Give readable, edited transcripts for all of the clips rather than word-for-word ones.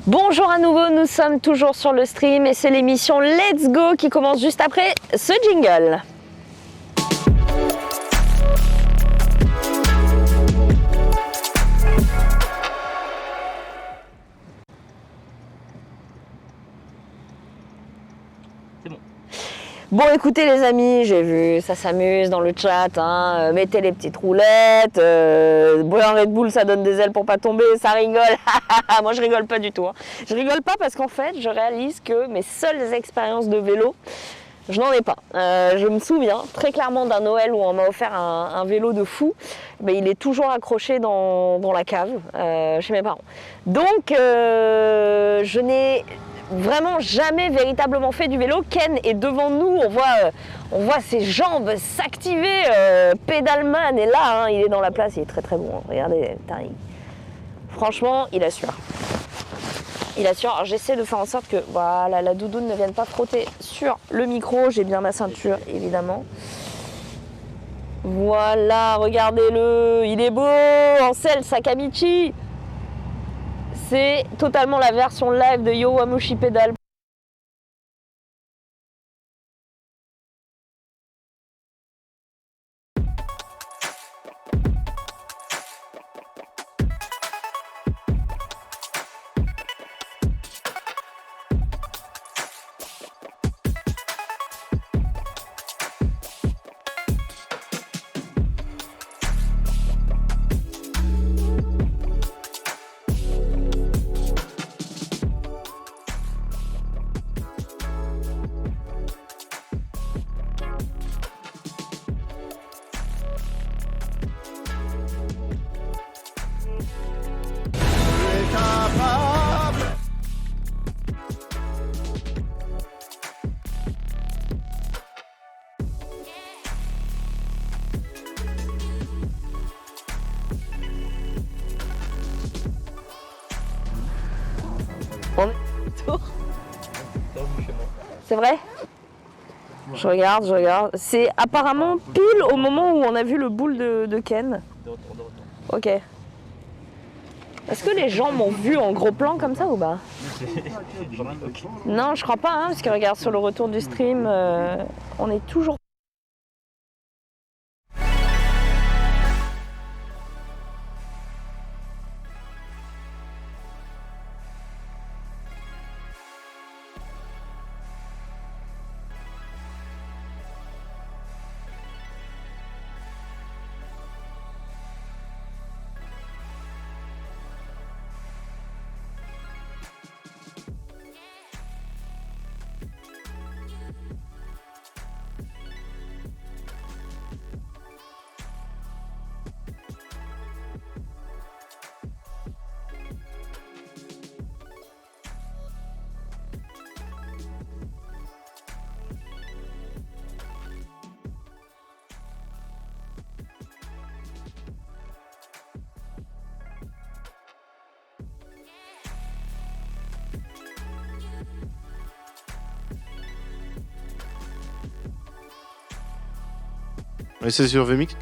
Bonjour à nouveau, nous sommes toujours sur le stream et c'est l'émission Let's Go qui commence juste après ce jingle. Bon écoutez les amis, j'ai vu, ça s'amuse dans le chat, hein, mettez les petites roulettes, boire un Red Bull ça donne des ailes pour pas tomber, ça rigole, moi je rigole pas du tout. Hein. Je rigole pas parce qu'en fait je réalise que mes seules expériences de vélo, je n'en ai pas. Je me souviens très clairement d'un Noël où on m'a offert un vélo de fou, mais il est toujours accroché dans la cave chez mes parents. Donc je n'ai vraiment jamais véritablement fait du vélo. Ken est devant nous, on voit ses jambes s'activer, Pedalman est là, hein, il est dans la place, il est très très bon, regardez, franchement il assure. Il assure, alors j'essaie de faire en sorte que voilà, la doudoune ne vienne pas frotter sur le micro, j'ai bien ma ceinture évidemment. Voilà, regardez-le, il est beau, Ansel Sakamichi. C'est totalement la version live de Yowamushi Pedal. On est tour. C'est vrai? Je regarde. C'est apparemment pile au moment où on a vu le boule de Ken. Ok. Est-ce que les gens m'ont vu en gros plan comme ça ou pas? Non, je crois pas, hein, parce que regarde sur le retour du stream, on est toujours. Et c'est sur VMix.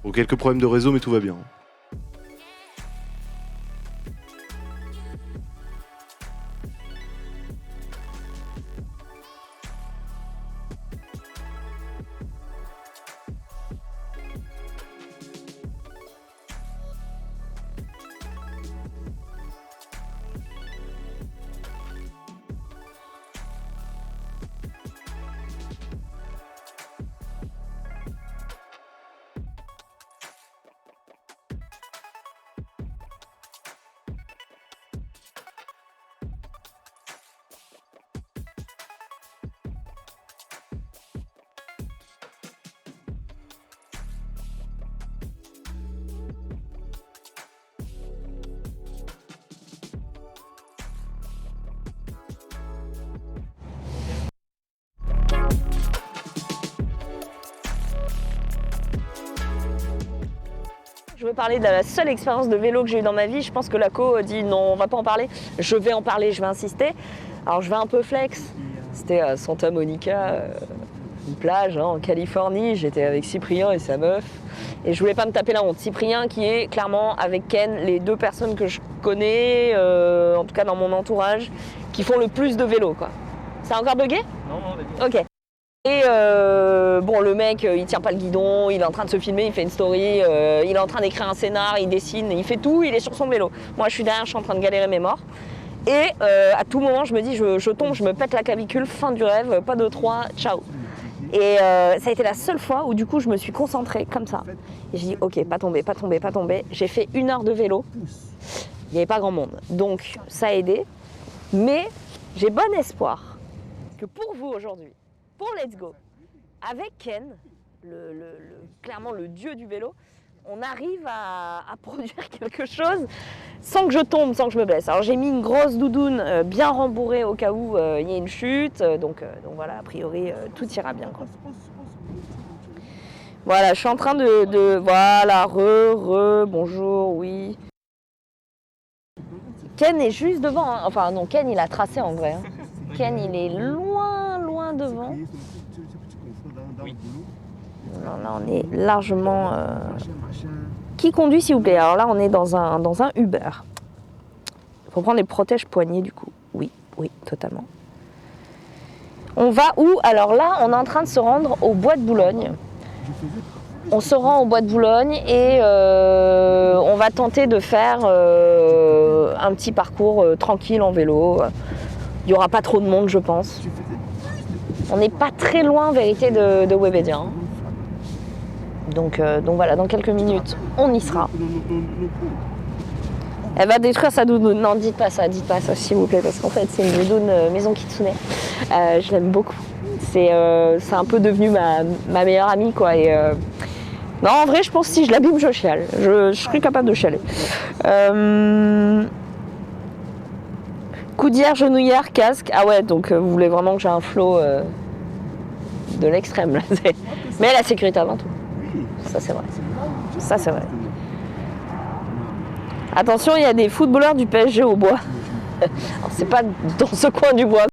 Bon, quelques problèmes de réseau, mais tout va bien. Je veux parler de la seule expérience de vélo que j'ai eue dans ma vie. Je pense que la co dit non, on va pas en parler. Je vais en parler, je vais insister. Alors je vais un peu flex. C'était à Santa Monica, une plage en Californie. J'étais avec Cyprien et sa meuf. Et je voulais pas me taper la honte. Cyprien qui est clairement avec Ken les deux personnes que je connais, en tout cas dans mon entourage, qui font le plus de vélo, quoi. Ça a encore bugué ? Non, vas-y. Ok. Et bon, le mec, il tient pas le guidon, il est en train de se filmer, il fait une story, il est en train d'écrire un scénar, il dessine, il fait tout, il est sur son vélo. Moi, je suis derrière, je suis en train de galérer mes morts. Et à tout moment, je me dis, je tombe, je me pète la clavicule, fin du rêve, pas de 3, ciao. Et ça a été la seule fois où du coup, je me suis concentrée comme ça. Et j'ai dit, ok, pas tomber, pas tomber, pas tomber. J'ai fait 1 heure de vélo. Il n'y avait pas grand monde. Donc, ça a aidé. Mais j'ai bon espoir que pour vous aujourd'hui, pour Let's Go, avec Ken, clairement le dieu du vélo, on arrive à produire quelque chose sans que je tombe, sans que je me blesse. Alors j'ai mis une grosse doudoune bien rembourrée au cas où il y a une chute, donc voilà, a priori tout ira bien, quoi. Voilà, je suis en train voilà, bonjour, oui. Ken est juste devant, hein. Enfin non, Ken il a tracé en vrai, hein. Ken il est loin devant. Oui. Non, là on est largement... Qui conduit s'il vous plaît? Alors là on est dans un Uber. Il faut prendre les protège-poignets du coup. Oui, totalement. On va où? Alors là on est en train de se rendre au Bois de Boulogne. On se rend au Bois de Boulogne et on va tenter de faire un petit parcours tranquille en vélo. Il n'y aura pas trop de monde, je pense. On n'est pas très loin, en vérité, de Webedia, hein. Donc voilà, dans quelques minutes, on y sera. Elle va détruire sa doudoune. Non, dites pas ça, s'il vous plaît, parce qu'en fait, c'est une doudoune maison Kitsune. Je l'aime beaucoup. C'est un peu devenu ma meilleure amie, quoi. Et, non, en vrai, je pense que si je l'abîme, je chiale. Je serais capable de chialer. Coudière, genouillère, casque. Ah ouais, donc vous voulez vraiment que j'ai un flow de l'extrême, là. Mais la sécurité avant tout. Ça, c'est vrai. Ça, c'est vrai. Attention, il y a des footballeurs du PSG au bois. Alors, c'est pas dans ce coin du bois.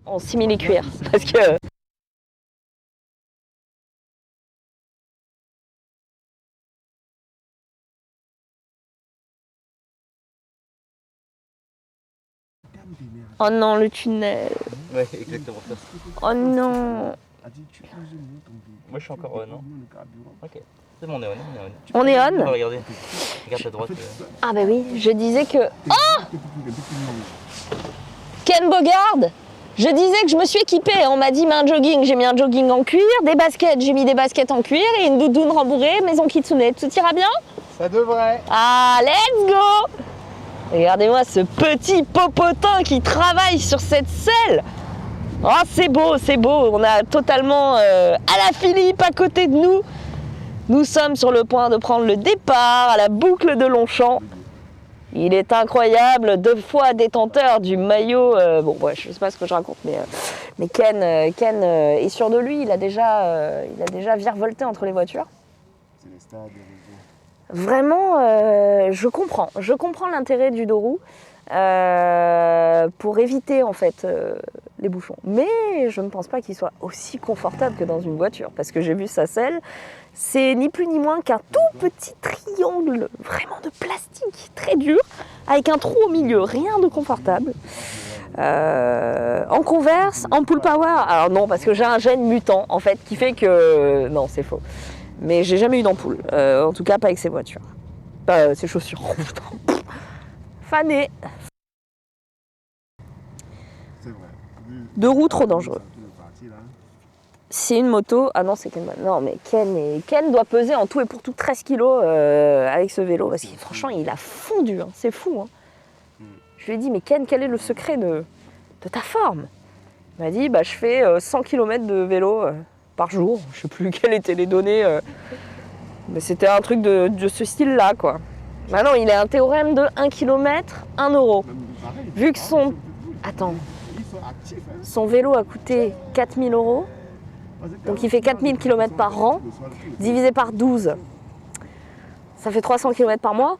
En simili-cuir, parce que... Oh non, le tunnel. Ouais, exactement ça. Oh non. Moi je suis encore on, non? Ok. C'est bon, on est on. On est on? Regardez. Regarde à droite. Ah bah oui, je disais que... Oh! Ken Bogard! Je disais que je me suis équipée. On m'a dit mets un jogging, j'ai mis un jogging en cuir, des baskets, j'ai mis des baskets en cuir et une doudoune rembourrée, maison Kitsune. Tout ira bien? Ça devrait. Ah, let's go! Regardez-moi ce petit popotin qui travaille sur cette selle. Oh, c'est beau, c'est beau. On a totalement Alaphilippe à côté de nous. Nous sommes sur le point de prendre le départ à la boucle de Longchamp. Il est incroyable, 2 fois détenteur du maillot. Bon, ouais, je sais pas ce que je raconte, mais Ken est sûr de lui. Il a déjà virevolté entre les voitures. C'est les stades. Vraiment, je comprends l'intérêt du deux roues pour éviter en fait les bouchons. Mais je ne pense pas qu'il soit aussi confortable que dans une voiture, parce que j'ai vu sa selle, c'est ni plus ni moins qu'un tout petit triangle vraiment de plastique très dur, avec un trou au milieu, rien de confortable. En Converse, en Pull Power, alors non, parce que j'ai un gène mutant en fait qui fait que non, c'est faux. Mais j'ai jamais eu d'ampoule, en tout cas pas avec ces voitures. Ces chaussures, oh putain. Fané. C'est vrai. 2 roues trop dangereux. C'est une moto, ah non c'est Ken. Non mais Ken doit peser en tout et pour tout 13 kilos avec ce vélo, parce que franchement il a fondu, hein. C'est fou. Hein. Je lui ai dit mais Ken, quel est le secret de ta forme? Il m'a dit bah je fais 100 km de vélo par jour. Je sais plus quelles étaient les données. Mais c'était un truc de ce style-là, quoi. Maintenant, il a un théorème de 1 km, 1 euro. Même pareil, Vu que son... ils Attends, sont actifs. Hein. son vélo a coûté 4 000 euros. Donc il fait 4 000 km par an, divisé par 12. Ça fait 300 km par mois.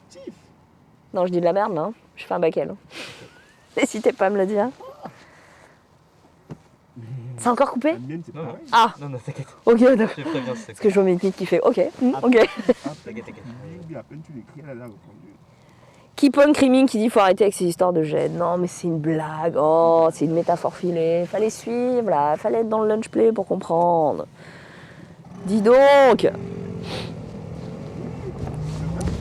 Non, je dis de la merde, hein. Je fais un bac L. N'hésitez pas à me le dire. C'est encore coupé? La mienne, c'est Non, non. pareil. Ah, Non, non, t'inquiète. ok, d'accord. Je te préviens, c'est Parce que je vois Mike qui fait ok, ok. T'inquiète, t'inquiète. À peine tu l'écris, elle a répondu. Keep on Creaming qui dit faut arrêter avec ces histoires de jet. Non, mais c'est une blague. Oh, c'est une métaphore filée. Fallait suivre là, fallait être dans le lunch play pour comprendre. Dis donc.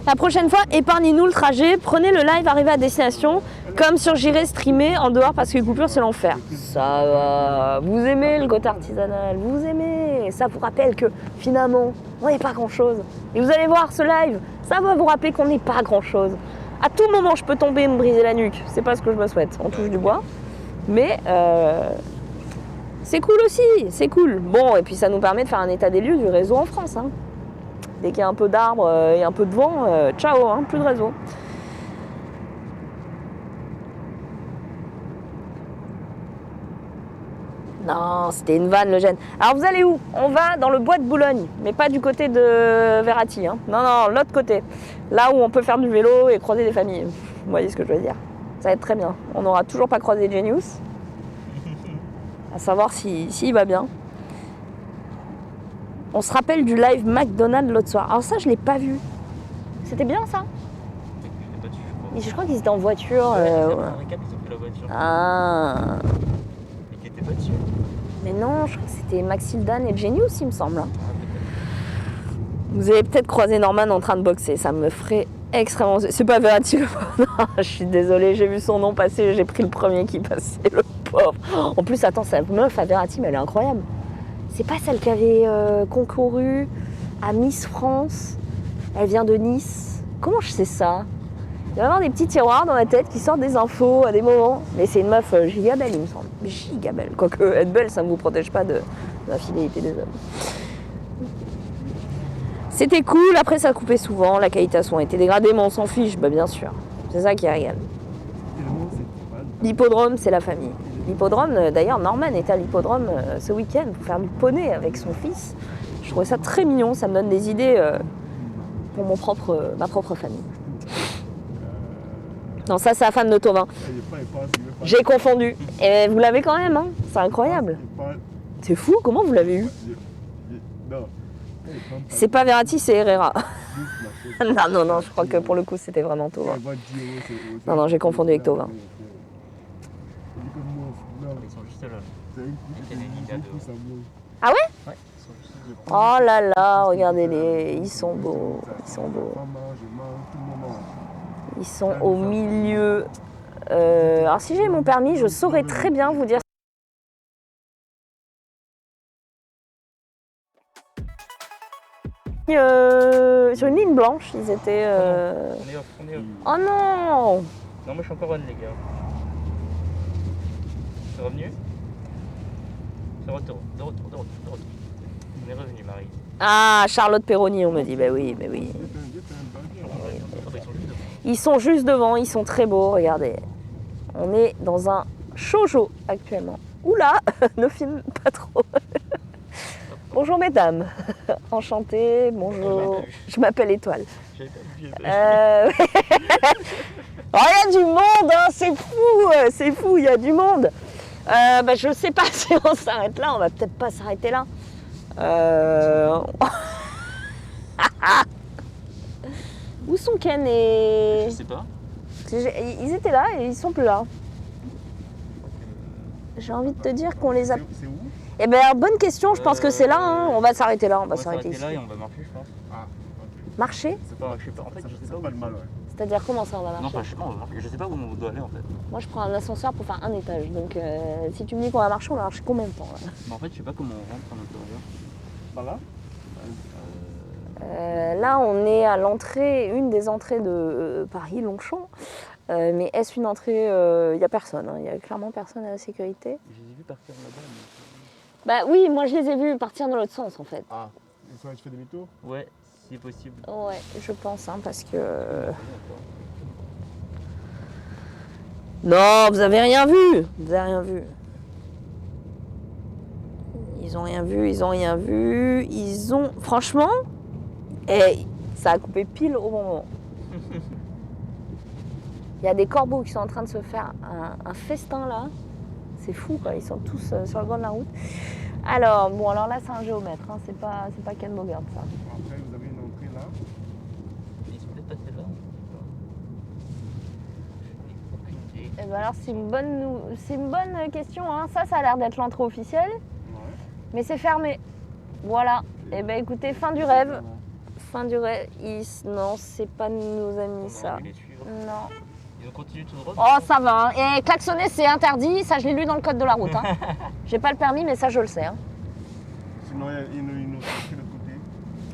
La prochaine fois, épargnez-nous le trajet, prenez le live arrivé à destination, comme sur J'irai streamer en dehors parce que les coupures c'est l'enfer. Ça va, vous aimez le côté artisanal, vous aimez. Ça vous rappelle que finalement, on n'est pas grand chose. Et vous allez voir ce live, ça va vous rappeler qu'on n'est pas grand chose. À tout moment, je peux tomber et me briser la nuque. C'est pas ce que je me souhaite, on touche du bois. Mais c'est cool aussi, c'est cool. Bon, et puis ça nous permet de faire un état des lieux du réseau en France. Hein. Dès qu'il y a un peu d'arbres et un peu de vent, ciao, hein, plus de réseau. Non, c'était une vanne le gène. Alors vous allez où? On va dans le bois de Boulogne, mais pas du côté de Verratti. Hein. Non, non, l'autre côté. Là où on peut faire du vélo et croiser des familles. Vous voyez ce que je veux dire. Ça va être très bien. On n'aura toujours pas croisé Genius. À savoir s'il va bien. On se rappelle du live McDonald's l'autre soir. Alors ça, je l'ai pas vu. C'était bien ça? J'étais pas dessus, je crois. Je crois qu'ils étaient en voiture. Ouais, ouais. après un récap, ils ont pris la voiture. Ah. Et qui était pas dessus. Mais non, je crois que c'était Maxildan et Genius, il me semble. Hein. Ah, peut-être. Vous avez peut-être croisé Norman en train de boxer. Ça me ferait extrêmement... C'est pas Verratti le pauvre. Non, je suis désolée, j'ai vu son nom passer. J'ai pris le premier qui passait, le pauvre. En plus, attends, cette meuf à Verratti, mais elle est incroyable. C'est pas celle qui avait concouru à Miss France. Elle vient de Nice. Comment je sais ça? Il doit y avoir des petits tiroirs dans la tête qui sortent des infos à des moments. Mais c'est une meuf giga belle, il me semble. Giga belle. Quoique être belle, ça ne vous protège pas de la fidélité des hommes. C'était cool. Après, ça coupait souvent. La qualité son a été dégradée, mais on s'en fiche. Bah, bien sûr. C'est ça qui régale. L'hippodrome, c'est la famille. L'hippodrome, d'ailleurs, Norman était à l'hippodrome ce week-end pour faire du poney avec son fils. Je trouvais ça très mignon, ça me donne des idées pour ma propre famille. Non, ça, c'est la femme de Thauvin. J'ai confondu. Et vous l'avez quand même, hein. C'est incroyable. C'est fou, comment vous l'avez eu? C'est pas Verratti, c'est Herrera. Non, non, je crois que pour le coup, c'était vraiment Thauvin. Non, non, j'ai confondu avec Thauvin. Ils sont juste là. Il y a des lignes à deux. Ah ouais? Ouais, ils sont juste deux. Oh là là, regardez-les, ils sont beaux, ils sont beaux. Ils sont au milieu. Alors si j'ai mon permis, je saurais très bien vous dire. Sur une ligne blanche, ils étaient. On est off, on est off. Oh non! Non, moi je suis encore on, les gars. C'est revenu? C'est retour, de retour. On est revenu, Marie. Ah, Charlotte Perroni, on me dit. Bah oui, bah oui. Ils sont juste devant, ils sont très beaux, regardez. On est dans un shoujo actuellement. Oula, ne filme pas trop. Bonjour mesdames, enchantée, bonjour. Je m'appelle Étoile. J'avais pas vu. Oh, il y a du monde, hein, c'est fou, il y a du monde. Bah, je sais pas si on s'arrête là, on va peut-être pas s'arrêter là. Où sont Ken et... Je sais pas. Ils étaient là et ils sont plus là. J'ai envie de te dire qu'on les a... C'est où? Eh ben, bonne question, je pense que c'est là, hein. On va s'arrêter là, on va s'arrêter ici. là et on va marcher, je pense. Ah, ok. Marcher? C'est pas, je sais pas, en fait, je sais C'est pas où. pas le mal, ouais. C'est-à-dire comment ça on va Non, marcher? enfin, je sais pas, on va marcher. Je sais pas où on doit aller en fait. Moi je prends un ascenseur pour faire un étage, donc si tu me dis qu'on va marcher, on va marcher combien de temps là? Mais en fait, je sais pas comment on rentre à l'intérieur. Par là? Là on est à l'entrée, une des entrées de Paris-Longchamp. Mais est-ce une entrée? Il n'y a personne, il n'y a clairement personne à la sécurité. J'ai vu partir là-bas. Bah oui, moi je les ai vus partir dans l'autre sens en fait. Ah, et ça, tu fais demi-tour? Ouais, si possible. Ouais, je pense, hein, parce que... Non, vous avez rien vu. Vous avez rien vu. Ils ont rien vu, ils ont rien vu. Ils ont... Franchement, ça a coupé pile au bon moment. Il y a des corbeaux qui sont en train de se faire un festin là. C'est fou quoi, ils sont tous sur le bord de la route. Alors, bon, alors là c'est un géomètre, hein. C'est pas Ken Bogart ça. Après, vous avez une entrée là. Ils sont peut-être passés là. Aucune idée. Et ben alors c'est une bonne question, hein. Ça a l'air d'être l'entrée officielle, Ouais. mais c'est fermé. Voilà. Et ben écoutez, fin du rêve. Fin du rêve. Non, c'est pas nos amis On ça. aurait dû les suivre. Non. Ils ont continué tout droit. Oh, ça va. Hein. Et klaxonner, c'est interdit. Ça, je l'ai lu dans le code de la route. Hein. J'ai pas le permis, mais ça, je le sais. Hein. Sinon, il y a une autre entrée de l'autre côté.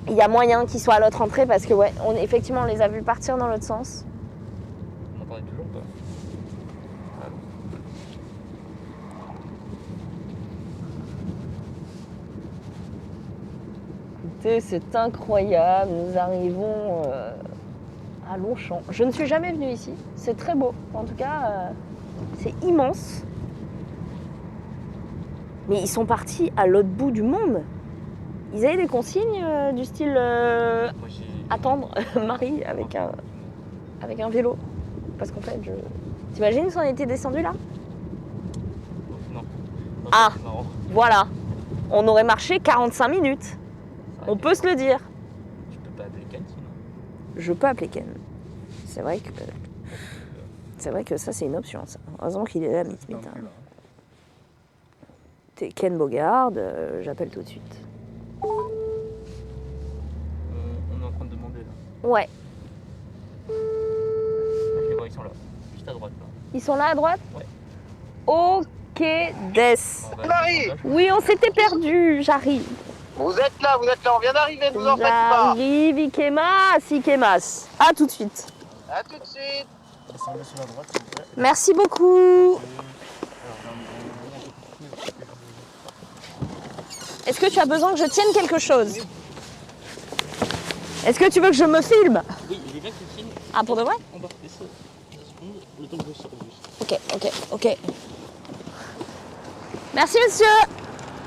Il y a moyen qu'ils soient à l'autre entrée parce que, ouais, effectivement, on les a vus partir dans l'autre sens. On n'entendait toujours pas. Écoutez, c'est incroyable. Nous arrivons à Longchamp. Je ne suis jamais venue ici. C'est très beau. En tout cas, c'est immense. Mais ils sont partis à l'autre bout du monde. Ils avaient des consignes du style Moi j'ai. attendre Marie avec un vélo. Parce qu'en fait, T'imagines si on était descendu là? Non. Ah. C'est marrant. Voilà. On aurait marché 45 minutes. On peut se le dire. Tu peux pas appeler Ken sinon. Je peux appeler Ken. C'est vrai que ça, c'est une option, ça. Heureusement qu'il est là, Mythe. Cette entrée là. T'es Ken Bogard, j'appelle tout de suite. On est en train de demander là. Ouais. Là, je les vois, ils sont là. Juste à droite là. Ils sont là à droite? Ouais. Ok, Des. On va- Marie, Oui, on s'était perdu. J'arrive. vous êtes là, on vient d'arriver, ne vous en faites pas. J'arrive, Ikemas. À tout de suite. A tout de suite. Descendez sur la droite, s'il vous plaît. Merci beaucoup. Est-ce que tu as besoin que je tienne quelque chose? Est-ce que tu veux que je me filme? Oui, il est bien qu'il filme. Ah, pour de vrai? On va laisser 2 secondes, le temps que je sors juste. Ok. Merci monsieur.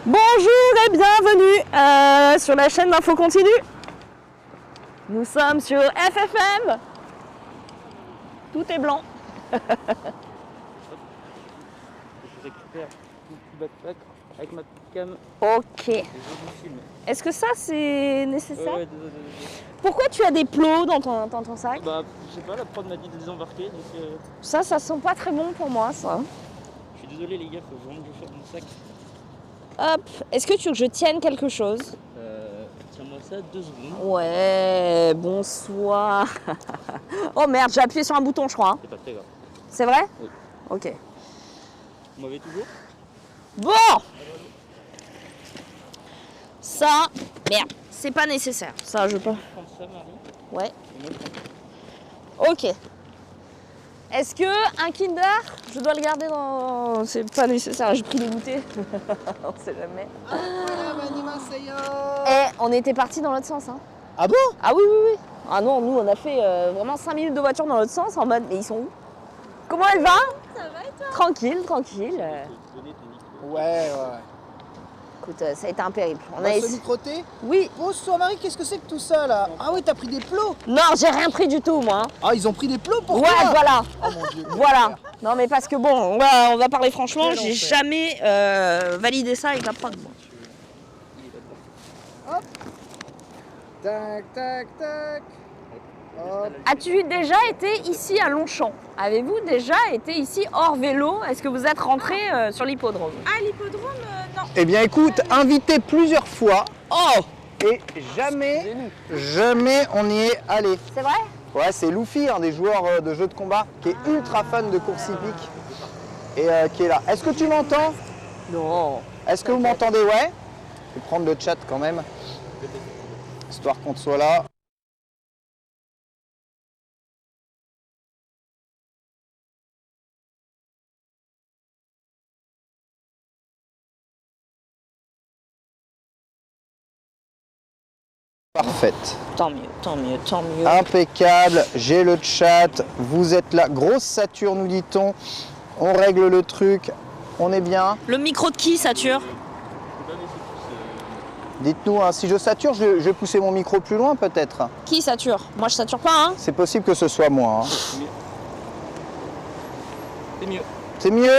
Bonjour et bienvenue sur la chaîne d'Info Continue. Nous sommes sur FFM. Tout est blanc. Je récupère mon petit backpack avec ma petite cam Ok. et je vous filme. Est-ce que ça c'est nécessaire? Ouais, désolé. Pourquoi tu as des plots dans ton sac? Bah, je sais pas, la prod m'a dit de désembarquer donc. Ça sent pas très bon pour moi ça. Je suis désolé les gars, faut vraiment que je ferme mon sac. Hop. Est-ce que tu veux que je tienne quelque chose? Tiens-moi ça 2 secondes. Ouais, bonsoir. Oh merde, j'ai appuyé sur un bouton je crois. Hein. C'est pas très grave. C'est vrai? Oui. Ok. Vous m'avez toujours? Bon. Ça, merde, c'est pas nécessaire. Ça, je peux. Prendre ça, Marie. Ouais. Et moi, je prends. Ok. Est-ce que un Kinder, je dois le garder dans... C'est pas nécessaire, j'ai pris des goûters. On sait jamais. On était partis dans l'autre sens. Hein. Ah bon? Ah oui. Ah non, nous on a fait vraiment 5 minutes de voiture dans l'autre sens en mode, mais ils sont où? Comment elle va? Ça va et toi? Tranquille. Donner ton micro. Ouais. Écoute, ça a été un périple. On va se microter. Oui. Bonsoir Marie, qu'est-ce que c'est que tout ça là? Ah oui, t'as pris des plots. Non, j'ai rien pris du tout moi. Hein. Ah, ils ont pris des plots pour Ouais, toi. voilà. Oh mon dieu. Voilà. Non mais parce que bon, on va parler franchement, Quel j'ai enfer. jamais validé ça avec la prod. Moi. Tac. Hop. As-tu déjà été ici à Longchamp? Avez-vous déjà été ici hors vélo? Est-ce que vous êtes rentré sur l'hippodrome? Ah, l'hippodrome, non. Eh bien écoute, invité plusieurs fois Oh! et jamais on y est allé. C'est vrai? Ouais, c'est Luffy, un des joueurs de jeux de combat, qui est ultra fan de course hippique et qui est là. Est-ce que tu m'entends? Non. Est-ce que vous m'entendez? Ouais. Je vais prendre le chat quand même, histoire qu'on soit là. parfaite. Tant mieux, tant mieux, tant mieux. Impeccable, j'ai le chat, vous êtes là. Grosse sature, nous dit-on. On règle le truc, on est bien. Le micro de qui sature? Dites-nous, hein, si je sature, je vais pousser mon micro plus loin peut-être. Qui sature? Moi je sature pas, hein. C'est possible que ce soit moi. Hein. C'est mieux. C'est mieux?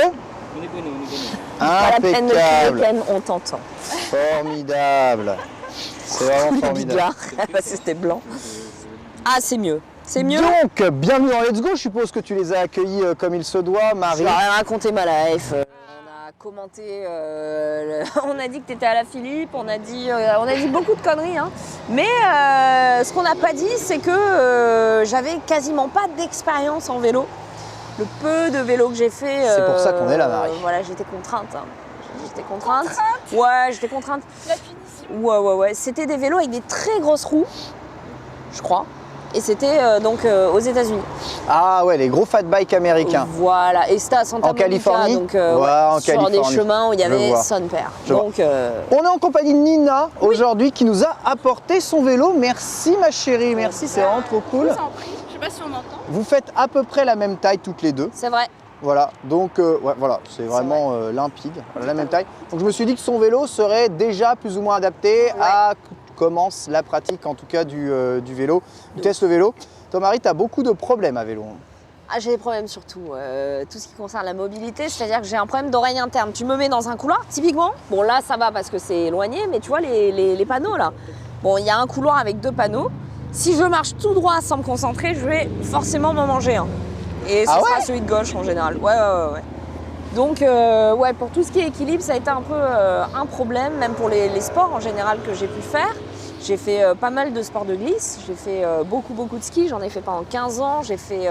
On est bonne, on est bonne. Pas la peine de crier Impeccable, Ken, on t'entend. formidable. C'est vraiment formidable. Bizarre, parce que c'était blanc. Ah, c'est mieux. C'est mieux. Donc, bienvenue dans Let's Go. Je suppose que tu les as accueillis comme il se doit, Je Marie. leur ai raconté ma life. On a commenté, on a dit que tu étais à la Philippe, on a dit beaucoup de conneries. Hein. Mais ce qu'on n'a pas dit, c'est que j'avais quasiment pas d'expérience en vélo. Le peu de vélo que j'ai fait. C'est pour ça qu'on est là, Marie. Voilà, j'étais contrainte. Hein. J'étais contrainte. Ouais, j'étais contrainte. La punition. Ouais. C'était des vélos avec des très grosses roues, je crois. Et c'était donc aux États-Unis. Ah ouais, les gros fat bikes américains. Voilà, et c'était à Santa En Monica, Californie. donc Ouais, en sur Californie. des chemins où il y Je avait vois. son père. Je vois. Donc On est en compagnie de Nina aujourd'hui qui nous a apporté son vélo. Merci ma chérie, merci, c'est vraiment trop cool. Je vous en prie. Je sais pas si on entend. Vous faites à peu près la même taille toutes les deux. c'est vrai. Voilà, donc ouais, voilà, c'est vraiment limpide, voilà, la même taille. Donc je me suis dit que son vélo serait déjà plus ou moins adapté à commence la pratique en tout cas du vélo, du test vélo. Toi Marie, tu as beaucoup de problèmes à vélo. Ah, j'ai des problèmes surtout, tout ce qui concerne la mobilité, c'est-à-dire que j'ai un problème d'oreille interne. Tu me mets dans un couloir, typiquement, bon là ça va parce que c'est éloigné, mais tu vois les panneaux là. Bon, il y a un couloir avec 2 panneaux. Si je marche tout droit sans me concentrer, je vais forcément m'en manger un. Et ce sera celui de gauche en général. Ouais. Donc, ouais, pour tout ce qui est équilibre, ça a été un peu un problème, même pour les sports en général que j'ai pu faire. J'ai fait pas mal de sports de glisse, j'ai fait beaucoup de ski, j'en ai fait pendant 15 ans, j'ai fait...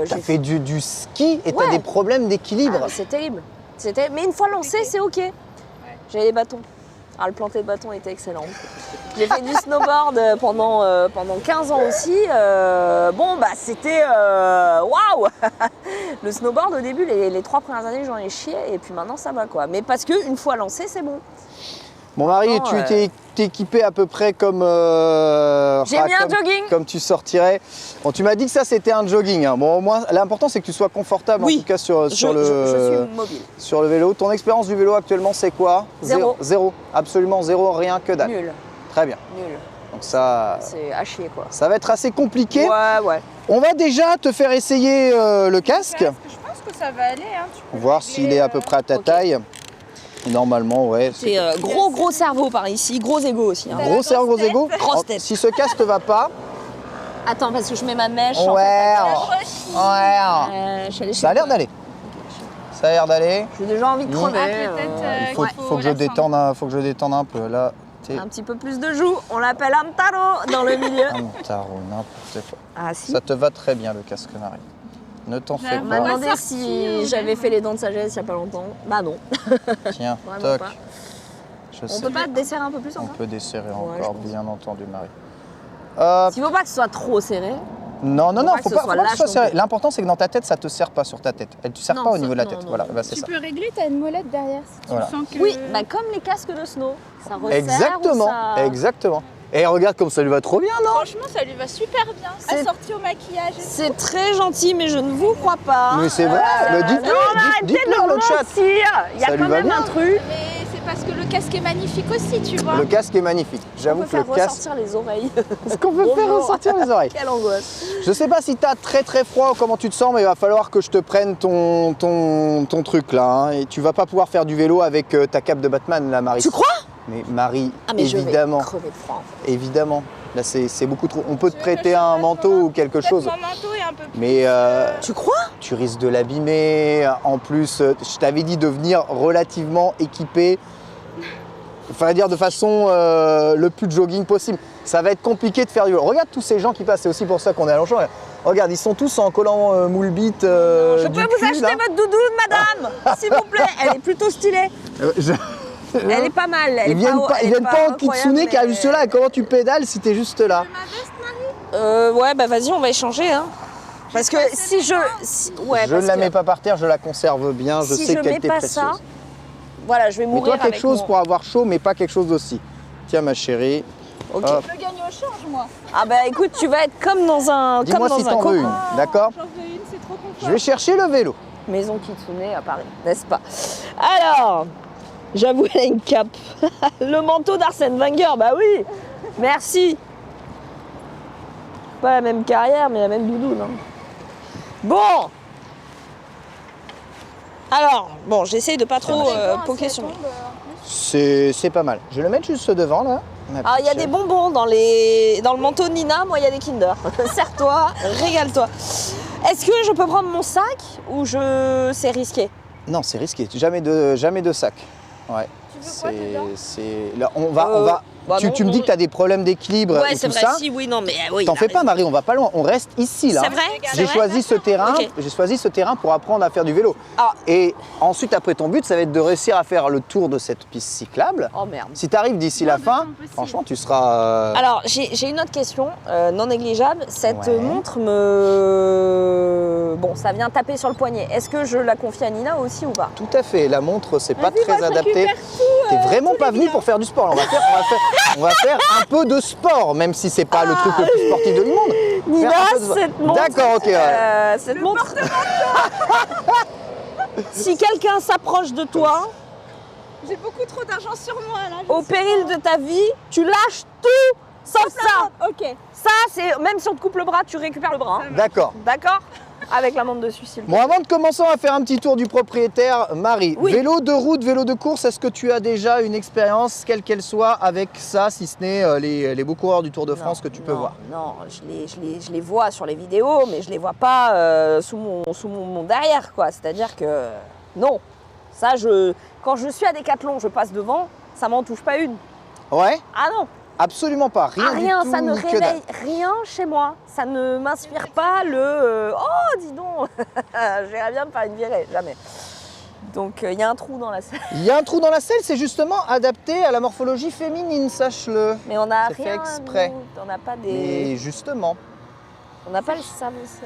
Tu as fait du ski et tu as Ouais. des problèmes d'équilibre. Ah, c'est terrible. Mais une fois lancé, c'est ok. J'avais les bâtons. Ah, le planter de bâton était excellent. J'ai fait du snowboard pendant 15 ans aussi. Bon, bah c'était waouh. Le snowboard au début, les 3 premières années, j'en ai chié et puis maintenant ça va quoi. Mais parce qu'une fois lancé, c'est bon. Bon Marie, Non, tu étais équipée à peu près comme... J'ai mis un jogging. Comme tu sortirais. Bon, tu m'as dit que ça c'était un jogging. Hein. Bon, au moins, l'important c'est que tu sois confortable Oui. en tout cas sur Je suis mobile. sur le vélo. Ton expérience du vélo actuellement c'est quoi? Zéro. Zéro. Absolument zéro, rien que dalle. Nul. Très bien. Nul. Donc ça, C'est à chier quoi. ça va être assez compliqué. Ouais. On va déjà te faire essayer le casque. Je pense que ça va aller. Hein. Tu peux Voir régler, s'il est à peu près à ta ok. taille. Normalement, ouais. C'est gros cerveau par ici, gros ego aussi. Hein. Gros cerveau, gros ego. Grosse tête. Si ce casque te va pas, Attends, parce que je mets ma mèche. en ouais, fait, ouais. je suis allée chez Ça a l'air le- d'aller. Ça a l'air d'aller. J'ai déjà envie de crever. Ah, peut-être Il faut, qu'il faut que je la détende, faut que je détende un peu. Là, t'es Un petit peu plus de joues, on l'appelle Amtaro dans le milieu. un tarot, n'importe quoi. Ah si. Ça te va très bien le casque, Marie. Ne t'en fais On m'a On pas. va demandé sortir, si j'avais fait les dents de sagesse il n'y a pas longtemps. Bah non, Tiens, vraiment toc. pas. Je On sais. peut pas te desserrer un peu plus On encore peut desserrer je encore, pense. bien entendu, Marie. Hop. Il faut pas que ce soit trop serré. Non, faut pas que ce soit lâche non serré. plus. L'important, c'est que dans ta tête, ça te serre pas sur ta tête. Elle ne serre Non, pas au ça- niveau de la non, tête. non, Voilà, non. bah, c'est Tu ça. peux régler, t'as une molette derrière si tu Voilà. sens que... Oui, bah comme les casques de snow. Ça resserre Exactement, ou ça... exactement. Et regarde comme ça lui va trop bien, non? Franchement, ça lui va super bien. C'est- Assorti au maquillage. et tout. C'est très gentil, mais je ne vous crois pas. Mais c'est vrai, bah, dites-le, non, mais arrêtez dites-le de dans me le chat. mentir. Il y a Ça lui quand va même bien. un truc. Mais c'est parce que le casque est magnifique aussi, tu vois. Le casque est magnifique. On J'avoue peut que le faire casque. ressortir les oreilles. Est-ce qu'on peut faire Bonjour. ressortir les oreilles? Quelle angoisse. Je sais pas si t'as très très froid ou comment tu te sens, mais il va falloir que je te prenne ton truc là. Hein. Et tu vas pas pouvoir faire du vélo avec ta cape de Batman là, Marie. Tu crois? Mais Marie, Ah mais évidemment, je vais crever de froid. En fait. évidemment. Là c'est beaucoup trop. On peut te Tu veux que prêter je un change manteau mon- ou quelque Peut-être chose. mon manteau est un peu plus... Mais Tu crois? tu risques de l'abîmer. En plus, je t'avais dit de venir relativement équipé. Enfin, dire de façon le plus de jogging possible. Ça va être compliqué de faire du vélo. Regarde tous ces gens qui passent, c'est aussi pour ça qu'on est à Longchamp. Regarde, ils sont tous en collant moule bite. Je peux vous acheter votre doudoune, madame, s'il vous plaît. Elle est plutôt stylée. Elle est pas mal. Elle Ils est viennent pas, pas, elle ils est viennent pas en incroyable, kitsune qui a mais- juste là. Comment tu pédales si t'es juste là? Ouais, bah vas-y, on va échanger. Hein. Parce que si je. Ouais, Je ne parce la que mets pas par terre, je la conserve bien. Je si sais je qu'elle mets t'est pas précieuse. ça, voilà, je vais mourir Mets-toi quelque avec chose mon- pour avoir chaud, mais pas quelque chose d'aussi. Tiens, ma chérie. Ok. Hop. Je peux gagner au rechange, moi. Ah bah écoute, tu vas être comme dans un Dis-moi si t'en veux une, d'accord? J'en veux une, c'est trop confort. Je vais chercher le vélo. Maison Kitsune à Paris, n'est-ce pas? Alors, j'avoue, elle a une cape. Le manteau d'Arsène Wenger, bah oui. Merci. Pas la même carrière, mais la même doudoune. Hein. Bon. Alors, bon, j'essaye de pas trop poker sur moi. C'est pas mal. Je vais le mettre juste devant là. Alors, il y a des bonbons dans le manteau de Nina, moi il y a des Kinder. Serre-toi, régale-toi. Est-ce que je peux prendre mon sac ou c'est risqué? Non, c'est risqué. Jamais de sac. Ouais. Tu veux quoi dedans? Là, on va. Bah tu me dis que tu as des problèmes d'équilibre Ouais, et c'est tout vrai, ça. si, oui, non, mais oui. T'en fais pas, Marie, on va pas loin. On reste ici là. C'est vrai? J'ai choisi ce terrain. Ok. J'ai choisi ce terrain pour apprendre à faire du vélo. Ah. Et ensuite, après, ton but, ça va être de réussir à faire le tour de cette piste cyclable. Oh merde. Si tu arrives d'ici la fin, franchement, tu seras. Alors, j'ai une autre question, non négligeable. Cette Ouais. montre Bon, ça vient taper sur le poignet. Est-ce que je la confie à Nina aussi ou pas? Tout à fait. La montre, c'est pas Vas-y, très moi, je adapté. récupère T'es vraiment tous pas les venu biens. pour faire du sport. Là. On va faire un peu de sport, même si c'est pas le truc le plus sportif de du monde. Nina, Faire un peu de sport. cette montre. D'accord, ok. Ouais. Cette montre. Si quelqu'un s'approche de toi, J'ai beaucoup trop d'argent sur moi là. je au sais péril pas. de ta vie, tu lâches tout sauf ça. Ok. Ça, c'est même si on te coupe le bras, tu récupères le bras. Hein. D'accord. D'accord? Avec la montre dessus, s'il te Bon, avant de commencer, on va faire un petit tour du propriétaire. Marie, Oui. vélo de route, vélo de course, est-ce que tu as déjà une expérience, quelle qu'elle soit, avec ça, si ce n'est les beaux coureurs du Tour de France que tu peux voir? Non, je les vois sur les vidéos, mais je les vois pas sous mon derrière, quoi. C'est-à-dire que non. Ça, quand je suis à Décathlon, je passe devant, ça m'en touche pas une. Ouais? Ah non, Absolument pas. Rien, rien, du tout, ça ne que dalle. réveille rien chez moi. Ça ne m'inspire pas oh, dis donc, j'irais bien me faire une virée, jamais. Donc il y a un trou dans la selle. Il y a un trou dans la selle, c'est justement adapté à la morphologie féminine, sache-le. Mais on n'a C'est fait rien. exprès. nous, on n'a pas Et justement, on n'a pas le service.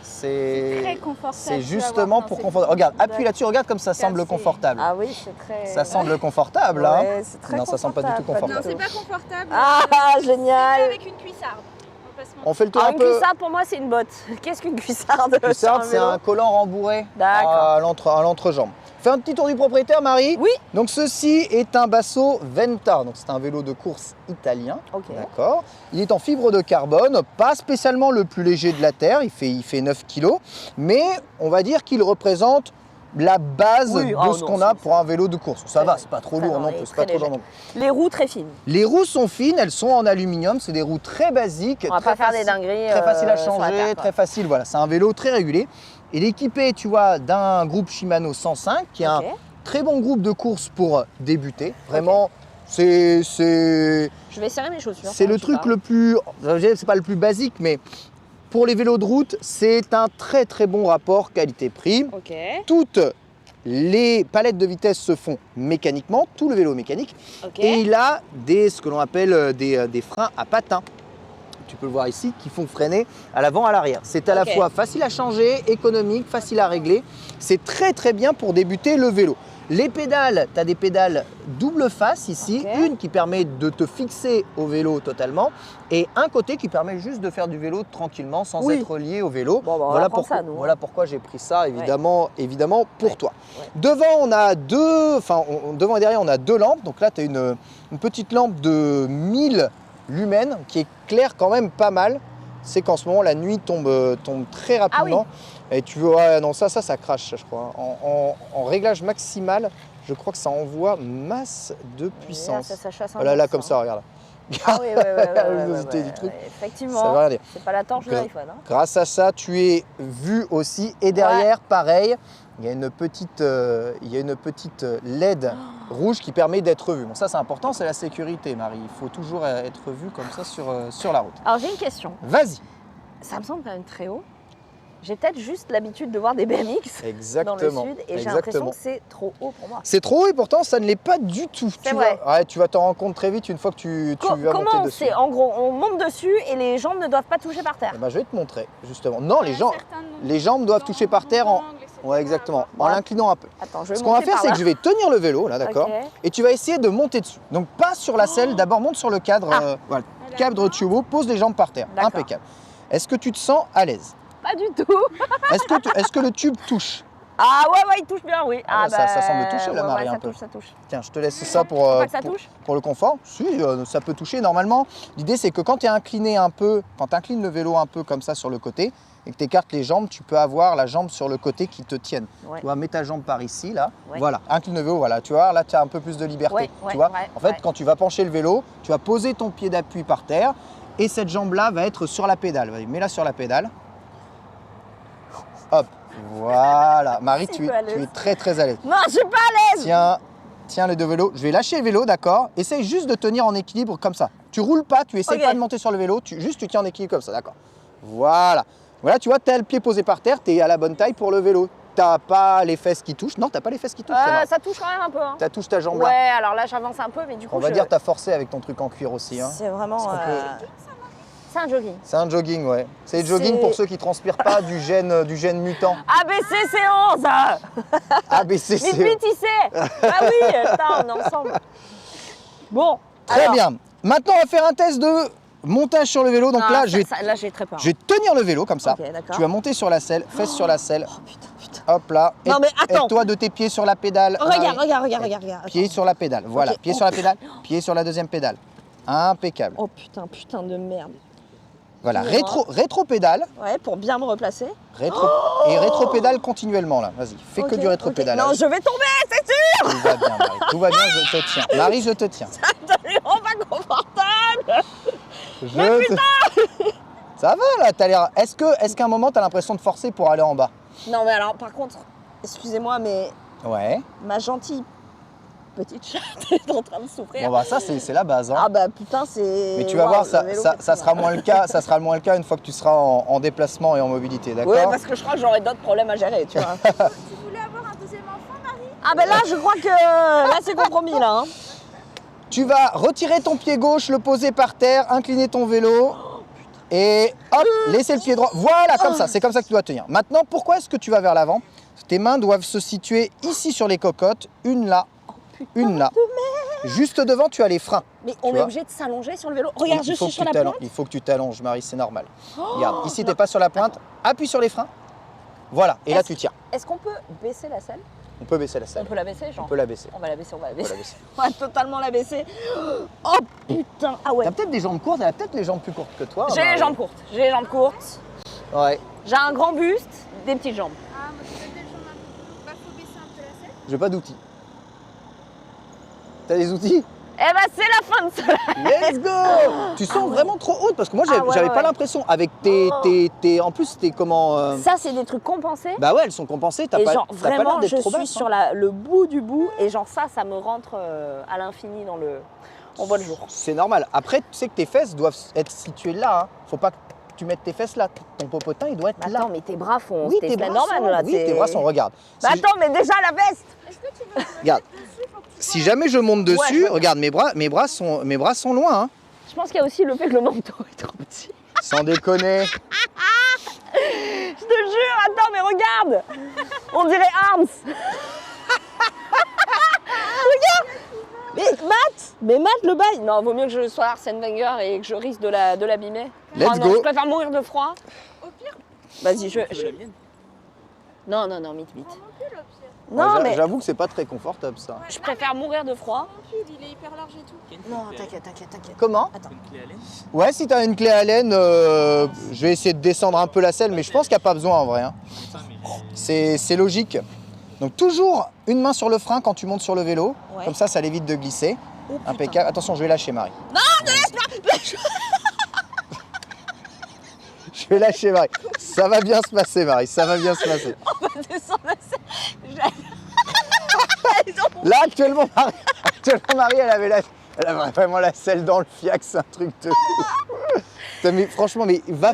c'est Très confortable. c'est tu vas justement voir, pour non, confortable. Regarde, appuie D'accord. là-dessus, regarde comme ça semble c'est- confortable. Ah oui, c'est très. Ça semble confortable, hein? Ouais, c'est très Non, ça semble pas du tout confortable, Non, confortable. c'est pas confortable. Ah, C'est génial. fait avec une cuissarde. On va pas se mentir. On fait le tour Ah, un une peu. cuissarde, pour moi, c'est une botte. Qu'est-ce qu'une cuissarde? Cuissarde, sur c'est vélo un collant rembourré D'accord. à l'entrejambe. Fais un petit tour du propriétaire, Marie. Oui. Donc ceci est un Basso Venta, donc c'est un vélo de course italien. Ok. D'accord. Il est en fibre de carbone, pas spécialement le plus léger de la Terre, il fait 9 kg, mais on va dire qu'il représente la base Oui, de oh ce non, qu'on a c'est- pour un vélo de course. Ça Très va, léger. c'est pas trop Très lourd non léger, plus, c'est pas très trop lourd non léger. plus. Les roues très fines. Les roues sont fines, elles sont en aluminium, c'est des roues très basiques. On va très pas faire des faciles- dingueries. Très facile à sur la changer, terre, quoi. très facile, voilà. C'est un vélo très régulier. Il est équipé, tu vois, d'un groupe Shimano 105, qui est un Ok. très bon groupe de course pour débuter. Vraiment, c'est Je vais serrer mes chaussures. le pendant que tu truc parles. le plus, c'est pas le plus basique, mais pour les vélos de route, c'est un très très bon rapport qualité-prix. Ok. Toutes les palettes de vitesse se font mécaniquement, tout le vélo est mécanique. Ok. Et il a ce que l'on appelle des freins à patins. Tu peux le voir ici, qui font freiner à l'avant, à l'arrière. C'est à la Ok. fois facile à changer, économique, facile à régler. C'est très très bien pour débuter le vélo. Les pédales, tu as des pédales double face ici, Ok. une qui permet de te fixer au vélo totalement et un côté qui permet juste de faire du vélo tranquillement sans Oui. être lié au vélo. Bon, bah, on va voilà, prendre pourquoi, ça, nous, hein. voilà pourquoi j'ai pris ça évidemment pour Ouais. toi. Ouais. Devant, on a devant et derrière, on a deux lampes. Donc là, tu as une petite lampe de 1000 lumens qui éclaire quand même pas mal. C'est qu'en ce moment, la nuit tombe très rapidement. Et tu vois, non, ça crache, je crois. En réglage maximal, je crois que ça envoie masse de puissance. Là, ça chasse un Voilà, là, ours, comme hein. ça, regarde. Ah oui, La luminosité du truc, Effectivement. Ça veut rien dire. C'est pas la torche de Gra- l'iPhone. Hein. Grâce à ça, tu es vu aussi. Et derrière, pareil, il y a une petite LED rouge qui permet d'être vu. Bon, ça, c'est important, c'est la sécurité, Marie. Il faut toujours être vu comme ça sur la route. Alors j'ai une question. Vas-y. Ça me semble quand même très haut. J'ai peut-être juste l'habitude de voir des BMX Exactement. dans le sud et j'ai l'impression Exactement. que c'est trop haut pour moi. C'est trop haut et pourtant, ça ne l'est pas du tout. C'est vrai. Tu vas t'en rendre compte très vite une fois que tu vas monter Comment dessus. c'est? En gros, on monte dessus et les jambes ne doivent pas toucher par terre. Eh ben, je vais te montrer, justement. Non, Il y a certains les jambes doivent toucher par terre en... angles, etc. Ouais, exactement. En Ouais. l'inclinant un peu. Attends, je vais Ce qu'on va monter faire, par c'est là. que je vais tenir le vélo, là, d'accord? Ok. Et tu vas essayer de monter dessus. Donc, pas sur la selle, d'abord monte sur le cadre. Ah. Voilà. cadre tuyau, pose les jambes par terre. D'accord. Impeccable. Est-ce que tu te sens à l'aise? Pas du tout. Est-ce que le tube touche? Ah ouais, il touche bien, oui. Ah, ça semble toucher, la Marie, un peu. Ça touche. Tiens, je te laisse ça pour, Faut pas que ça touche. pour le confort. Si, ça peut toucher. Normalement, l'idée, c'est que quand tu es incliné un peu, quand tu inclines le vélo un peu comme ça sur le côté et que tu écartes les jambes, tu peux avoir la jambe sur le côté qui te tienne. Ouais. Tu vois, mets ta jambe par ici, là. Ouais. Voilà, incline le vélo, voilà. Tu vois, là, tu as un peu plus de liberté. Ouais, tu vois, ouais, en fait, ouais. quand tu vas pencher le vélo, tu vas poser ton pied d'appui par terre et cette jambe-là va être sur la pédale. Vas-y, mets-la sur la pédale. Hop, voilà. Marie, Je suis tu pas à es l'aise. très très à l'aise. Non, je suis pas à l'aise. Tiens les deux vélos. Je vais lâcher le vélo, d'accord? Essaye juste de tenir en équilibre comme ça. Tu roules pas, tu essayes Ok. pas de monter sur le vélo, tu tiens en équilibre comme ça, d'accord? Voilà. Voilà, tu vois, tu as le pied posé par terre, tu es à la bonne taille pour le vélo. T'as pas les fesses qui touchent. Non, t'as pas les fesses qui touchent. c'est Ça touche quand même un peu. Hein. Tu touches ta jambe là. Ouais, alors là, j'avance un peu, mais du coup, On va dire t'as forcé avec ton truc en cuir aussi. Hein. c'est vraiment. Parce qu'on peut- C'est un jogging. C'est un jogging, ouais. C'est le jogging C'est- pour ceux qui transpirent pas du gène mutant. ABC, c'est 11. ABCC. Vite, il sait. Bah oui, putain, on est ensemble. Bon. Très alors. bien. Maintenant, on va faire un test de montage sur le vélo. Donc Ah, là, là, j'ai très peur. je vais tenir le vélo comme ça. Ok, d'accord. Tu vas monter sur la selle, fesses sur la selle. Oh putain. Hop là. Non, mais attends. Aide-toi de tes pieds sur la pédale. Regarde, Marie. regarde. Pied sur la pédale. Voilà. Ok. Pied sur la pédale. Pied sur la deuxième pédale. Impeccable. Oh putain de merde. Voilà. Excusez-moi. Rétro-pédale. Ouais, pour bien me replacer. Et rétro-pédale continuellement là. Vas-y. Fais que Ok, du rétro-pédalage. Non, je vais tomber, c'est sûr. Tout va bien, Marie. Tout va bien, je te tiens. Marie, je te tiens. Absolument pas confortable. Ça va là, t'as l'air. Est-ce qu'à un moment, t'as l'impression de forcer pour aller en bas? Non, mais alors, par contre, excusez-moi, mais Ouais. ma gentille petite chatte est en train de souffrir. Bon bah ça, c'est la base. Hein. Ah bah putain, c'est. Mais tu vas Waouh, voir, le ça, vélo ça, fait ça très sera mal. moins le cas. Ça sera moins le cas une fois que tu seras en déplacement et en mobilité, d'accord? Ouais, parce que je crois que j'aurai d'autres problèmes à gérer, tu vois. Tu voulais avoir un deuxième enfant, Marie? Ah ben là, je crois que là, c'est compromis, là. Hein. Tu vas retirer ton pied gauche, le poser par terre, incliner ton vélo et hop, laisser le pied droit. Voilà, comme ça, c'est comme ça que tu dois tenir. Maintenant, pourquoi est-ce que tu vas vers l'avant? Tes mains doivent se situer ici sur les cocottes, une là, une là. Juste devant, tu as les freins. Mais on est vois obligé de s'allonger sur le vélo. Regarde, je Il faut suis que sur tu la t'allonges. pointe. Il faut que tu t'allonges, Marie, c'est normal. Regarde, ici, t'es pas sur la pointe. Appuie sur les freins. Voilà, et là, Est-ce- tu tires. Est-ce qu'on peut baisser la selle? On peut baisser la On selle. peut la baisser, genre On peut la baisser. On va la baisser, on va la On peut baisser. la baisser. On va totalement la baisser. Oh putain, ah ouais. T'as peut-être des jambes courtes, elle a peut-être les jambes plus courtes que toi. J'ai Marie. les jambes courtes. J'ai les jambes courtes. Ouais. J'ai un grand buste, des petites jambes. Ah, moi je donne des jambes un peu. Bah, faut baisser un peu la selle. J'ai pas d'outils. T'as des outils? Eh ben c'est la fin de cela. Let's go! Tu sens vraiment trop haute parce que moi j'avais Ah ouais, j'avais ouais, pas ouais. l'impression avec en plus t'es comment Ça c'est des trucs compensés. Bah ouais, elles sont compensées, t'as Et pas genre t'as pas l'air vraiment d'être je trop suis basse, sur hein. le bout du bout et genre ça me rentre à l'infini dans le. On voit le jour. C'est normal. Après tu sais que tes fesses doivent être situées là, hein. Faut pas que tu mettes tes fesses là. Ton popotin il doit être Mais là. attends, mais tes bras font. Oui, t'es tes bras normal sont là. oui, t'es- tes bras sont regarde. Mais Si- attends, mais déjà la veste. Est-ce que tu veux me Regarde. mettre dessus? Faut que tu Si jamais je monte dessus, Ouais, je vois. regarde mes bras sont loin hein. Je pense qu'il y a aussi le fait que le manteau est trop petit. Sans déconner. Je te jure, attends, mais regarde. On dirait Arms. Regarde. Mais Matt le bail. Non, vaut mieux que je sois Arsène Wenger et que je risque de l'abîmer. Let's Oh non, go. je préfère mourir de froid. Au pire, Vas-y, je... La mienne. Non, mythe. prends mon pull au pire. Non, Ouais, mais j'avoue que c'est pas très confortable ça. Ouais, je non, préfère mourir de froid. Mon pull, il est hyper large et tout. Non, t'inquiète. Comment? Attends. Une clé à laine. Ouais, si t'as une clé à laine, je vais essayer de descendre un peu la selle, mais je pense qu'il n'y a pas besoin en vrai. Hein. C'est logique. Donc toujours une main sur le frein quand tu montes sur le vélo, Ouais. comme ça l'évite de glisser. Oh, putain. Impeccable. Attention, je vais lâcher Marie. Non, ne laisse-moi. Je vais lâcher Marie. Ça va bien se passer Marie, ça va bien se passer. On va descendre la selle. Là actuellement Marie elle avait vraiment la selle dans le fiac, c'est un truc de fou. Putain, mais franchement, mais va.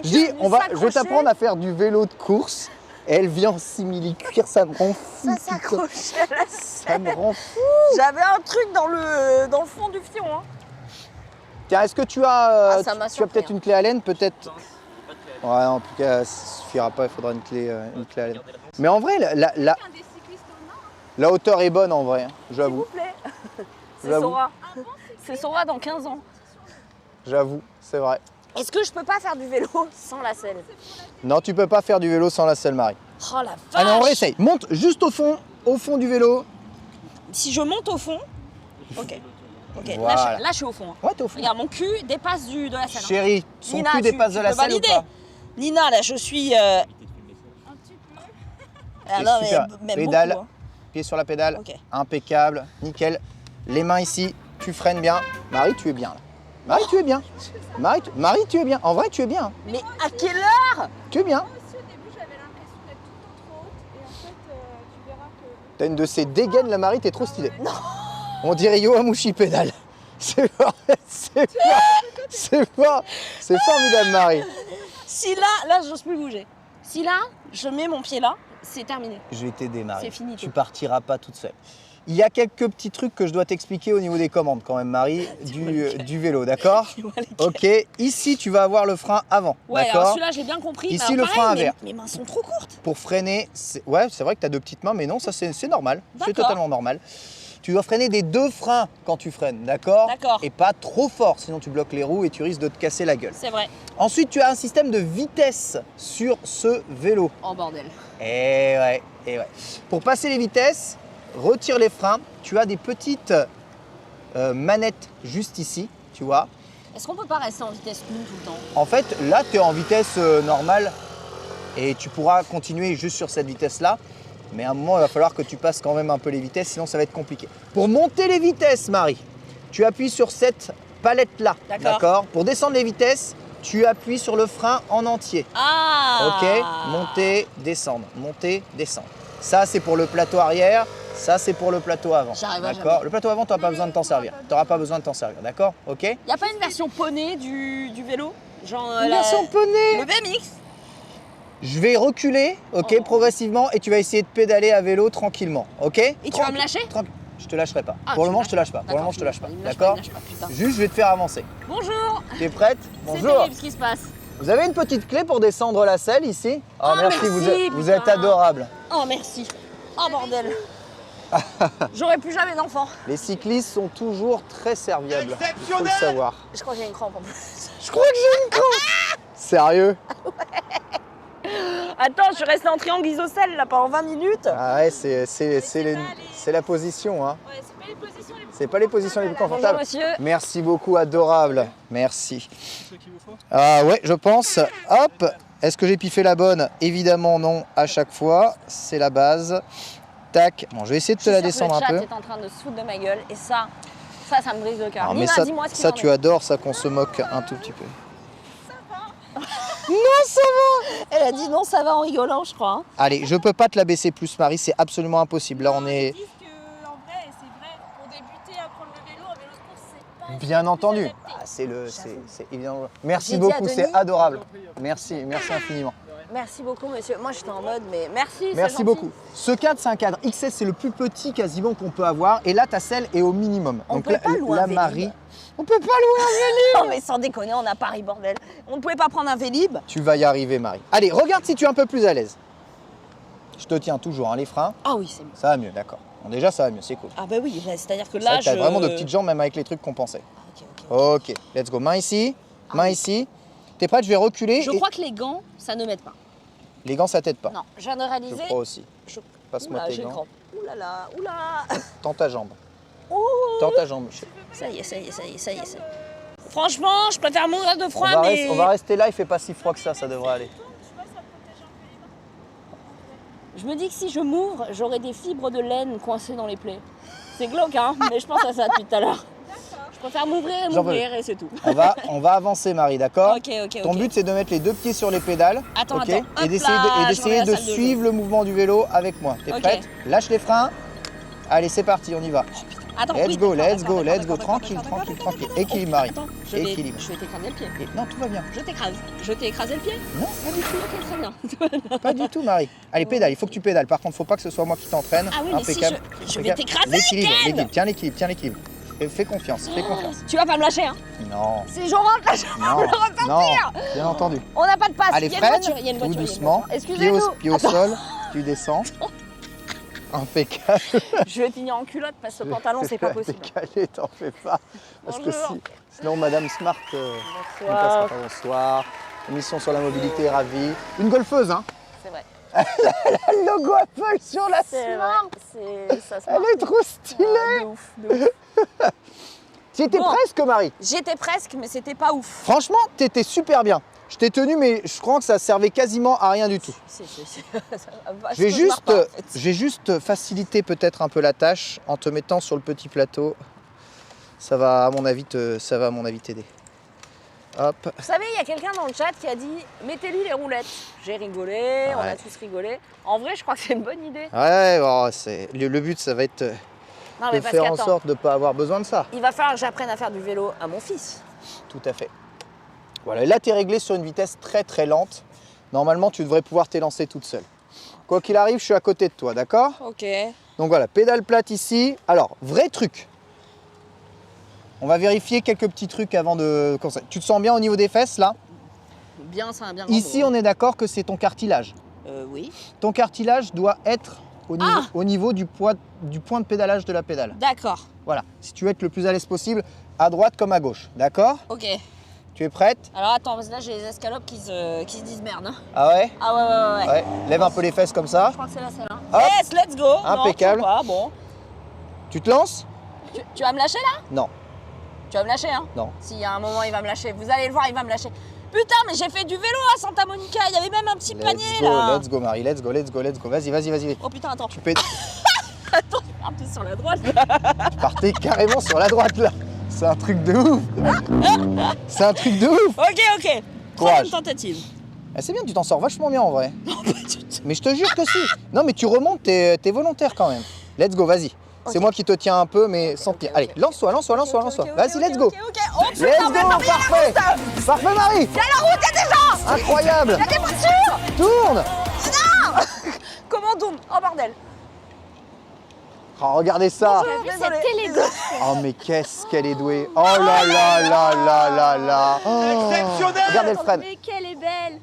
Je dis, je vais t'apprendre à faire du vélo de course. Et elle vient en simili-cuir, ça me rend fou. Ça putain. s'accrochait à la Ça selle. me rend fou. J'avais un truc dans le fond du fion. Hein. Tiens, est-ce que tu as, Ah, ça m'a tu as peut-être surpris, une clé à laine, peut-être? Non, pas de clé à laine. Ouais, en tout cas, ça suffira pas, il faudra une clé à laine. Mais en vrai, la Un des cyclistes en main. la hauteur est bonne en vrai, hein, S'il j'avoue. vous plaît. C'est J'avoue. Sora. C'est Sora dans 15 ans. J'avoue, c'est vrai. Est-ce que je peux pas faire du vélo sans la selle? Non, tu peux pas faire du vélo sans la selle, Marie. Oh la vache! Allez, on réessaye. Monte juste au fond du vélo. Si je monte au fond, ok. Ok, Voilà. là je suis au fond. Hein. Ouais, t'es au fond. Regarde, mon cul dépasse de la selle. Hein. Chérie, son Nina, cul dépasse tu de la peux selle ou valider. pas? Nina, là je suis. Un petit peu. Ah C'est non, super. mais Pédale. beaucoup, hein. Pied sur la pédale. Ok. Impeccable. Nickel. Les mains ici. Tu freines bien. Marie, tu es bien là. Marie, tu es bien. Marie, tu es bien. En vrai, tu es bien. Mais à quelle heure? Tu es bien. Moi aussi, au début, j'avais l'impression d'être tout le temps trop haute. Et en fait, tu verras que. T'as une de ces dégaines, la Marie, t'es trop stylée. Non. On dirait Yoamushi pédale. C'est fort. C'est formidable, Marie. Si là, j'ose plus bouger. Si là, je mets mon pied là, c'est terminé. Je vais t'aider, Marie. C'est fini, Tu tout. partiras pas toute seule. Il y a quelques petits trucs que je dois t'expliquer au niveau des commandes quand même, Marie, du vélo, d'accord? Ok, ici tu vas avoir le frein avant, Ouais, alors d'accord? celui-là, j'ai bien compris. Ici, mais alors, le frein à pareil, verre. Mes mains sont trop courtes. Pour freiner, ouais, c'est vrai que tu as deux petites mains, mais non, ça c'est normal, c'est D'accord. totalement normal. Tu dois freiner des deux freins quand tu freines, d'accord? D'accord. Et pas trop fort, sinon tu bloques les roues et tu risques de te casser la gueule. C'est vrai. Ensuite, tu as un système de vitesse sur ce vélo. Oh bordel. Et ouais. Pour passer les vitesses, retire les freins. Tu as des petites manettes juste ici, tu vois. Est-ce qu'on peut pas rester en vitesse 1 tout le temps? En fait, là, tu es en vitesse normale et tu pourras continuer juste sur cette vitesse-là. Mais à un moment, il va falloir que tu passes quand même un peu les vitesses, sinon ça va être compliqué. Pour monter les vitesses, Marie, tu appuies sur cette palette-là, d'accord? Pour descendre les vitesses, tu appuies sur le frein en entier. Ah! Ok, monter, descendre, monter, descendre. Ça, c'est pour le plateau arrière. Ça, c'est pour le plateau avant. J'arrive à D'accord. jamais. Le plateau avant, tu n'auras pas besoin de t'en servir. Tu n'auras pas besoin de t'en servir, d'accord? Ok. Y a pas une version poney du vélo? Genre Une version poney. le BMX? Je vais reculer, ok, Oh. progressivement, et tu vas essayer de pédaler à vélo tranquillement, ok? Et tu vas me lâcher? Je te lâcherai pas. Ah, pour le tu moment, me je te lâche pas. Pour le D'accord, moment, je te lâche pas. il me lâche D'accord? il me lâche pas, putain. Juste, je vais te faire avancer. Bonjour! Tu es prête? C'est Bonjour. terrible ce qui se passe. Vous avez une petite clé pour descendre la selle ici? Oh, Ah, merci, merci, vous êtes putain. adorable. Oh merci. Oh bordel. J'aurai plus jamais d'enfant. Les cyclistes sont toujours très serviables. Il faut le savoir. Je crois que j'ai une crampe en plus. Je crois que j'ai une crampe. Sérieux? Attends, je suis restée en triangle isocèle là pendant 20 minutes. Ah ouais, c'est la position, hein. Ouais, c'est pas les positions les plus. C'est pas les positions les plus Bonjour confortables. monsieur. Merci beaucoup, adorable. Merci. Ah ouais, je pense. Hop. Est-ce que j'ai piffé la bonne? Évidemment non, à chaque fois. C'est la base. Tac. Bon, je vais essayer de te la descendre un peu. Le chat est en train de se foutre de ma gueule et ça me brise le cœur. Alors, mais Nina, ça, dis-moi ce qu'il ça en tu est. adores, ça qu'on se moque un tout petit peu. Elle a dit non, ça va en rigolant, je crois. Hein. Allez, je peux pas te la baisser plus, Marie, c'est absolument impossible. Là, on est... Ils disent que, en vrai, et c'est vrai, pour débuter à prendre le vélo, un vélo de course, c'est pas. Bien entendu. adapté. Ah, c'est évident. J'ai Merci dit à beaucoup, Denis- c'est adorable. Merci infiniment. Merci beaucoup, monsieur. Moi, j'étais en mode, mais merci. c'est Merci gentil. beaucoup. Ce cadre, c'est un cadre XS, c'est le plus petit quasiment qu'on peut avoir. Et là, ta selle est au minimum. On Donc peut pas louer un la Vélib. Marie, on peut pas louer un Vélib. Non, mais sans déconner, on a Paris, bordel. On ne pouvait pas prendre un Vélib. Tu vas y arriver, Marie. Allez, regarde si tu es un peu plus à l'aise. Je te tiens toujours, hein, les freins. Ah oui, c'est mieux. Ça va mieux, d'accord. Bon, déjà, ça va mieux, c'est cool. Ah bah oui, c'est-à-dire que C'est vrai là, que t'as vraiment de petites jambes, même avec les trucs qu'on pensait. Ok. Ok, let's go. Main ici, main ici. T'es prête? Je vais reculer. Je et- crois que les gants, ça ne m'aide pas. Les gants, ça t'aide pas. Non, je viens de Je réaliser. crois aussi. Je- Passe-moi Oula, tes j'ai gants. crampe. Ouh là là, oula. Tends ta jambe. Ouh. Tends ta jambe. Ça y est, ça y est, ça y est, ça y est. ça y est. Franchement, je préfère mourir de froid, mais. On va rester là, il fait pas si froid que ça devrait aller. Je me dis que si je m'ouvre, j'aurai des fibres de laine coincées dans les plaies. C'est glauque, hein, mais je pense à ça depuis tout à l'heure. Je préfère m'ouvrir et J'en m'ouvrir et c'est tout. On va avancer, Marie, d'accord? Ok. Ton but, c'est de mettre les deux pieds sur les pédales. Attends, ok, attends. Hop et d'essayer là, de, je d'essayer remets de la salle de suivre le mouvement du vélo avec moi. T'es Ok. prête? Lâche les freins. Allez, c'est parti, on y va. Attends, Let's oui, go, d'accord, let's go, d'accord, let's go. d'accord, Tranquille, d'accord, tranquille, d'accord, tranquille. d'accord. Équilibre, Marie. Attends, je Équilibre. vais t'écraser le pied. Non, tout va bien. Je t'écrase. Je t'ai écrasé le pied? Non, pas du tout. Ok, très bien. Pas du tout, Marie. Allez, pédale, il faut que tu pédales. Par contre, faut pas que ce soit moi qui t'entraîne. Ah oui, mais si Impeccable. je vais t'écraser, L'équilibre, Ken. l'équilibre. Tiens l'équilibre, tiens l'équilibre. Fais confiance, fais confiance. Tu vas pas me lâcher, hein? Non, Si je rentre là, je vais non, me repartir. non, bien entendu. On n'a pas de passe. Allez, il y a une freine, voiture, il y a une tout voiture. il y a une doucement, voiture. pied Excusez-nous. au sol, tu descends. Impeccable. Je vais finir en culotte parce que ce pantalon, c'est pas possible. Décalé, t'en fais pas. Parce que Bonjour. sinon, Madame Smart ne passera pas. Bonsoir. Émission sur la mobilité, ravi. Une golfeuse, hein. C'est vrai. Le logo Apple sur la C'est Smart. vrai. Ça se Elle est trop stylée. de ouf, de ouf. Tu étais Bon. presque, Marie. J'étais presque, mais c'était pas ouf. Franchement, t'étais super bien. Je t'ai tenu, mais je crois que ça servait quasiment à rien du tout. Je vais juste faciliter peut-être un peu la tâche en te mettant sur le petit plateau. Ça va à mon avis t'aider. Hop. Vous savez, il y a quelqu'un dans le chat qui a dit mettez-lui les roulettes. J'ai rigolé, on Ouais. a tous rigolé. En vrai, je crois que c'est une bonne idée. Ouais, bon, le but, ça va être Non, de mais parce faire en qu'attends, sorte de ne pas avoir besoin de ça. il va falloir que j'apprenne à faire du vélo à mon fils. Tout à fait. Voilà, et là, tu es réglé sur une vitesse très très lente. Normalement, tu devrais pouvoir t'élancer toute seule. Quoi qu'il arrive, je suis à côté de toi, d'accord? Ok. Donc voilà, pédale plate ici. Alors, vrai truc. On va vérifier quelques petits trucs avant de... Tu te sens bien au niveau des fesses, là? Bien, ça va bien. Ici, on est d'accord que c'est ton cartilage. Oui. Ton cartilage doit être Ah au niveau du point de pédalage de la pédale. D'accord. Voilà, si tu veux être le plus à l'aise possible, à droite comme à gauche, d'accord? Ok. Tu es prête? Alors attends, parce que là j'ai les escalopes qui se disent merde. Hein. Ah ouais? Ah ouais. Ouais. Lève un peu les fesses comme ça. Je crois que c'est là celle-là. Hop. Yes, let's go. Impeccable. Non, je sais pas, bon. Tu te lances? Tu vas me lâcher là? Non. Tu vas me lâcher hein? Non. S'il y a un moment il va me lâcher. Vous allez le voir, il va me lâcher. Putain, mais j'ai fait du vélo à Santa Monica. Il y avait même un petit panier là. Let's go Marie, let's go. Vas-y. Oh putain, attends. Tu pédales. Attends, je pars plus sur la droite là. Tu partais carrément sur la droite là. C'est un truc de ouf. C'est un truc de ouf. Ok. Courage. Troisième tentative. Ah, c'est bien, tu t'en sors vachement bien en vrai. Mais je te jure que si. Non mais tu remontes, t'es volontaire quand même. Let's go, vas-y. C'est Ok. moi qui te tiens un peu, mais sans pire. Allez, lance-toi. Ok, Vas-y, let's go. Ok. Oh Let's putain, go, mais Marie, parfait. Parfait Marie. il y a la route, il y a des gens. Incroyable. Il y a des voitures. Tourne. Comment on tourne? Oh bordel. Oh, regardez ça. Désolée. Oh mais qu'est-ce qu'elle est douée. Oh là là. Oh. Regardez le freine. Mais qu'elle est belle.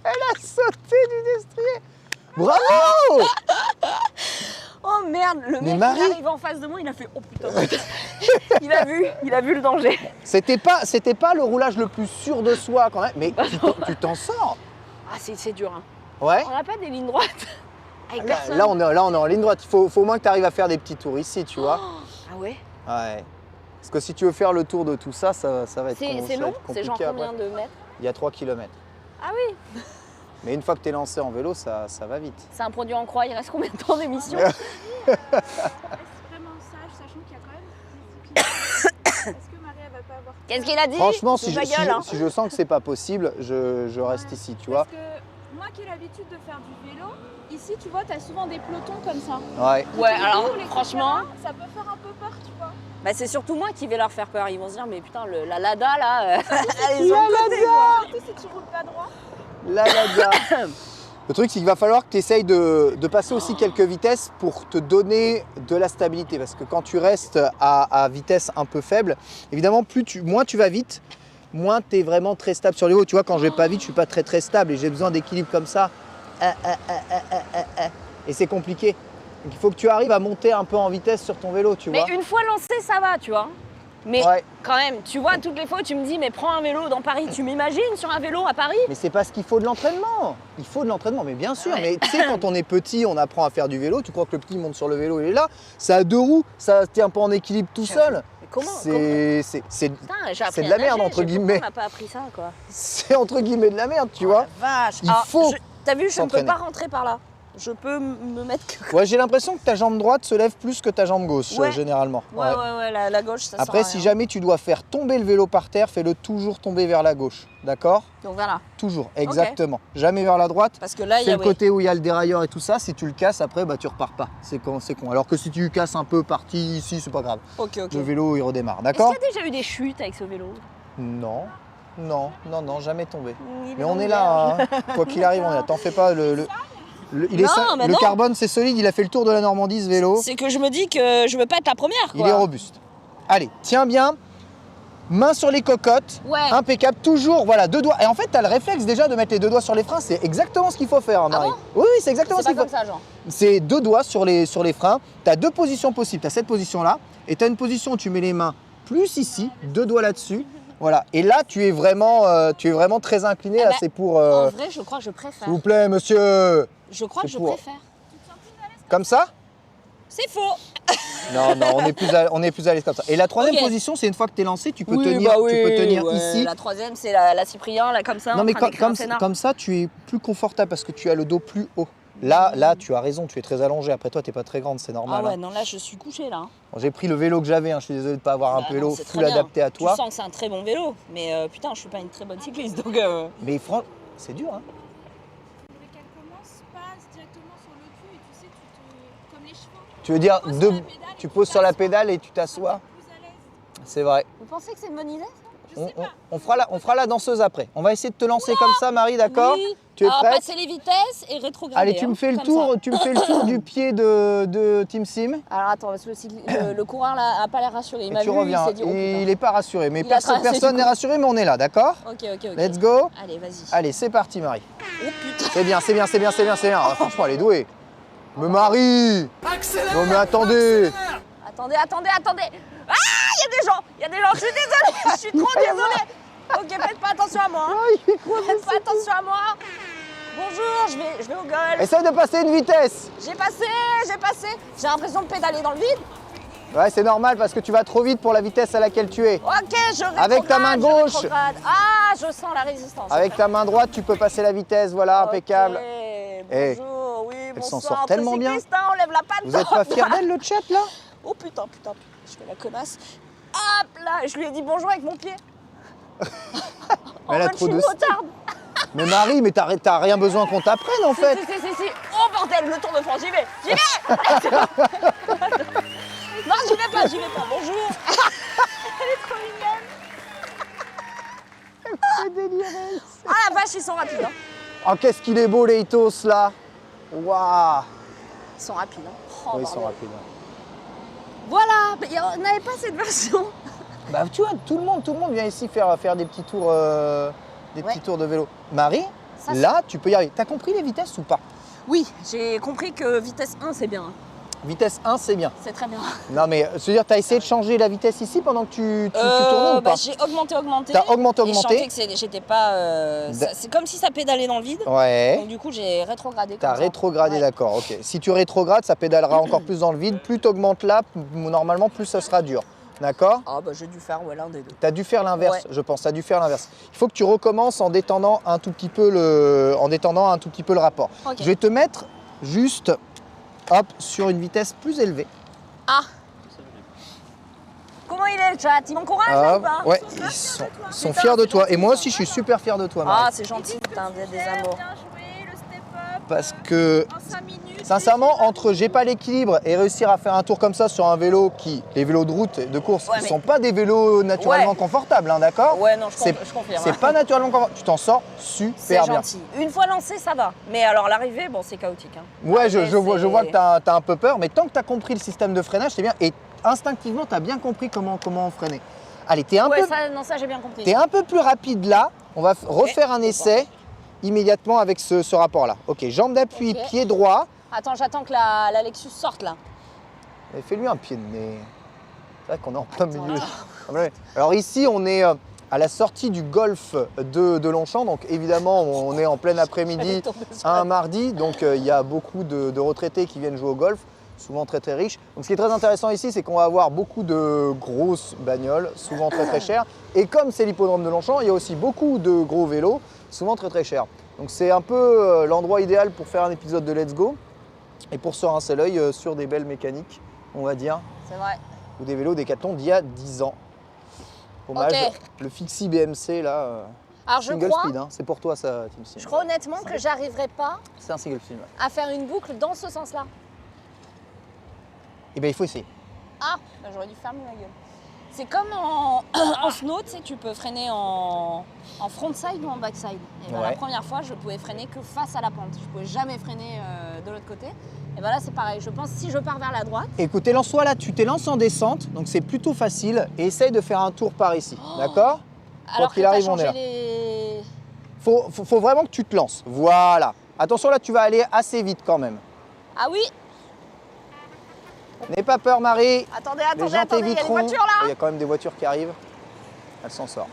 Elle a sauté du destrier. Bravo. Oh merde, le Mais mec Marie- il arrive en face de moi, il a fait oh putain. il a vu le danger. C'était pas le roulage le plus sûr de soi quand même, mais tu t'en sors. Ah c'est dur hein. Ouais. On n'a pas des lignes droites avec personne. Là on est en ligne droite. Il faut au moins que tu arrives à faire des petits tours ici, tu vois. Ah ouais. Ouais. Parce que si tu veux faire le tour de tout ça, ça va être C'est ça va être long, c'est genre compliqué combien après. de mètres? Il y a 3 km. Ah oui. Mais une fois que tu es lancé en vélo, ça va vite. C'est un produit en croix, il reste combien de temps d'émission? Est-ce vraiment sage, sachant qu'il y a quand même 10 km. Est-ce que Marie elle va pas avoir peur? Qu'est-ce qu'il a dit? Franchement, C'est si je, ta gueule, hein. si je sens que c'est pas possible, je reste ici, tu vois. Parce que moi qui ai l'habitude de faire du vélo, ici tu vois, t'as souvent des pelotons comme ça. Ouais. Ouais, Du alors coup, les franchement, caméras, ça peut faire un peu peur, tu vois. bah, c'est surtout moi qui vais leur faire peur. Ils vont se dire mais putain la Lada là, elle est La sur le côté, quoi. Surtout si tu roules pas droit. La Lada. Le truc, c'est qu'il va falloir que tu essayes de passer aussi quelques vitesses pour te donner de la stabilité. Parce que quand tu restes à vitesse un peu faible, évidemment, moins tu vas vite, moins tu es vraiment très stable sur les hauts. Tu vois, quand je vais pas vite, je suis pas très très stable et j'ai besoin d'équilibre comme ça. Et c'est compliqué. Donc il faut que tu arrives à monter un peu en vitesse sur ton vélo, tu Mais vois. une fois lancé, ça va, tu vois. Mais Ouais. quand même, tu vois, toutes les fois où tu me dis, mais prends un vélo dans Paris, tu m'imagines sur un vélo à Paris? Mais c'est parce qu'il faut de l'entraînement. Il faut de l'entraînement, mais bien sûr. Ouais. Mais tu sais, quand on est petit, on apprend à faire du vélo. Tu crois que le petit monte sur le vélo, il est là. Ça a 2 roues, ça tient pas en équilibre tout seul. Mais comment? C'est Putain, j'ai appris c'est de à la merde, nager, entre pourquoi guillemets. On m'a pas appris ça, quoi. c'est entre guillemets de la merde, tu vois. Vache. Il Alors, faut t'as vu, je ne peux s'entraîner. pas rentrer par là. Je peux me mettre que. Ouais, j'ai l'impression que ta jambe droite se lève plus que ta jambe gauche, Ouais. généralement. Ouais, la gauche, ça Après, sert à si rien. jamais tu dois faire tomber le vélo par terre, fais-le toujours tomber vers la gauche. D'accord? Donc voilà. Toujours, exactement. Jamais vers la droite. Parce que là, il y C'est a. le côté où il y a le dérailleur et tout ça. Si tu le casses, après, bah, tu repars pas. C'est con. Alors que si tu casses un peu parti ici, c'est pas grave. Ok. Le vélo, il redémarre. Est-ce D'accord? qu'il y a déjà eu des chutes avec ce vélo? Non, jamais tombé. Il Mais dans on est le là, hein. Quoi qu'il arrive, on est là. T'en fais pas. Non, mais le non. carbone, c'est solide. Il a fait le tour de la Normandie, ce vélo. C'est que je me dis que je veux pas être la première, quoi. Il est robuste. Allez, tiens bien. main sur les cocottes, Ouais. impeccable, toujours, voilà, 2 doigts. Et en fait, tu as le réflexe déjà de mettre les 2 doigts sur les freins, c'est exactement ce qu'il faut faire, hein, Marie. bon oui, c'est exactement C'est ce pas qu'il faut. comme ça, genre. C'est 2 doigts sur les freins. Tu as 2 positions possibles. Tu as cette position-là et tu as une position où tu mets les mains plus ici, 2 doigts là-dessus. Voilà. Et là, tu es vraiment très incliné. Là, bah, c'est pour. En vrai, je crois que je préfère. S'il vous plaît, monsieur. Je crois que c'est je pour- préfère. Comme ça? C'est faux. Non, on est plus à l'aise comme ça. Et la troisième Ok. position, c'est une fois que tu es lancé, tu peux Oui, tenir, bah oui, tu peux tenir ouais. ici. La troisième, c'est la Cyprien, là, comme ça. Non, en mais train d'écrire un scénar. comme ça, tu es plus confortable parce que tu as le dos plus haut. Là, tu as raison, tu es très allongé. Après toi, tu n'es pas très grande, c'est normal. Ah ouais, hein. non, là, je suis couchée, là. Bon, j'ai pris le vélo que j'avais, hein. Je suis désolé de ne pas avoir un Bah vélo non, c'est très full bien. adapté à toi. Tu sens que c'est un très bon vélo, mais putain, je suis pas une très bonne cycliste, donc... Mais franchement, c'est dur. Hein. Faudrait qu'elle commence, passe directement sur le cul et tu sais, comme les chevaux. Tu veux dire, Pose sur la pédale et tu poses sur la pédale et tu t'assois. t'assois. Plus à l'aise. C'est vrai. Vous pensez que c'est une bonne idée, ça? Je sais pas. On fera la danseuse après. On va essayer de te lancer comme ça, Marie, d'accord? Oui. Tu es Alors, prête? passer les vitesses et rétrograder. Allez, tu me fais le tour, du pied de Team Sim. Alors, attends, parce que le coureur, là, a pas l'air rassuré. Il Et m'a tu vu, reviens. il s'est dit, oh, putain. Il n'est pas rassuré, mais Il a traversé personne du n'est coup. rassuré, mais on est là, d'accord? Ok. Let's go. Allez, vas-y. Allez, c'est parti, Marie. Oh putain. C'est bien. Ah, franchement, elle est douée. Mais Marie! Non, mais attendez! Attendez. Ah, il y a des gens, je suis désolée, je suis trop désolée. Ok, faites pas attention à moi. Hein. Faites pas attention à moi. Bonjour, je vais au golf. Essaye de passer une vitesse! J'ai passé. J'ai l'impression de pédaler dans le vide. Ouais, c'est normal parce que tu vas trop vite pour la vitesse à laquelle tu es. Ok, je rétrograde. Avec ta main je gauche. rétrograde. Ah, je sens la résistance. Avec ta main droite, tu peux passer la vitesse, voilà, impeccable. Ok, bonjour, oui, elle s'en bonsoir. sort Entre tellement bien. cyclistes, hein, on lève la patte. Vous êtes pas fiers d'elle, le chat, là? Oh putain, je fais la connasse. Hop là, je lui ai dit bonjour avec mon pied. Elle a mode trop de chine-motarde. Mais Marie, mais t'as rien besoin qu'on t'apprenne, en fait. Si. Oh bordel, le Tour de France, j'y vais. Non, j'y vais pas, bonjour. Elle est trop mignonne. Ah la vache, ils sont rapides. Hein. Oh, qu'est-ce qu'il est beau, Leitos, là. Waouh. Ils sont rapides. Hein. Oh, Oui, ils sont bordel. rapides. Voilà, mais on n'avait pas cette version. Bah, tu vois, tout le monde vient ici faire des petits tours, petits tours de vélo. Marie, Ça, là, tu peux y arriver. T'as compris les vitesses ou pas? Oui, j'ai compris que vitesse 1, c'est bien. Vitesse 1, c'est bien. C'est très bien. Non, mais je veux dire, t'as essayé de changer la vitesse ici pendant que tu tournais ou pas? J'ai augmenté. T'as augmenté. Et je sentais que j'étais pas... c'est comme si ça pédalait dans le vide. Ouais. Donc du coup, j'ai rétrogradé. T'as comme ça. rétrogradé, Ouais. d'accord, ok. Si tu rétrogrades, ça pédalera encore plus dans le vide. Plus t'augmentes là, normalement, plus ça sera dur. D'accord? Ah bah j'ai dû faire l'un des deux. T'as dû faire l'inverse, Ouais. je pense. T'as dû faire l'inverse. Il faut que tu recommences en détendant un tout petit peu le rapport. Ok. Je vais te mettre juste, hop, sur une vitesse plus élevée. Ah. Comment il est le chat? Il m'encourage là, ou pas? Ouais, ils sont fiers de toi. Et moi aussi, je suis super fier de toi, Ah Marie. c'est gentil, putain, vous êtes des Bien amours. joué, le step-up. Parce que, En 5 minutes. sincèrement, entre j'ai pas l'équilibre et réussir à faire un tour comme ça sur un vélo les vélos de route et de course, Ouais, qui mais- sont pas des vélos naturellement Ouais. confortables, hein, d'accord? Ouais, non, je C'est- confirme. C'est pas naturellement confortable. Tu t'en sors C'est super bien. gentil. Une fois lancé, ça va. Mais alors l'arrivée, bon, c'est chaotique. Hein. Ouais, je L'arrivée, vois c'est- que t'as un peu peur, mais tant que t'as compris le système de freinage, c'est bien. Et instinctivement, t'as bien compris comment freiner. Allez, t'es un, Ouais, peu, ça j'ai bien compris. t'es un peu plus rapide là. On va refaire un essai immédiatement avec ce rapport-là. Ok, jambe d'appui, Ok. pied droit. Attends, j'attends que la Lexus sorte là. Et fais-lui un pied de nez. C'est vrai qu'on est en plein Attends, milieu. là. Ah ouais. Alors ici, on est à la sortie du golf de Longchamp. Donc évidemment, on est en plein après-midi, un mardi. Donc il y a beaucoup de retraités qui viennent jouer au golf, souvent très très riches. Donc ce qui est très intéressant ici, c'est qu'on va avoir beaucoup de grosses bagnoles, souvent très très chères. Et comme c'est l'hippodrome de Longchamp, il y a aussi beaucoup de gros vélos, souvent très très chers. Donc c'est un peu l'endroit idéal pour faire un épisode de Let's Go et pour se rincer l'œil sur des belles mécaniques, on va dire, C'est vrai. ou des vélos Décathlon d'il y a 10 ans. Hommage, Ok. le Fixie BMC là, Alors je single crois, speed, hein. C'est pour toi ça, Team Sim. je crois honnêtement que j'arriverai pas C'est un single speed. Ouais. à faire une boucle dans ce sens-là. Et bien il faut essayer. Ah, bah, j'aurais dû fermer ma gueule. C'est comme en snow, tu sais, tu peux freiner en frontside ou en backside. Et bah, Ouais. la première fois, je pouvais freiner que face à la pente. Je pouvais jamais freiner de l'autre côté. Et ben là, c'est pareil. Je pense que si je pars vers la droite. Écoutez, lance-toi là, tu t'élances en descente, donc c'est plutôt facile. Et essaye de faire un tour par ici, d'accord? Alors qu'il que arrive, t'as on est changé là. les... Faut vraiment que tu te lances. Voilà. Attention là, tu vas aller assez vite quand même. Ah oui. N'aie pas peur, Marie. Attendez, Les attendez, gens attendez. Il y a des t'éviteront. voitures là. Il y a quand même des voitures qui arrivent. Elle s'en sort.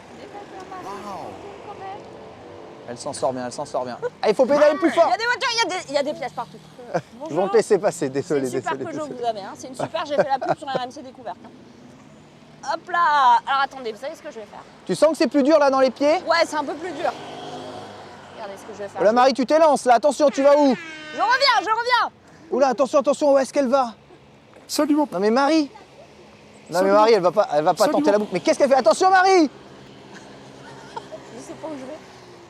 Elle s'en sort bien, elle s'en sort bien. Ah, il faut pédaler plus Il fort. y a des voitures, il y a des pièces partout. Ils Bonjour. vont te laisser passer, C'est désolé, une super désolé. Peugeot que désolé. vous avez, hein. C'est une super, j'ai fait la pub sur RMC Découverte. Hop là. Alors attendez, vous savez ce que je vais faire? Tu sens que c'est plus dur là dans les pieds? Ouais, c'est un peu plus dur. Regardez ce que je vais faire. Oula, Marie, tu t'élances là. Attention, tu vas où? Je reviens. Oula, attention, attention, où est-ce qu'elle va? Salut mon Non mais Marie. Non mais Salut. Marie, elle va pas Salut. tenter la boucle. Mais qu'est-ce qu'elle fait? Attention, Marie! Je sais pas où je vais.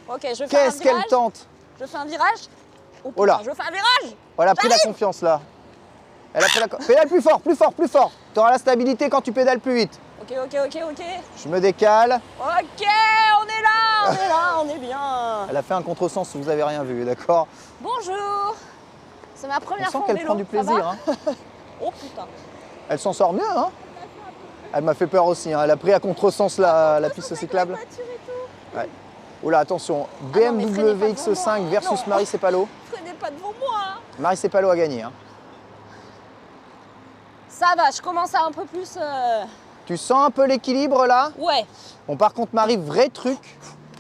Ok, je fais un Qu'est-ce qu'elle virage. tente? Je fais un virage. Oh, Oh là. putain, je fais un virage. Elle a pris la confiance là. Elle a pris la pédale plus fort, plus fort, plus fort. Tu auras la stabilité quand tu pédales plus vite. Ok. Je me décale. Ok, on est bien. Elle a fait un contresens, vous avez rien vu, d'accord? Bonjour. C'est ma On première sent fois en qu'elle vélo. prend du ça plaisir. va Hein. Oh putain. Elle s'en sort mieux, hein? Elle m'a fait peur aussi, hein. Elle a pris à contresens la piste cyclable. Ouais. Oula, attention, Ah non, mais freinez BMW pas devant X5 moi. versus Non. Marie Cepalo. Freinez pas devant moi. Marie Cepalo a gagné. Hein. Ça va, je commence à un peu plus. Tu sens un peu l'équilibre là? Ouais. Bon, par contre, Marie, vrai truc,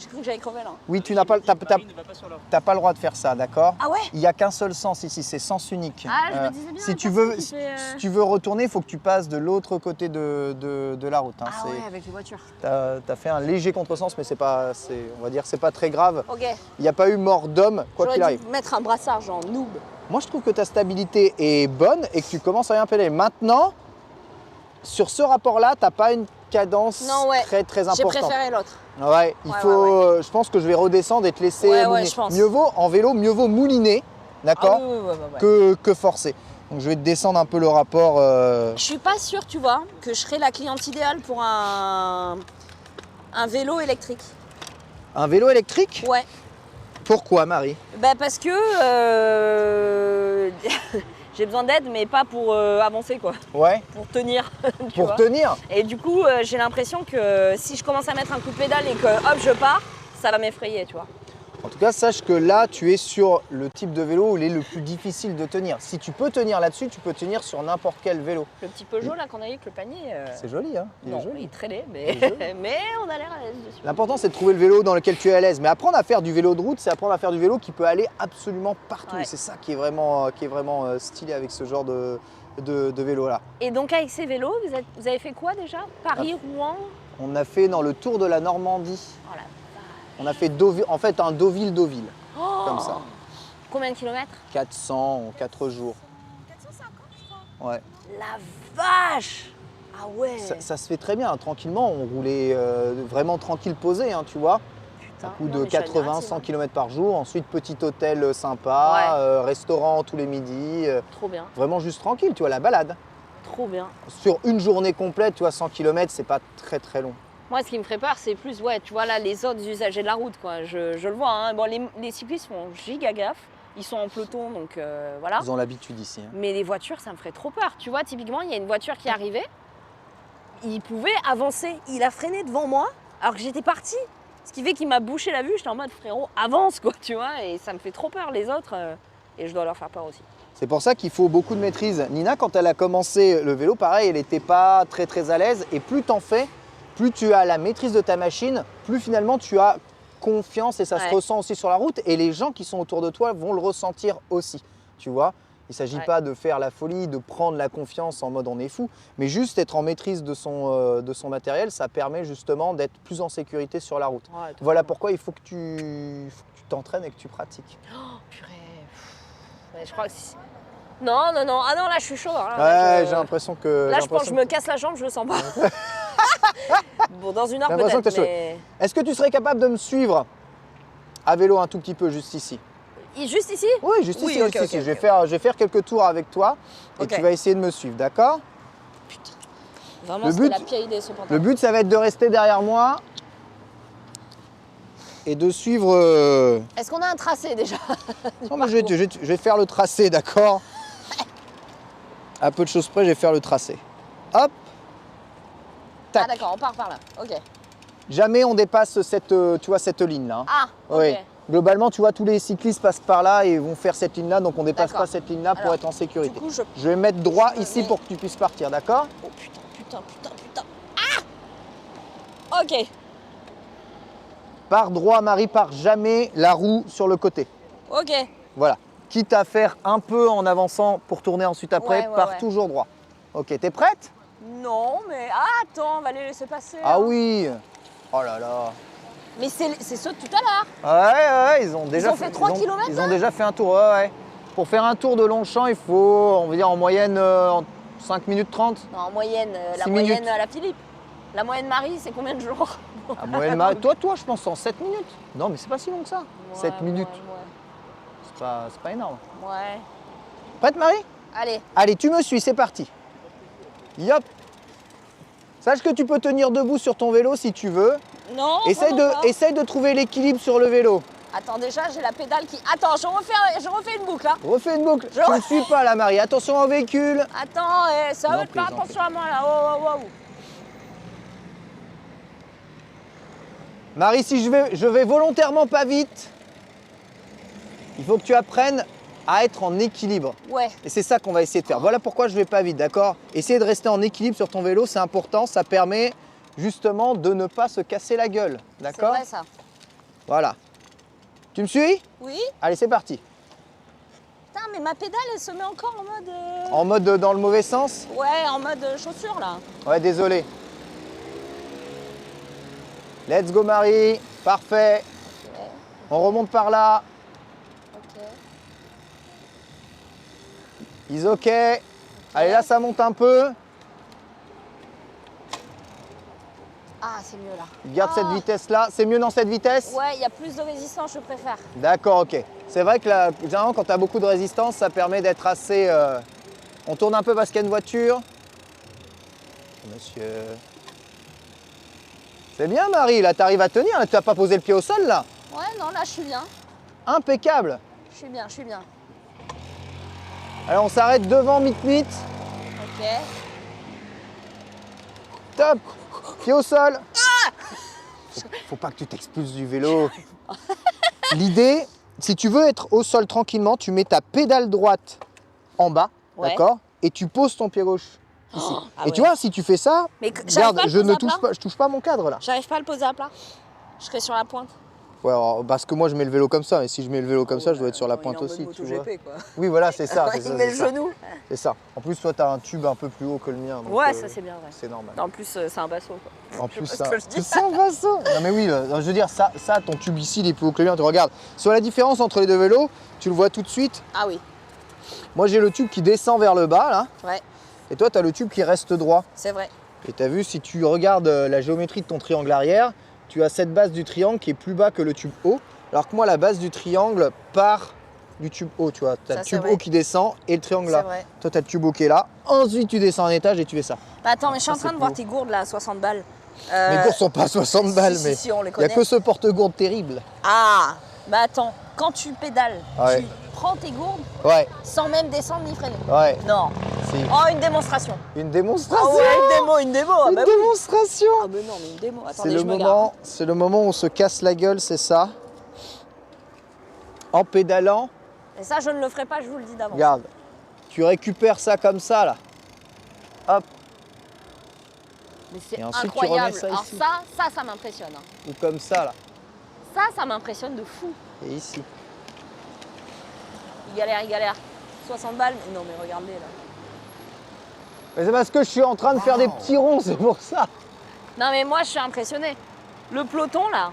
J'ai cru que j'allais crever là. oui, tu n'as pas, Marie ne va pas sur la route. t'as pas le droit de faire ça, d'accord? Ah ouais. Il n'y a qu'un seul sens ici, c'est sens unique. Ah, je me disais bien. Si la tu personne veux, qui fait, si tu veux retourner, il faut que tu passes de l'autre côté de la route. Hein. Ah ouais, avec les voitures. T'as fait un léger contresens, mais c'est pas, on va dire, c'est pas très grave. Ok. Il n'y a pas eu mort d'homme, quoi qu'il J'aurais arrive. dû mettre un brassard genre noob. Moi, je trouve que ta stabilité est bonne et que tu commences à bien pédaler. Maintenant, sur ce rapport-là, t'as pas une cadence Non, ouais. très J'ai importante. préféré l'autre. Ouais, il Ouais, faut. Je pense que je vais redescendre et te laisser. Ouais, mouliner. je pense. Mieux vaut en vélo, mieux vaut mouliner, d'accord, Ah oui, ouais. que forcer. Donc je vais te descendre un peu le rapport. Je suis pas sûre, tu vois, que je serais la cliente idéale pour un vélo électrique. Un vélo électrique? Ouais. Pourquoi, Marie? Bah parce que j'ai besoin d'aide, mais pas pour avancer quoi, Ouais. pour tenir. tu Pour vois. tenir. Et du coup, j'ai l'impression que si je commence à mettre un coup de pédale et que hop, je pars, ça va m'effrayer, tu vois. En tout cas, sache que là, tu es sur le type de vélo où il est le plus difficile de tenir. Si tu peux tenir là-dessus, tu peux tenir sur n'importe quel vélo. Le petit Peugeot là qu'on a eu avec le panier. C'est joli, hein? Il est Non, joli. il traînait, mais, Il est joli. mais on a l'air à l'aise dessus. L'important, c'est de trouver le vélo dans lequel tu es à l'aise. Mais apprendre à faire du vélo de route, c'est apprendre à faire du vélo qui peut aller absolument partout. Ouais. C'est ça qui est vraiment stylé avec ce genre de vélo-là. Et donc avec ces vélos, vous avez fait quoi déjà? Paris, Rouen? On a fait dans le tour de la Normandie. Oh la On a fait en fait un Deauville-Deauville, Oh comme ça. Combien de kilomètres? 400 en 4 jours. 450, je crois. Ouais. La vache! Ah ouais! Ça se fait très bien, hein. Tranquillement. On roulait vraiment tranquille, posé, hein, tu vois. Putain. Un coup Non, de mais je suis 80, admirative, 100 hein. km par jour. Ensuite, petit hôtel sympa, restaurant tous les midis. Trop bien, Vraiment juste tranquille, tu vois, la balade. trop bien. Sur une journée complète, tu vois, 100 km, c'est pas très très long. Moi, ce qui me ferait peur, c'est plus, ouais, tu vois, là, les autres usagers de la route, quoi. Je le vois, hein. Bon, les cyclistes font giga gaffe. Ils sont en peloton, donc voilà. Ils ont l'habitude ici. Hein. Mais les voitures, ça me ferait trop peur. Tu vois, typiquement, il y a une voiture qui arrivait. Il pouvait avancer. Il a freiné devant moi, alors que j'étais partie. Ce qui fait qu'il m'a bouché la vue. J'étais en mode, frérot, avance, quoi, tu vois. Et ça me fait trop peur, les autres. Et je dois leur faire peur aussi. C'est pour ça qu'il faut beaucoup de maîtrise. Nina, quand elle a commencé le vélo, pareil, elle n'était pas très à l'aise. Et plus t'en fais, plus tu as la maîtrise de ta machine, plus finalement tu as confiance et ça se Ouais. ressent aussi sur la route. Et les gens qui sont autour de toi vont le ressentir aussi, tu vois. Il ne s'agit Ouais. pas de faire la folie, de prendre la confiance en mode on est fou, mais juste être en maîtrise de son matériel, ça permet justement d'être plus en sécurité sur la route. Ouais, Voilà pourquoi il faut que tu t'entraînes et que tu pratiques. Oh, purée. Ouais, je crois que si... Non. Ah non, là, je suis chaud. Hein. Ouais, j'ai l'impression que... Là, j'ai je pense que je l'impression me casse la jambe, je le sens pas. Bon, dans une heure J'ai l'impression peut-être, que t'es mais... Est-ce que tu serais capable de me suivre à vélo un tout petit peu juste ici? Juste ici? Oui, juste Oui, ici. ok, juste ici. ok, Je vais faire quelques tours avec toi et Ok. tu vas essayer de me suivre, d'accord? Vraiment, Le c'était but- la pire idée, ce Le pantalon. but, ça va être de rester derrière moi. et de suivre... Est-ce qu'on a un tracé déjà? Non, mais je vais faire le tracé, d'accord? À peu de choses près, je vais faire le tracé. Hop. Tac. Ah d'accord, on part par là. Ok. Jamais on dépasse cette, tu vois, cette ligne-là. Hein. Ah, ok. Oui. Globalement, tu vois, tous les cyclistes passent par là et vont faire cette ligne-là, donc on dépasse D'accord. pas cette ligne-là pour Alors, être en sécurité. Du coup, je... Je vais mettre droit je me ici mets- pour que tu puisses partir, d'accord? Oh putain. Ah! Ok. Pars droit, Marie, pars jamais la roue sur le côté. Ok. Voilà. Quitte à faire un peu en avançant pour tourner ensuite après, Ouais, pars ouais. toujours droit. Ok, t'es prête? Non, mais... Ah, attends, on va les laisser passer. Ah hein. oui. Oh là là. Mais c'est ceux de tout à l'heure. Ouais, ils ont déjà ont fait 3 kilomètres, Ils ont déjà fait un tour, ouais. Pour faire un tour de Longchamp, il faut, on va dire en moyenne, 5 minutes 30. Non, en moyenne, la 6 moyenne minutes. à la Philippe. La moyenne Marie, c'est combien de jours? À moyenne, toi, je pense en 7 minutes. Non, mais c'est pas si long que ça. 7 minutes, c'est pas énorme. Ouais. Prête, Marie? Allez. Allez, tu me suis, c'est parti. Yop. Sache que tu peux tenir debout sur ton vélo si tu veux. Non, Essaye vraiment pas. essaye de trouver l'équilibre sur le vélo. Attends, déjà, j'ai la pédale qui... Attends, je refais une boucle, là. Refais une boucle. Je- Tu ne suis pas là, Marie. Attention au véhicule. Attends, ça Non, veut te faire plaisante. attention à moi, là. Oh. Marie, si je vais volontairement pas vite, il faut que tu apprennes à être en équilibre. Ouais, Et c'est ça qu'on va essayer de faire. Voilà pourquoi je vais pas vite, d'accord? Essayer de rester en équilibre sur ton vélo, c'est important. Ça permet justement de ne pas se casser la gueule, c'est d'accord? vrai, ça. Voilà. Tu me suis? Oui. Allez, c'est parti. Putain, mais ma pédale, elle se met encore en mode... En mode dans le mauvais sens? Ouais, en mode chaussure, là. Ouais, désolé. Let's go, Marie. Parfait. Ouais, On remonte par là. ok. Is OK. Allez, là, ça monte un peu. Ah, c'est mieux, là. Garde Ah. cette vitesse-là. C'est mieux dans cette vitesse? Ouais, il y a plus de résistance, je préfère. D'accord, ok. C'est vrai que là, généralement, quand tu as beaucoup de résistance, ça permet d'être assez... On tourne un peu parce qu'il y a une voiture. Monsieur... C'est bien, Marie, là, tu arrives à tenir. Là, tu n'as pas posé le pied au sol, là. Ouais, non, là, je suis bien. Impeccable. Je suis bien. Alors, on s'arrête devant Mit. Ok. Top. Pied au sol. Faut pas que tu t'expulses du vélo. L'idée, si tu veux être au sol tranquillement, tu mets ta pédale droite en bas, Ouais. d'accord? Et tu poses ton pied gauche ici. Ah Et ouais. tu vois, si tu fais ça, Mais j'arrive regarde, pas à le je poser ne à plat. touche pas mon cadre là. J'arrive pas à le poser à plat. Je serai sur la pointe. Ouais, alors, parce que moi je mets le vélo comme ça, et si je mets le vélo comme ça, je dois être sur la pointe aussi, tu vois. quoi. Oui, voilà, c'est ça. c'est Il ça, met c'est le ça. genou. C'est ça. En plus, toi, tu as un tube un peu plus haut que le mien. donc, Ouais, ça c'est bien, ouais. C'est normal. En plus, c'est un basso, quoi. En plus, sais ça. pas ce que je dis. C'est un vaisseau. Non, mais oui, je veux dire, ça, ton tube ici, il est plus haut que le mien. Tu regardes. Sur la différence entre les deux vélos, tu le vois tout de suite. Ah oui, Moi, j'ai le tube qui descend vers le bas, là. ouais, Et toi, tu as le tube qui reste droit. c'est vrai. Et tu as vu, si tu regardes la géométrie de ton triangle arrière, tu as cette base du triangle qui est plus bas que le tube haut. Alors que moi, la base du triangle part du tube haut, tu vois. Tu as Ça, le c'est tube vrai. haut qui descend et le triangle C'est là. vrai. Toi, tu as le tube haut qui est là. Ensuite, tu descends un étage et tu fais ça. Bah attends, mais je suis en Ça, train c'est de voir plus tes gourdes là, 60 balles. Mes gourdes sont pas à 60 balles, si, mais si, on les il n'y a connaît. que ce porte-gourde terrible. Ah, bah attends, quand tu pédales, Ouais. tu prends tes gourdes Ouais, sans même descendre ni freiner. ouais. Non. Si. Oh, une démonstration. Une Ah démonstration. ouais, une démo. Ah Une bah oui. démonstration. Ah mais non, mais une démo. C'est Attendez, le je me moment, c'est le moment où on se casse la gueule, c'est ça. En pédalant, garde. Et ça, je ne le ferai pas, je vous le dis d'avance. regarde, tu récupères ça comme ça là. Hop, Mais c'est Et ensuite, tu incroyable. remets ça Alors ici. ça m'impressionne. Hein. ou comme ça là. Ça m'impressionne de fou. Et ici. Il galère. 60 balles, mais non mais regardez là. Mais c'est parce que je suis en train de faire des petits ronds, c'est pour ça. Non mais moi je suis impressionnée. Le peloton là,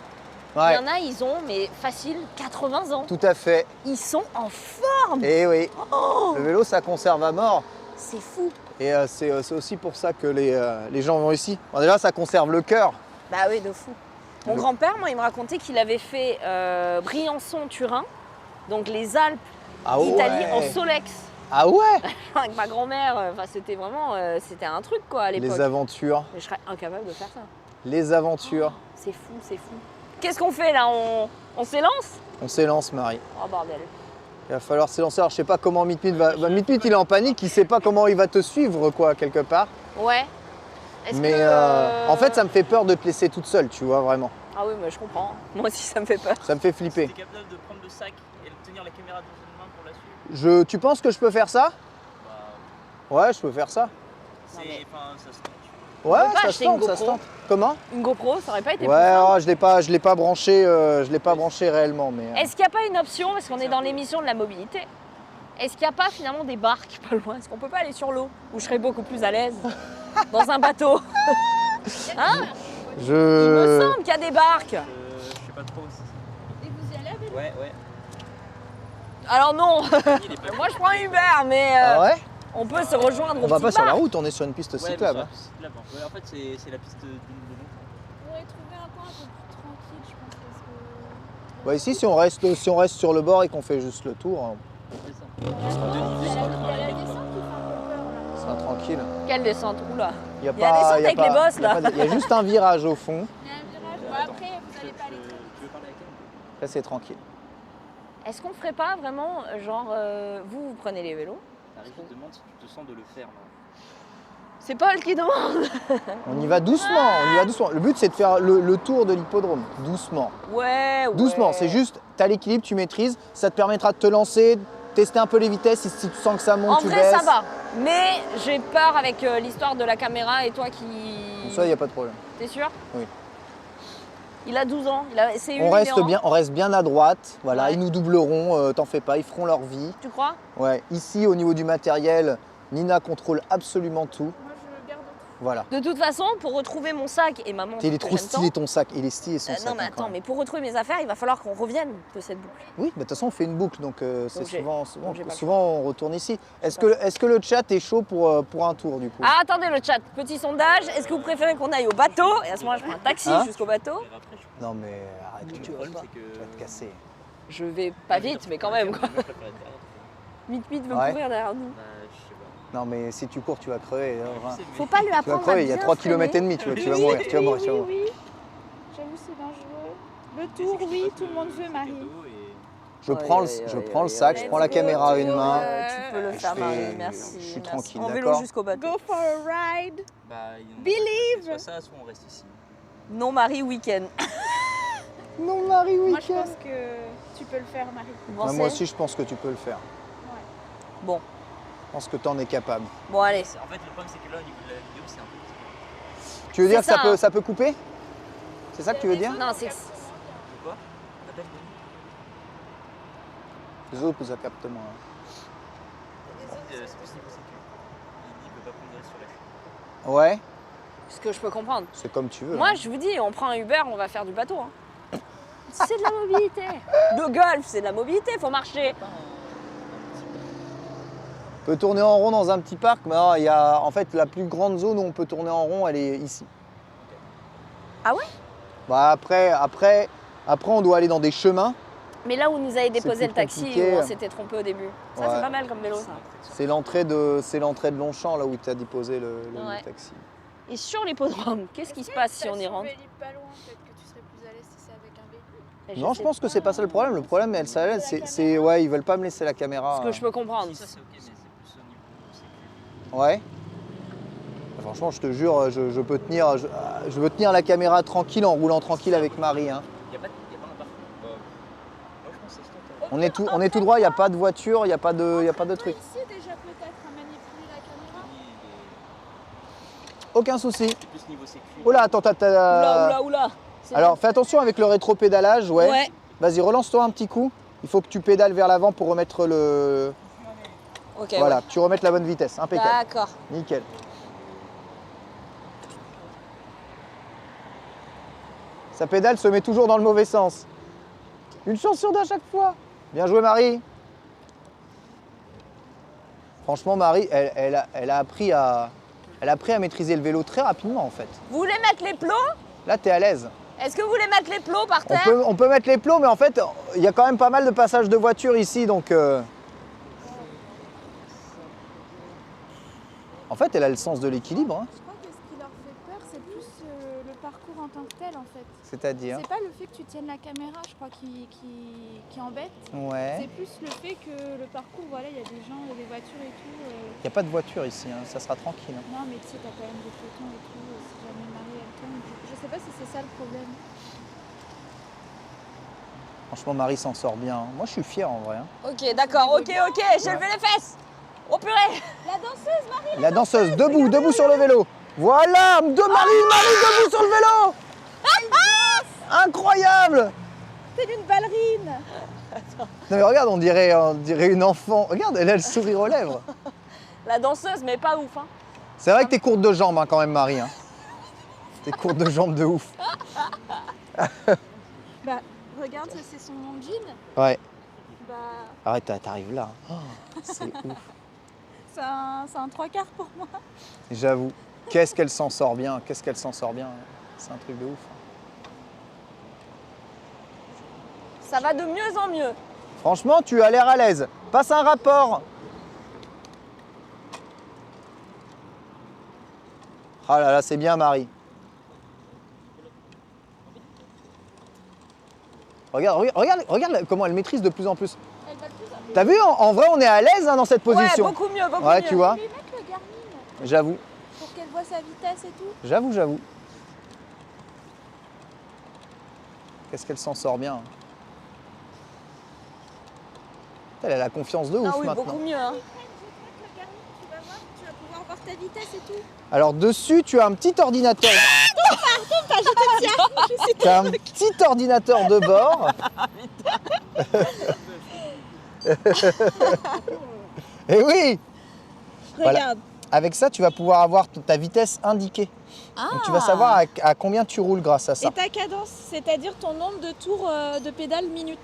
il Ouais, y en a, ils ont mais facile 80 ans. tout à fait. Ils sont en forme. Et oui, Oh, le vélo ça conserve à mort. c'est fou. Et c'est aussi pour ça que les gens vont ici. Bon, déjà, ça conserve le cœur. Bah oui, de fou. Mon grand-père, moi, il me racontait qu'il avait fait Briançon-Turin, donc les Alpes Ah d'Italie ouais. en Solex. Ah ouais. Avec ma grand-mère, enfin c'était vraiment, c'était un truc quoi à l'époque. Les aventures, Mais je serais incapable de faire ça. les aventures. C'est fou, c'est fou. Qu'est-ce qu'on fait là? On s'élance? On s'élance, Marie. Oh bordel. Il va falloir s'élancer. Alors, je sais pas comment Mitmit va. Mitmit, il est en panique, il sait pas comment il va te suivre, quoi, quelque part. Ouais. Est-ce Mais que, en fait, ça me fait peur de te laisser toute seule, tu vois, vraiment. Ah oui, mais je comprends. Moi aussi, ça me fait peur. Ça me fait flipper. T'es capable de prendre le sac et de tenir la caméra dans une main pour la suivre? Tu penses que je peux faire ça? Bah, Ouais, je peux faire ça. c'est. Enfin, ça se tente. Ouais, peut pas ça se acheter une tente, ça se GoPro. tente. Comment? Une GoPro, ça aurait pas été plus Ouais, simple. oh, je l'ai pas branché réellement, mais. Est-ce qu'il n'y a pas une option, parce qu'on est dans l'émission de la mobilité, est-ce qu'il n'y a pas finalement des barques pas loin? Est-ce qu'on peut pas aller sur l'eau? Où je serais beaucoup plus à l'aise dans un bateau. Hein? Il me semble qu'il y a des barques. Je sais pas trop. Et vous y allez avec Ouais. Alors non, Il est pas moi je prends un Uber, mais Ah ouais? on peut se rejoindre au On va petit pas sur la bar. route, on est sur une piste Ouais, cyclable. mais sur la piste cyclable. Ouais, en fait, c'est la piste de l'enfant. Vous pourrez trouver un coin un peu plus tranquille, je pense, parce que... Bah ici, si on reste sur le bord et qu'on fait juste le tour, hein, C'est ça. Il y a la descente qui fait un peu peur, là. ça sera tranquille. Quelle descente? Oula. Il y a Il y a la descente avec les bosses, là. Il y a juste un virage au fond. Il y a un virage, bon, après, vous allez pas aller très vite. Tu veux parler avec elle? Là, c'est tranquille. Est-ce qu'on ferait pas vraiment, genre, vous prenez les vélos? T'arrives, je te demande si tu te sens de le faire là. C'est Paul qui demande. On y va doucement, on y va doucement. Le but, c'est de faire le tour de l'hippodrome, doucement. Ouais. Doucement, c'est juste, tu as l'équilibre, tu maîtrises, ça te permettra de te lancer, tester un peu les vitesses, et si tu sens que ça monte, En tu vrai, baisses. ça va. Mais j'ai peur avec l'histoire de la caméra et toi qui... Ça, il n'y a pas de problème. T'es sûr? Oui. Il a 12 ans, c'est On reste bien à droite, voilà, Ouais. ils nous doubleront, t'en fais pas, ils feront leur vie. Tu crois? Ouais, ici, au niveau du matériel, Nina contrôle absolument tout. Moi, je garde tout. Voilà. De toute façon, pour retrouver mon sac et maman... Il est que trop j'aime stylé tant, ton sac, il est stylé son sac. non mais hein, attends, quand même. mais pour retrouver mes affaires, il va falloir qu'on revienne de cette boucle. Oui, mais de toute façon, on fait une boucle, donc c'est j'ai- souvent, donc j'ai pas le souvent on retourne ici. Est-ce que le chat est chaud pour un tour, du coup? Ah, attendez le chat, petit sondage, est-ce que vous préférez qu'on aille au bateau? Et à ce moment-là, je prends un taxi Hein jusqu'au bateau. Et après, je Non, mais arrête, Le tu vas problème, pas, c'est que- tu vas te casser. Je vais pas vite, mais quand même, quoi. Moi, je préfère être derrière. Vite veut Ouais. courir derrière nous. Bah, je sais pas. Non, mais si tu cours, tu vas crever. Je sais, mais- Faut pas lui Tu vas apprendre à crever, il y a bien 3 freiner. km et demi, tu vas Oui, mourir, tu vas mourir, oui, tu vas oui, mourir. oui. J'avoue, c'est dangereux. Le tour, oui, tout le monde veut, Marie. Je prends le sac, je prends la caméra à une main. Tu peux le faire, fais- Marie, merci. je suis merci. tranquille, En vélo d'accord. jusqu'au bateau. Go for a ride. Bah, Believe. soit ça, soit on reste ici. Non, Marie, week-end. Non, Marie, Moi, je week-end. pense que tu peux le faire, Marie. Vous Moi pensez? aussi, je pense que tu peux le faire. Bon, Je pense que tu en es capable. bon, allez. En fait, le problème, c'est que là, au niveau de la vidéo, c'est un peu petit. Tu veux dire que C'est ça, hein. ça peut couper? C'est ça que tu veux dire? Non, c'est... De quoi? T'appelles Les autres, ça capte moins. C'est plus niveau sécu. Il peut pas prendre sur la chute. Ouais, Ce que je peux comprendre. c'est comme tu veux. Moi, hein. je vous dis, on prend un Uber, on va faire du bateau. Hein. C'est de la mobilité. Le golf, c'est de la mobilité, faut marcher. On peut tourner en rond dans un petit parc, mais non, il y a, en fait, la plus grande zone où on peut tourner en rond, elle est ici. Ah ouais? Bah après, on doit aller dans des chemins. Mais là où nous avait déposé plus le taxi, compliqué. où on s'était trompé au début. Ça, Ouais. c'est pas mal comme vélo, ça. C'est l'entrée de Longchamp, là où tu as déposé le Ouais. taxi. Et sur l'hippodrome, qu'est-ce qui se passe si on y rentre? Pas loin, peut-être que tu serais plus à l'aise si c'est avec un véhicule. Et Non, je sais pense que c'est pas ça le problème. Le problème, elle, ça, c'est ouais, ils veulent pas me laisser la caméra. Ce que je peux comprendre. Si, ça, c'est ok, mais c'est plus au niveau sécu. Ouais. Franchement, je te jure, je peux tenir, je veux tenir la caméra tranquille en roulant tranquille avec Marie. Hein. Y a pas un parcours. Moi, je pense que ça se tente. On est tout droit, il n'y a pas de voiture, il n'y a pas de truc. Ici, déjà, peut-être, à manipuler la caméra. Aucun souci. C'est plus niveau sécu. Oh là, attends, Oula. C'est Alors, fais attention avec le rétro-pédalage, ouais. Ouais. Vas-y, relance-toi un petit coup. Il faut que tu pédales vers l'avant pour remettre le... Ok, voilà, ouais. que tu remettes la bonne vitesse. Impeccable. D'accord. Nickel. Sa pédale se met toujours dans le mauvais sens. Une chance sur deux à chaque fois. Bien joué, Marie. Franchement, Marie, elle a appris à maîtriser le vélo très rapidement, en fait. Vous voulez mettre les plots? Là, tu es à l'aise. Est-ce que vous voulez mettre les plots par terre? On peut mettre les plots, mais en fait, il y a quand même pas mal de passages de voitures ici, donc... En fait, elle a le sens de l'équilibre. Hein. Je crois que ce qui leur fait peur, c'est plus le parcours en tant que tel en fait. C'est-à-dire? C'est pas le fait que tu tiennes la caméra, je crois, qui embête. Ouais. C'est plus le fait que le parcours, voilà, il y a des gens, il y a des voitures et tout. Il n'y a pas de voiture ici, hein. Ça sera tranquille. Hein. Non, mais tu sais, t'as quand même des piétons et tout. Si jamais Marie elle tombe, je sais pas si c'est ça le problème. Franchement, Marie s'en sort bien. Hein. Moi, je suis fier en vrai. Hein. Ok, d'accord, ok, j'ai levé les fesses. Oh purée. La danseuse, Marie. La danseuse, debout sur le vélo. Voilà, Marie debout sur le vélo. Incroyable. C'est une ballerine. Non mais regarde, on dirait une enfant. Regarde, elle a le sourire aux lèvres. La danseuse, mais pas ouf. Hein. C'est vrai que t'es courte de jambes hein, quand même, Marie. Hein. T'es courte de jambes de ouf. Bah, regarde, ça c'est son nom de jean. Ouais. Bah, Arrête, t'arrives là. Oh, c'est ouf. c'est un 3/4 pour moi. J'avoue. Qu'est-ce qu'elle s'en sort bien. Qu'est-ce qu'elle s'en sort bien. C'est un truc de ouf. Ça va de mieux en mieux. Franchement, tu as l'air à l'aise. Passe un rapport. Ah là là, c'est bien, Marie. Regarde comment elle maîtrise de plus en plus. Elle va plus à T'as vu, en vrai, on est à l'aise hein, dans cette position. Ouais, beaucoup mieux, beaucoup Ouais, mieux. tu vois. lui mettre le Garmin J'avoue, pour qu'elle voit sa vitesse et tout. j'avoue. Qu'est-ce qu'elle s'en sort bien. Elle a la confiance de ouf Ah oui, maintenant. beaucoup mieux. Hein. Je vais te mettre le Garmin, tu vas voir, tu vas pouvoir voir ta vitesse et tout. Alors dessus, tu as un petit ordinateur. Tu as un petit ordinateur de bord. Et oui. Voilà. Regarde. Avec ça, tu vas pouvoir avoir ta vitesse indiquée. Donc tu vas savoir à combien tu roules grâce à ça. Et ta cadence, c'est-à-dire ton nombre de tours de pédale minute.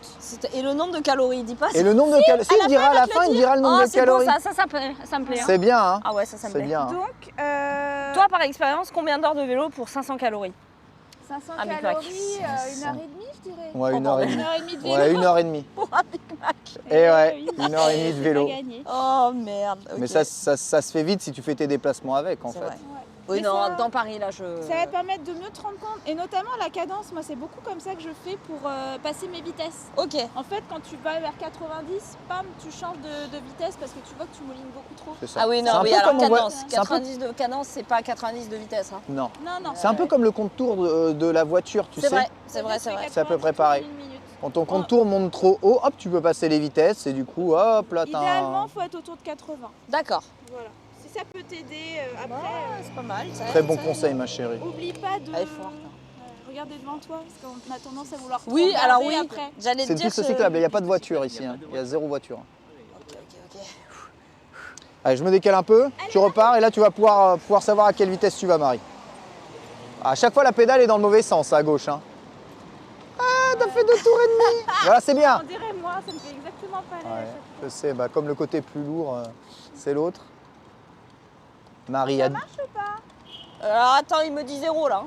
Et le nombre de calories, dis pas ça. Et le nombre de calories. Si, il dira à la fin, il dira le nombre de c'est calories. bon, ça me plaît. Hein. C'est bien, hein. Ah ouais, ça me C'est plaît. bien. Hein. Donc, Toi, par expérience, combien d'heures de vélo pour 500 calories? 500 Un Big calories, Mac. 1h30, je dirais. Ouais, Oh, 1h30. bordel. 1h30 de vélo. Ouais, 1h30. Pour un Big Mac. Et ouais, oui, 1h30 de vélo. t'as gagné. Oh merde. Mais ok. ça se fait vite si tu fais tes déplacements avec, en C'est fait. vrai. Ouais. Oui, Mais non, ça- dans Paris, là, je. Ça va te permettre de mieux te rendre compte. Et notamment la cadence, moi c'est beaucoup comme ça que je fais pour passer mes vitesses. Ok. En fait, quand tu vas vers 90, pam, tu changes de vitesse parce que tu vois que tu moulines beaucoup trop. C'est ça. Ah oui, C'est non, un oui, peu alors comme on voit- cadence. c'est un peu- 90 de cadence, c'est pas 90 de vitesse. Hein. Non. Non, C'est un peu comme le compte-tour de la voiture, tu C'est sais. vrai, c'est vrai, c'est vrai. C'est à peu près pareil. 90 minutes. Quand ton compte-tour monte trop haut, hop, tu peux passer les vitesses et du coup, hop, là, t'as Idéalement, un il faut être autour de 80. D'accord. Voilà. Si ça peut t'aider après, C'est pas mal. Ça très aide, bon ça conseil, aide. ma chérie. oublie pas de Elle est forte. regarder devant toi parce qu'on a tendance à vouloir Oui, trop alors regarder oui, après. j'allais te C'est une dire. piste cyclable, il n'y a pas de voiture ici, hein. Il y a zéro voiture. Ok. Allez, je me décale un peu, tu repars et là, tu vas pouvoir savoir à quelle vitesse tu vas, Marie. À chaque fois, la pédale est dans le mauvais sens, à gauche. Hein. Ah, t'as fait 2 tours et demi. Voilà, c'est bien. On dirait moi, ça me fait exactement pareil. à Ouais, chaque fois. je sais, bah, comme le côté plus lourd, c'est l'autre. Marie a dit. Alors attends, il me dit 0 là.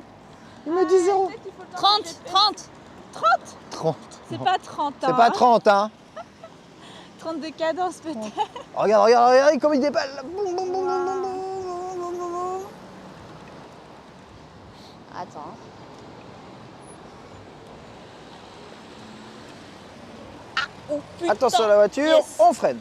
Il me dit 0. Peut-être qu'il faut le temps 30, de GPS. 30. 30. C'est pas 30 C'est pas 30, hein. 30 de cadence peut-être. Regarde comme il déballe. Boum, boum, boum, boum, boum, boum, boum, boum. Attends. Oh putain. Attention à la voiture, Yes. on freine.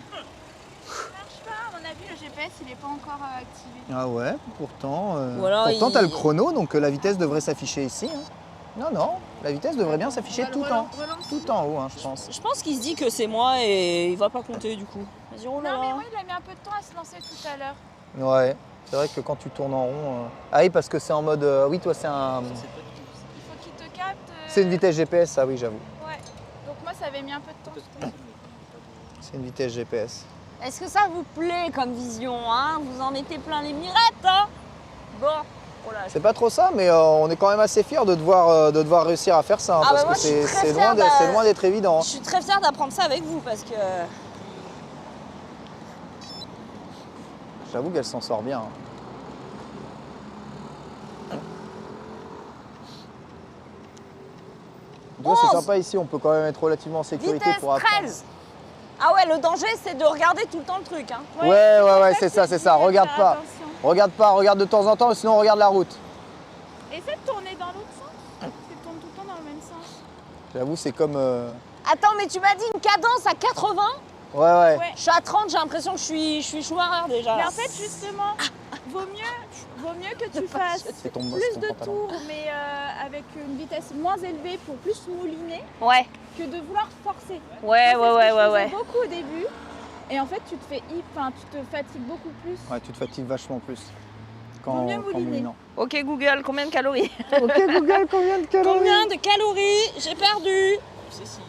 Ça marche pas, à mon avis, le GPS il est pas encore activé. Ah ouais, pourtant, Ou alors pourtant il- t'as le chrono, donc la vitesse devrait s'afficher ici. Hein. Non, la vitesse devrait bien s'afficher tout en haut, hein, je pense. Je pense qu'il se dit que c'est moi et il va pas compter du coup. Vas-y, oh là Non mais là. oui, il a mis un peu de temps à se lancer tout à l'heure. Ouais, c'est vrai que quand tu tournes en rond. Ah oui, parce que c'est en mode. Oui, toi, c'est un. Il faut qu'il te capte. C'est une vitesse GPS, ah oui, j'avoue. Ouais. Donc moi ça avait mis un peu de temps tout à l'heure. C'est une vitesse GPS. Est-ce que ça vous plaît comme vision, hein? Vous en mettez plein les mirettes, hein? Bon. Oh là, C'est pas trop ça, mais on est quand même assez fiers de devoir réussir à faire ça. Hein, Ah bah parce moi, que je suis très c'est fière c'est loin d'être évident. Hein. je suis très fière d'apprendre ça avec vous parce que. J'avoue qu'elle s'en sort bien. Hein. Tu vois, c'est 11. sympa ici, on peut quand même être relativement en sécurité Vitesse pour apprendre. 13. Ah ouais, le danger c'est de regarder tout le temps le truc, hein. Ouais, c'est ça, c'est ça. Faut Regarde faire pas. attention. Regarde pas, regarde de temps en temps, sinon regarde la route. Essaie de tourner dans l'autre sens. J'avoue, c'est comme... Attends, mais tu m'as dit une cadence à 80? Ouais, ouais. Ouais. Je suis à 30, j'ai l'impression que je suis Schumacher déjà. Mais en fait, justement, vaut mieux que tu fasses C'est ton plus de pantalon. tours, mais avec une vitesse moins élevée pour plus mouliner, Ouais, que de vouloir forcer. ouais, Moi, ouais, c'est ce que ouais, je ouais. faisais beaucoup au début. Et en fait, tu te fatigues beaucoup plus. Ouais, tu te fatigues vachement plus. Vaut mieux mouliner. moulinant. Ok Google, combien de calories? Ok Google, combien de calories? Combien de calories j'ai perdu? Tu sais s'il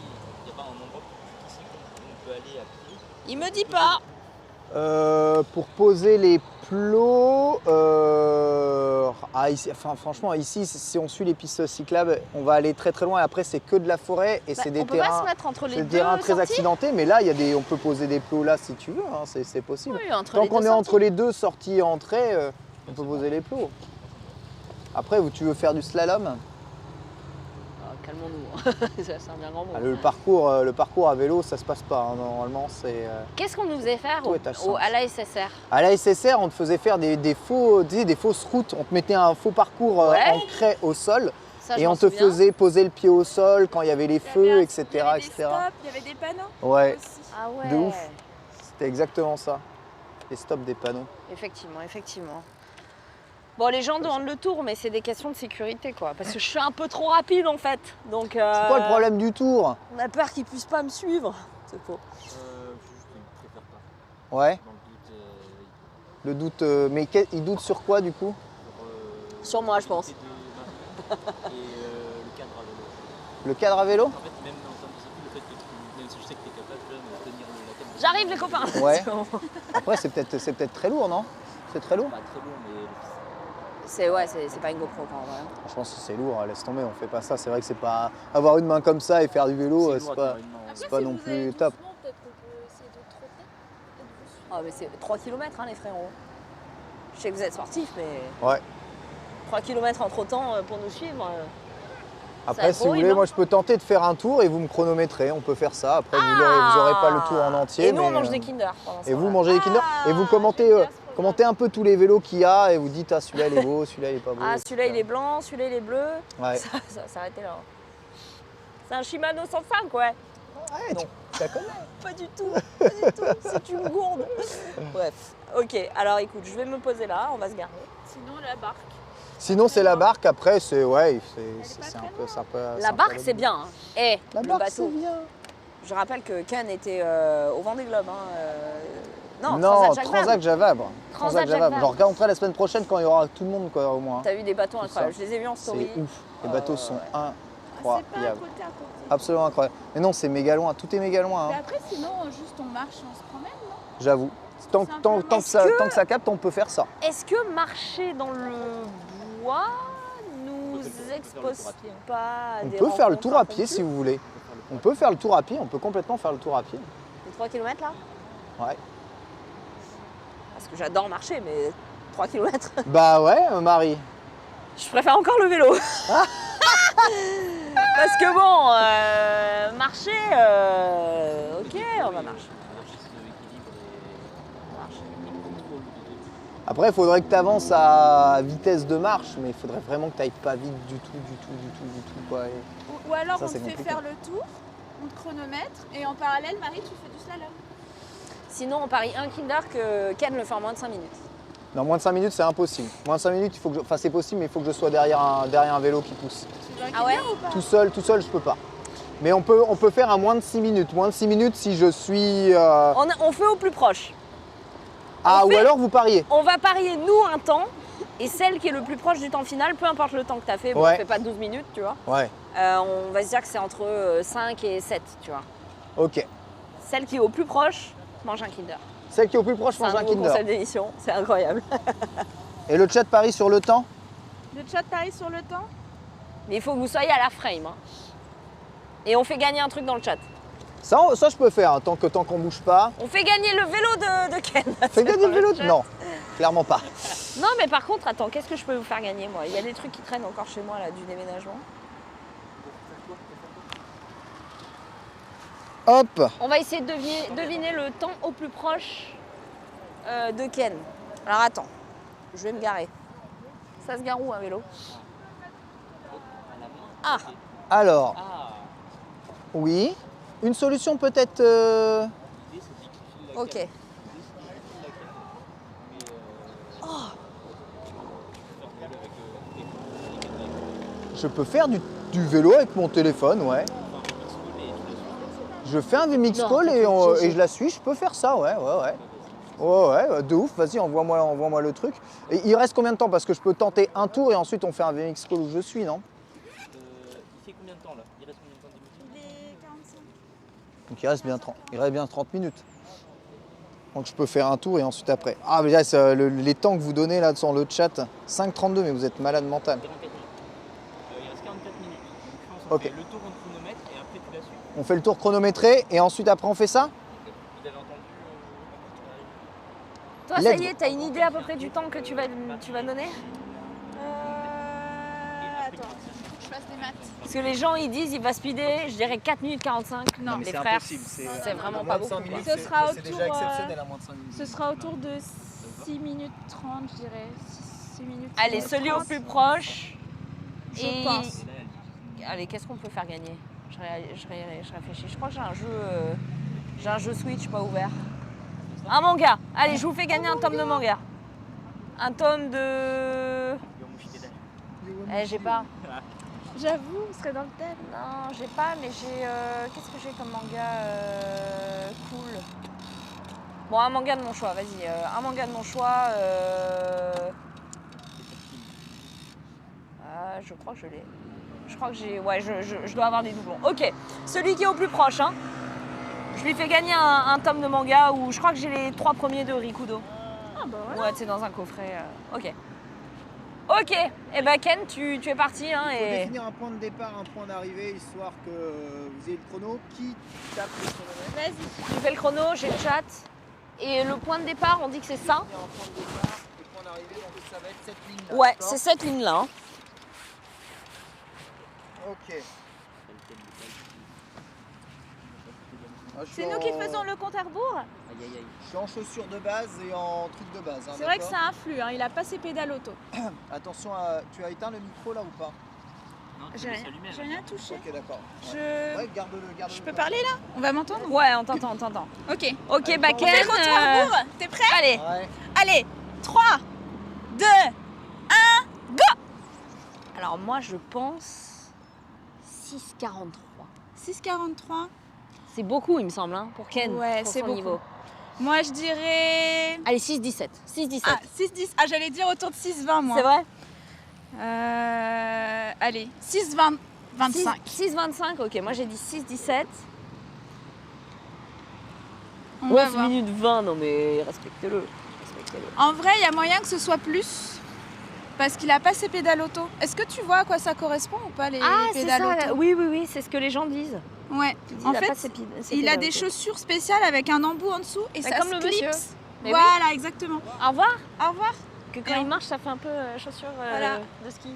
n'y a pas un endroit ici où on peut aller à pied? Il me dit pas. Pour poser les plots, ici, enfin, franchement, ici, si on suit les pistes cyclables, on va aller très très loin. Et après, c'est que de la forêt et c'est des on peut pas terrains, se mettre entre les c'est deux des terrains très sorties. accidentés. Mais là, on peut poser des plots là si tu veux, hein, c'est possible. Oui, entre Tant les qu'on deux est sorties. entre les deux sorties et entrées, on peut poser les plots. Après, tu veux faire du slalom? Ah, calmons-nous. C'est un bien grand mot. Ah, le parcours à vélo, ça se passe pas. Hein, normalement, c'est. Qu'est-ce qu'on nous faisait faire Toi et ta chance. à la SSR? À la SSR, on te faisait faire des fausses routes. On te mettait un faux parcours Ouais. en craie au sol Ça, je et m'en on te souviens. faisait poser le pied au sol quand il y avait les Il y feux, avait etc. Il y avait des etc. stops, il y avait des panneaux Ouais, aussi. Ah ouais. de ouf. C'était exactement ça. Les stops des panneaux. Effectivement, effectivement. Bon, les gens demandent le tour, mais c'est des questions de sécurité, quoi. Parce que je suis un peu trop rapide, en fait. Donc, C'est quoi le problème du tour? On a peur qu'ils puissent pas me suivre. C'est faux. Juste, il ne préfère pas. Ouais, Dans le doute, le doute. Mais il doute sur quoi du coup? Sur moi, je pense. et le cadre à vélo. Le cadre à vélo? En fait, même dans termes de sécurité, le fait que même si je sais que tu es capable de tenir la tête. J'arrive, les copains. Ouais. Après, c'est peut-être très lourd, non? C'est très lourd? Pas très lourd, mais C'est pas une GoPro, quand même. Je pense que c'est lourd, laisse tomber, on fait pas ça. C'est vrai que c'est pas. Avoir une main comme ça et faire du vélo, lourd c'est à pas. tenir une main, ouais. C'est pas non plus top. Peut-être qu'on peut essayer de trotter et de vous suivre. Ah, mais c'est 3 km, hein, les frérots. Je sais que vous êtes sportifs, mais Ouais. 3 km en trottant pour nous suivre. Après, va être si vous horrible, voulez, hein. moi je peux tenter de faire un tour et vous me chronométrez. On peut faire ça. Après, vous aurez pas le tour en entier. Et nous, on mais, mange des Kinder pendant ce Et vous temps-là. mangez des Kinder. Et vous commentez, j'aime bien ce programme. commentez un peu tous les vélos qu'il y a et vous dites ah celui-là il est beau, celui-là il est pas beau. Ah, celui-là, il etc. est blanc, celui-là, il est bleu. Ouais. Ça va s'arrêter là. C'est un Shimano 105, ouais. Ouais, Non. tu la connais. Pas du tout, pas du tout. C'est une gourde. Bref, ok. Alors écoute, je vais me poser là, on va se garer. Sinon, la barque. Sinon c'est la barque. Après c'est ouais, pas c'est très un peu, loin. c'est un peu. c'est La un peu barque, l'autre c'est bout. bien. Hein. Eh, La le barque bateau. c'est bien. Je rappelle que Ken était au Vendée Globe. Hein. Non, Non, Transat Jacques Transat Vabre. Jacques Vabre. Transat Jacques Jacques Vabre. Je regarderai la semaine prochaine quand il y aura tout le monde quoi au moins. T'as vu des bateaux Tout incroyables. ça. Je les ai vus en story. C'est ouf. Les bateaux sont C'est pas à incroyables. côté, à côté. Absolument incroyable. Mais non, c'est méga loin. Tout est méga loin. Mais Hein. après, sinon, juste on marche, on se promène, non? J'avoue. Tant, C'est un tant, peu- tant, que Est-ce ça, que- tant que ça capte, on peut faire ça. Est-ce que marcher dans le bois nous expose pas à On des peut faire le rencontres tour à pied impromptues si vous voulez. On peut faire le tour à pied, on peut complètement faire le tour à pied. Les 3 km là? Ouais. Parce que j'adore marcher, mais 3 km. Bah ouais, Marie. Je préfère encore le vélo. Parce que bon, marcher, ok, on va marcher. Après, il faudrait que tu avances à vitesse de marche, mais il faudrait vraiment que tu ailles pas vite du tout. Quoi. Et- Ou alors Ça, on c'est te fait compliqué. faire le tour, on te chronomètre, et en parallèle, Marie, tu fais du slalom. Sinon, on parie un Kinder que Ken le fait en moins de 5 minutes. Non, moins de 5 minutes, c'est impossible. Moins de 5 minutes, il faut que je... enfin, c'est possible, mais il faut que je sois derrière un vélo qui pousse. Tu veux un Ah ouais Kinder ou pas? Tout seul, je peux pas. Mais on peut faire un moins de 6 minutes. Moins de 6 minutes si je suis... On fait au plus proche. Ah, on ou fait- alors vous pariez. On va parier, nous, un temps, et celle qui est le plus proche du temps final, peu importe le temps que tu as fait, bon, Ouais. on fait pas 12 minutes, tu vois. Ouais, On va se dire que c'est entre 5 et 7, tu vois. ok. Celle qui est au plus proche mange un Kinder. Celle qui est au plus proche C'est mange un un nouveau Kinder. concept d'émission, c'est incroyable. Et le chat parie sur le temps? Le chat parie sur le temps? Mais il faut que vous soyez à la frame. Hein. Et on fait gagner un truc dans le chat. Ça, je peux faire, hein, tant qu'on bouge pas. On fait gagner le vélo de Ken. Fais gagner le vélo? chat. Non, clairement pas. Non, mais par contre, attends, qu'est-ce que je peux vous faire gagner, moi? Il y a des trucs qui traînent encore chez moi, là, du déménagement. Hop. On va essayer de deviner le temps au plus proche de Ken. Alors attends, je vais me garer. Ça se gare où un vélo? Ah, Alors, Ah, Oui. Une solution peut-être... Ok. Je peux faire du vélo avec mon téléphone, ouais. Je fais un VMix Non, call t'inquiète, et je la suis, je peux faire ça, ouais. Ouais, de ouf, vas-y, envoie-moi le truc. Et il reste combien de temps? Parce que je peux tenter un tour et ensuite on fait un VMix call où je suis, non? Il fait combien de temps là? Il reste combien de temps d'émission? Il est 45. Donc il reste bien 30 minutes. Donc je peux faire un tour et ensuite après. Ah mais là, c'est, les temps que vous donnez là sur le chat, 5,32, mais vous êtes malade mental. 44 minutes. Il reste 44 minutes. Donc je pense qu'on Ok. fait le tour en chronomètre et après tu la suis. On fait le tour chronométré et ensuite après on fait ça? Vous avez entendu Toi, ça y est, t'as une idée à peu près du temps que tu vas donner? Attends, faut que je fasse des maths. Parce que les gens, ils disent, il va speeder, je dirais 4 minutes 45. Non, les c'est frères, impossible, c'est vraiment pas beaucoup. quoi. Ce sera c'est autour, déjà exceptionnel à moins de 5 minutes. Ce sera autour de 6 minutes 30, je dirais. 6 minutes 30. Allez, celui au plus proche. Je pense. Allez, qu'est-ce qu'on peut faire gagner? Je réfléchis. Je crois que j'ai un jeu Switch pas ouvert. Un manga. Allez, je vous fais gagner un tome de manga. Un tome de... j'ai pas. J'avoue, on serait dans le thème. Non, j'ai pas, mais j'ai... qu'est-ce que j'ai comme manga cool? Bon, un manga de mon choix, vas-y. Un manga de mon choix. Je crois que je l'ai. Je crois que j'ai... Ouais, je dois avoir des doublons. Ok, celui qui est au plus proche, hein. Je lui fais gagner un tome de manga où je crois que j'ai les 3 premiers de Rikudo. Ah bah voilà. Ouais, c'est dans un coffret. Ok. Ok, et bah Ken, tu es parti. Hein, Il faut et... définir un point de départ, un point d'arrivée, histoire que vous ayez le chrono. Qui tape le chronomètre? Vas-y. Je fais le chrono, j'ai le chat. Et le point de départ, on dit que c'est ça? Il y a un point de départ et point d'arrivée, donc ça va être cette ligne-là. Ouais, d'accord c'est cette ligne-là. Hein. Ok. Ah, je suis C'est nous qui faisons le compte à rebours. Je suis en chaussures de base et en truc de base. hein, C'est vrai que d'accord ça influe, hein. Il a pas ses pédales auto. Attention, tu as éteint le micro là ou pas? Non, J'ai rien touché. Ok, d'accord. Je Garde-le. peux parler là? On va m'entendre? Ouais, on t'entend, on t'entend. Ok. Ok, bah On Ken. fait le compte à rebours. T'es prêt? Allez, Ouais. Allez, 3, 2, alors moi je pense 6,43. 6,43. C'est beaucoup, il me semble, hein, pour Ken. Ouais, pour c'est son beaucoup. niveau. Moi je dirais... Allez, 6,17. 6,17. Ah, 6,10. Ah, j'allais dire autour de 6,20 moi. C'est vrai? Allez, 6,20. 25. 6,25, ok. Moi j'ai dit 6,17. On Ouais, va c'est voir. minute 20, non mais respectez-le. En vrai, il y a moyen que ce soit plus. Parce qu'il a pas ses pédales auto. Est-ce que tu vois à quoi ça correspond ou pas les Ah, c'est pédales ça. auto? Oui, c'est ce que les gens disent. Ouais. Ils disent, En il a fait, pas ses il a pédales des auto. chaussures spéciales avec un embout en dessous et Bah, ça comme se le clipse. monsieur. Mais Voilà, exactement. Au revoir. Au revoir. Que quand Et il on- marche, ça fait un peu chaussure Voilà. de ski.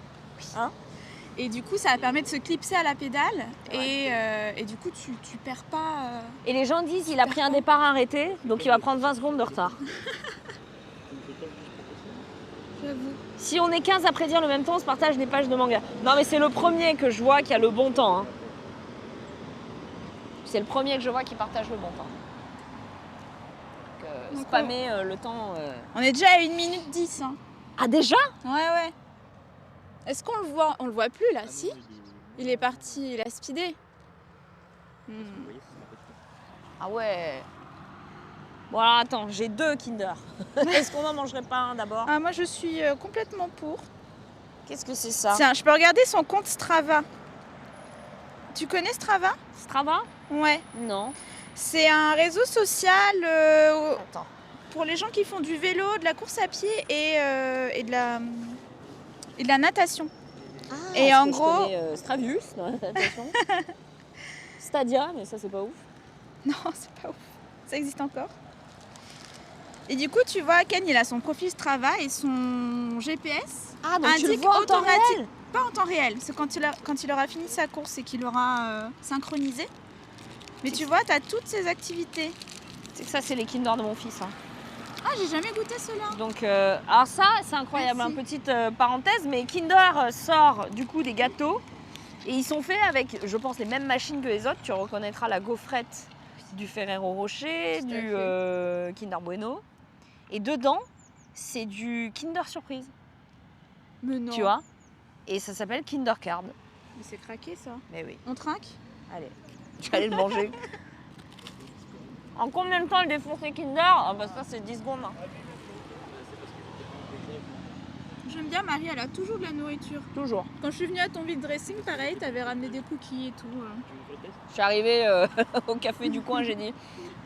Et du coup, ça permet de se clipser à la pédale et du coup, tu perds pas. Et les gens disent il a pris un départ arrêté, donc il va prendre 20 secondes de retard. J'avoue. Si on est 15 à prédire le même temps, on se partage des pages de manga. Non mais c'est le premier que je vois qui a le bon temps. Hein. C'est le premier que je vois qui partage le bon temps. Donc, Donc, spammer le temps... On est déjà à 1 minute 10. Hein. Ah déjà? Ouais. Est-ce qu'on le voit? On le voit plus là, si? Il est parti, il a speedé. Ah ouais. Bon alors attends, j'ai 2 Kinder. Est-ce qu'on n'en mangerait pas un d'abord? Ah, moi, je suis complètement pour. Qu'est-ce que c'est ça? Tiens, je peux regarder son compte Strava. Tu connais Strava? Strava? Ouais. Non. C'est un réseau social Attends. pour les gens qui font du vélo, de la course à pied et de la natation. Ah, Et parce en que gros- je connais, Stravius dans la natation. Stadia, mais ça c'est pas ouf. Non, c'est pas ouf. Ça existe encore. Et du coup, tu vois, Ken, il a son profil Strava et son GPS Ah donc tu le indique vois en temps automatique. réel? Pas en temps réel, c'est quand il aura fini sa course et qu'il aura synchronisé. Mais tu vois, tu as toutes ses activités. C'est que ça c'est les Kinder de mon fils. Hein. Ah, j'ai jamais goûté cela. Donc, alors ça, c'est incroyable. Merci. Petite parenthèse, mais Kinder sort du coup des gâteaux Et ils sont faits avec, je pense, les mêmes machines que les autres. Tu reconnaîtras la gaufrette du Ferrero Rocher, Tout à du Kinder Bueno. Et dedans, c'est du Kinder Surprise, Mais non. tu vois. Et ça s'appelle Kinder Card. Mais c'est craqué ça. Mais oui, On trinque? allez, tu vas aller le manger. En combien de temps le défoncer Kinder? Ah bah ça, c'est 10 secondes. Hein. J'aime bien Marie, elle a toujours de la nourriture. Toujours. Quand je suis venue à ton vide dressing, pareil, t'avais ramené des cookies et tout. Je suis arrivée au café du coin, j'ai dit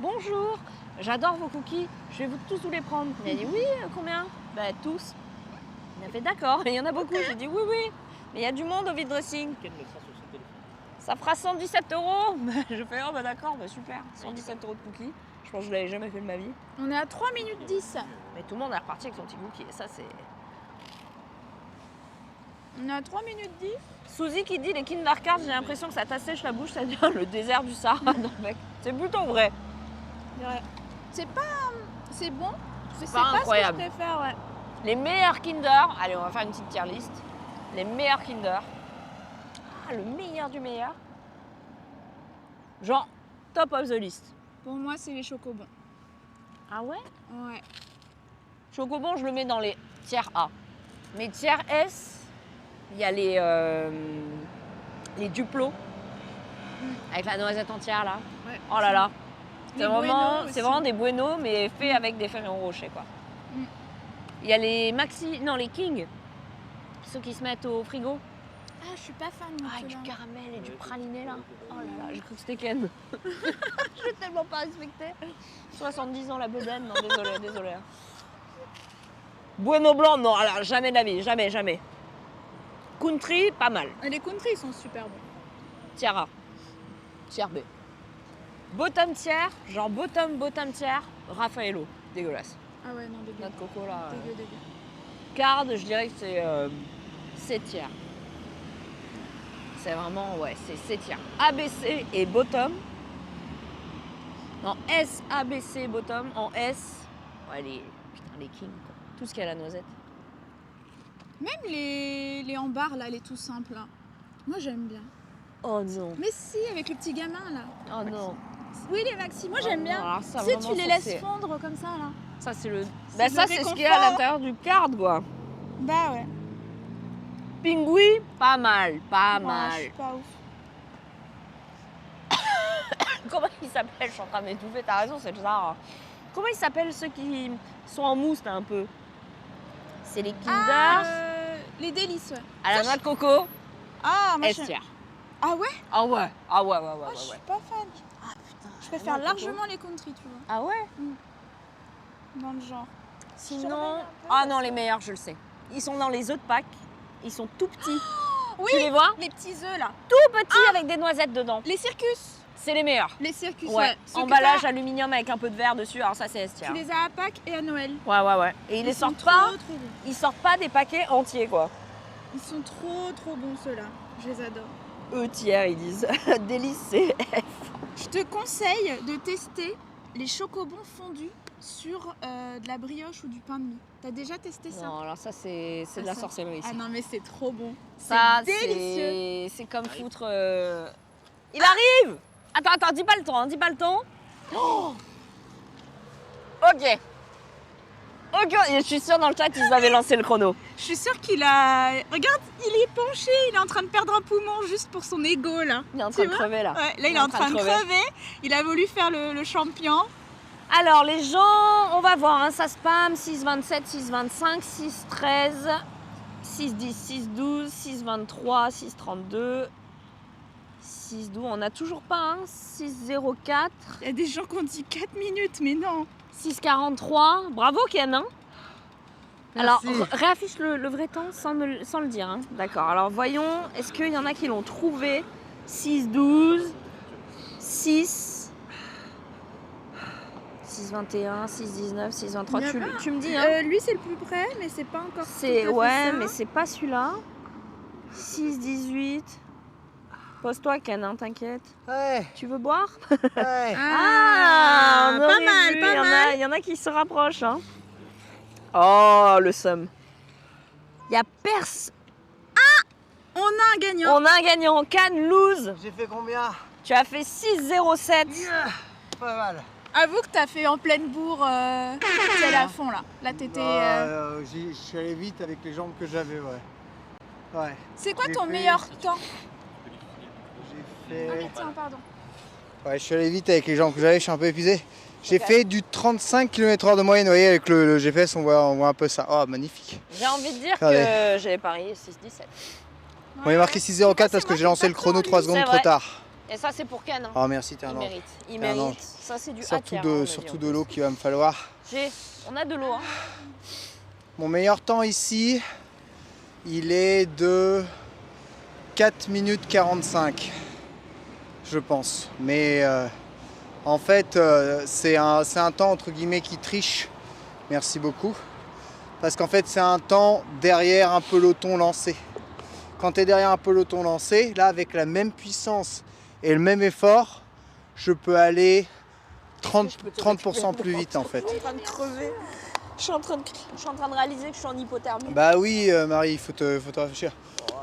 bonjour, j'adore vos cookies, je vais tous vous les prendre. Il a dit oui, combien? Bah tous. Il a fait d'accord, il y en a beaucoup. J'ai dit oui, oui, mais il y a du monde au vide dressing. Ça fera 117 €. Je fais oh bah d'accord, bah super, 117 € de cookies. Je pense que je l'avais jamais fait de ma vie. On est à 3 minutes 10. Mais tout le monde est reparti avec son petit cookie et ça c'est. On est à 3 minutes 10. Suzy qui dit les Kinder Cards, j'ai l'impression que ça t'assèche la bouche, ça devient le désert du Sahara. Non, mec, c'est plutôt vrai. C'est pas. C'est bon. C'est pas incroyable. Ce que je préfère, ouais. Les meilleurs Kinder, allez on va faire une petite tier list. Les meilleurs Kinder. Ah, le meilleur du meilleur. Genre, top of the list. Pour moi, c'est les chocobons. Ah ouais? Ouais. Chocobon, je le mets dans les tiers A. Mais tiers S, il y a les Duplo. Avec la noisette entière là. Ouais. Oh là là. Les Bueno aussi. C'est vraiment des Bueno, mais faits avec des Ferrero Rocher quoi. Mm. Il y a les Maxi, non les King. Ceux qui se mettent au frigo. Ah, je suis pas fan de Ah, avec du ceux-là. caramel et du praliné là. Oh là là, j'ai cru que c'était Ken. Je l'ai tellement pas respecté. 70 ans la bedaine, non désolé. Bueno blanc, non, alors jamais de la vie, jamais. Country, pas mal. Et les country, ils sont super bons. Tier A. Tier B. Bottom tier, genre bottom tier, Raffaello. Dégueulasse. Ah ouais, non, dégueu. Noix de coco là. Dégueu. Card, je dirais que c'est C tier. C'est vraiment, ouais, c'est C tier. ABC et bottom. En S, ABC, bottom. En S, ouais, les kings, quoi. Tout ce qui a la noisette. Même les en barre, là, les tout simples. Là. Moi, j'aime bien. Oh non. Mais si, avec le petit gamin, là. Oh non. Oui, les maxi, moi, j'aime bien. Alors ça, Tu sais, vraiment, tu les ça, laisses c'est- fondre comme ça, là. Ça, c'est le. C'est Bah, le ça, c'est ce qu'il y a à réconfort. l'intérieur du card, quoi. Bah ouais. Pingui, pas mal, pas Moi, je mal. suis pas ouf. Comment ils s'appellent? Je suis en train de m'étouffer, t'as raison, c'est bizarre. Comment ils s'appellent ceux qui sont en mousse, là, un peu? C'est les Kinder Ah, les délices, ouais. à la noix de coco, Ah, moi, S j'aime. tier. Ah ouais? Ah ouais, ah ouais. Moi, je suis pas fan. Ah putain. Je préfère largement les country, tu vois. Ah ouais? Dans le genre. Sinon. Ah non, les meilleurs, je le sais. Ils sont dans les œufs de Pâques. Ils sont tout petits. Oui, Tu les vois? les petits œufs, là. Tout petits avec des noisettes dedans. Les circus. C'est les meilleurs. Les circus, Ouais. Ceux que Emballage t'as, aluminium avec un peu de verre dessus. Alors ça, c'est S tier. Tu les as à Pâques et à Noël. Ouais. Et ils les sont sortent pas. trop bons. Ils sortent pas des paquets entiers, quoi. Ils sont trop bons, ceux-là. Je les adore. Eux tiers, ils disent. Délice, c'est F. Je te conseille de tester les chocobons fondus sur de la brioche ou du pain de mie. T'as déjà testé ça? Non, alors ça, c'est de la ça. sorcellerie. Ah non, mais c'est trop bon. Ça, c'est délicieux. c'est comme foutre. Il arrive! Attends, dis pas le temps, Oh ok. Et je suis sûre dans le chat, ils avaient lancé le chrono. Je suis sûre qu'il a... Regarde, il est penché, il est en train de perdre un poumon juste pour son ego, là. Il est en train Tu de vois crever là. Ouais, là, il est en train de crever. Il a voulu faire le champion. Alors les gens, on va voir, hein, ça spam 6,27, 6,25, 6,13, 6,10, 6,12, 6,23, 6,32, 6,12. On n'a toujours pas, hein, 6,04, Il y a des gens qui ont dit 4 minutes, mais non. 6,43. Bravo Ken, hein. Alors Merci. réaffiche le vrai temps sans le dire. Hein. D'accord, alors voyons, est-ce qu'il y en a qui l'ont trouvé? 6,12, 6... 6,21, 6,19, 6,23, tu me dis, hein? Lui, c'est le plus près, mais c'est pas encore C'est tout à fait ouais, ça. mais c'est pas celui-là. 6,18. Pose-toi, Ken, hein, t'inquiète. Ouais, Tu veux boire? ouais. Ah, on pas aurait mal, vu, pas il mal. y en a qui se rapprochent. Hein. Oh, le seum. Il y a On a un gagnant. On a un gagnant. Cannes Lose. J'ai fait combien? Tu as fait 6,07. Pas mal. Avoue que t'as fait en pleine bourre, celle à fond là. Là t'étais. Je suis allé vite avec les jambes que j'avais, ouais. Ouais. C'est quoi j'ai ton fait- meilleur temps? J'ai Ah fait. mais tiens, pardon. Ouais, je suis allé vite avec les jambes que j'avais, je suis un peu épuisé. J'ai fait du 35 km/h de moyenne, vous voyez, avec le GPS, on voit un peu ça. Oh, magnifique. J'ai envie de dire Regardez. que j'ai parié 6,17. On est marqué 6,04 parce que j'ai lancé le chrono 3 secondes C'est trop vrai. tard. Et ça, c'est pour Cannes. Hein. Oh, merci, t'es un Il ange. mérite. Il Un ange. mérite. Ça, c'est du Surtout A tiers, de, hein, on a surtout dit, de en l'eau plus. qu'il va me falloir. On a de l'eau. Hein. Mon meilleur temps ici, il est de 4 minutes 45, je pense. Mais en fait, c'est un temps entre guillemets qui triche. Merci beaucoup. Parce qu'en fait, c'est un temps derrière un peloton lancé. Quand tu es derrière un peloton lancé, là, avec la même puissance et le même effort, je peux aller 30% plus vite en fait. Je suis en train de crever. Je suis en train de réaliser que je suis en hypothermie. Bah oui, Marie, il faut te réfléchir.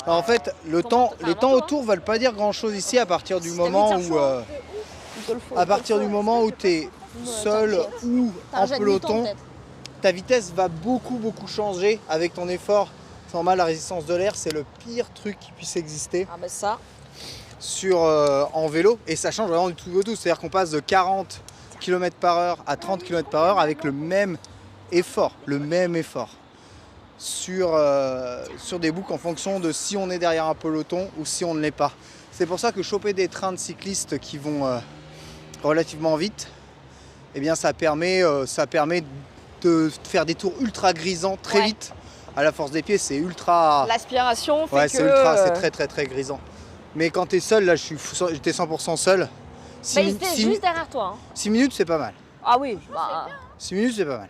En fait, les temps autour veulent pas dire grand chose ici à partir du moment où, tu es seul ou en peloton, ta vitesse va beaucoup changer avec ton effort. C'est normal, la résistance de l'air, c'est le pire truc qui puisse exister Ah bah ça. en vélo. Et ça change vraiment du tout au tout. C'est-à-dire qu'on passe de 40 km/h à 30 km/h avec le même effort. Sur des boucles en fonction de si on est derrière un peloton ou si on ne l'est pas. C'est pour ça que choper des trains de cyclistes qui vont relativement vite, eh bien ça permet de faire des tours ultra grisants très Ouais. vite. À la force des pieds, c'est ultra. L'aspiration fait Ouais, que... c'est très grisant. Mais quand tu es seul, là j'étais 100% seul. Bah, il était juste derrière toi. Hein. 6 minutes, c'est pas mal. Ah oui. Bah, 6 minutes, c'est pas mal.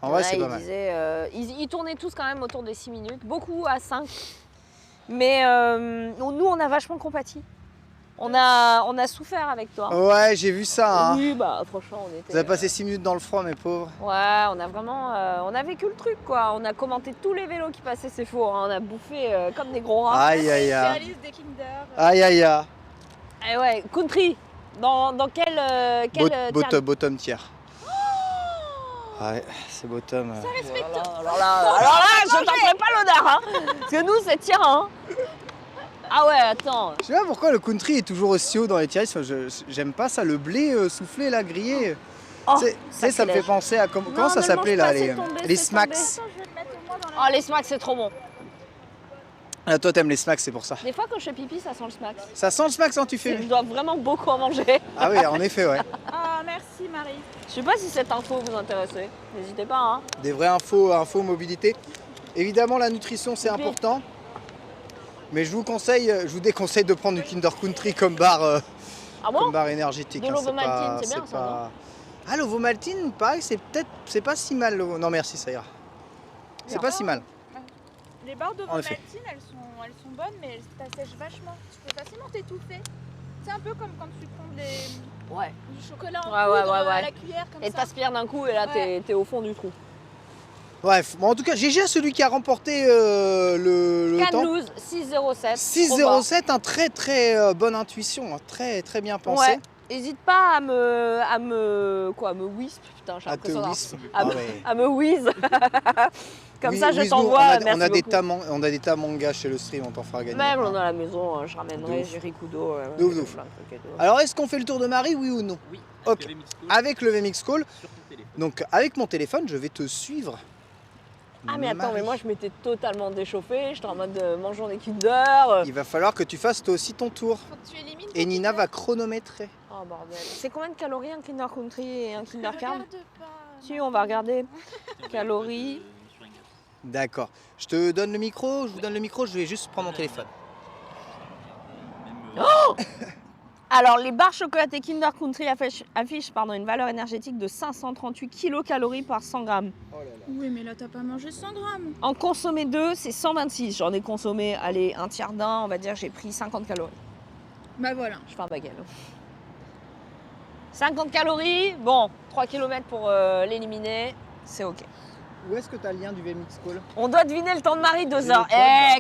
En vrai, là, c'est il pas mal. disait, ils tournaient tous quand même autour des 6 minutes. Beaucoup à 5. Mais nous, on a vachement compati. On a souffert avec toi. Ouais, j'ai vu ça. Hein. Oui, bah franchement, on était... Vous avez passé 6 minutes dans le froid, mes pauvres. Ouais, on a vraiment... on a vécu le truc, quoi. On a commenté tous les vélos qui passaient, c'est faux. Hein. On a bouffé comme des gros rats. Aïe, aïe, aïe. Réalise des Kinder. Aïe, aïe, aïe. Et ouais, country. Dans quel tiers- Bottom tier. Ouais, c'est bottom. Alors là, je t'en ferai pas l'honneur, hein. Parce que nous, c'est tir, hein. Ah ouais, attends. Je sais pas pourquoi le country est toujours aussi haut dans les tiers. J'aime pas ça, le blé soufflé, là, grillé. Oh, Tu sais, ça me fait penser à comment ça ne s'appelait mange là, pas, c'est tombé, les c'est smacks. tombé. Attends, je vais te mettre moi dans la... Oh, les smacks, c'est trop bon. Ah, toi, t'aimes les smacks, c'est pour ça. Des fois, quand je fais pipi, ça sent le smacks. Ça sent le smacks quand tu fais. Je dois vraiment beaucoup en manger. Ah oui, en effet, ouais. Ah, merci Marie. Je sais pas si cette info vous intéresse. N'hésitez pas, hein. Des vraies infos mobilité. Évidemment, la nutrition, c'est important. Mais je vous déconseille de prendre du Kinder Country comme barre, Ah bon? comme barre énergétique. De hein. l'ovomaltine, c'est bien, c'est ça, pas... Ah, l'ovomaltine, pareil, c'est pas si mal. Non, merci, ça ira. C'est pas si mal. Les barres de En effet. Vomaltine, elles sont bonnes, mais elles t'assèchent vachement. Tu peux facilement t'étouffer. C'est un peu comme quand tu prends Ouais. du chocolat en Ouais, poudre ouais. à la cuillère comme Et ça. t'aspires d'un coup et là, Ouais. t'es au fond du trou. Bref, bon, en tout cas, GG à celui qui a remporté le temps. Cannes Lose, 6,07. 6,07, un très bonne intuition, hein, très bien pensé. Ouais. Hésite pas à me wisp. Putain, j'ai À te l'impression d'avoir- wisp. à me- à me whiz. Comme Oui, ça, je oui, t'envoie. nous, on a Merci beaucoup. des tamangas chez le stream, on t'en fera gagner. Même on est à la maison, je De ramènerai ouf. Jericudo. De ouf. Alors, est-ce qu'on fait le tour de Marie, oui ou non? Oui. Ok. Avec le VMix Call. Sur ton téléphone. Donc, avec mon téléphone, je vais te suivre. Ah mais attends, Marie. mais moi je m'étais totalement déchauffée, j'étais en mode mangeons des Kinder. Il va falloir que tu fasses toi aussi ton tour. Faut que tu élimines Et ton Nina Kinder. va chronométrer. Oh bordel. C'est combien de calories un Kinder Country et un Kinder Carb? Regarde pas. Si, on va regarder. Calories. Sur un gaz. D'accord. Je te donne le micro, je vous donne le micro, je vais juste prendre mon téléphone. Alors les barres chocolatées Kinder Country affichent une valeur énergétique de 538 kcal par 100 grammes. Oui, mais là, t'as pas mangé 100 grammes. En consommer 2, c'est 126. J'en ai consommé, allez, un tiers d'un, on va dire, j'ai pris 50 calories. Bah voilà. Je fais un bagel. 50 calories, bon, 3 km pour l'éliminer, c'est ok. où est-ce que tu as le lien du VMX Call? On doit deviner le temps de Marie, 2 heures.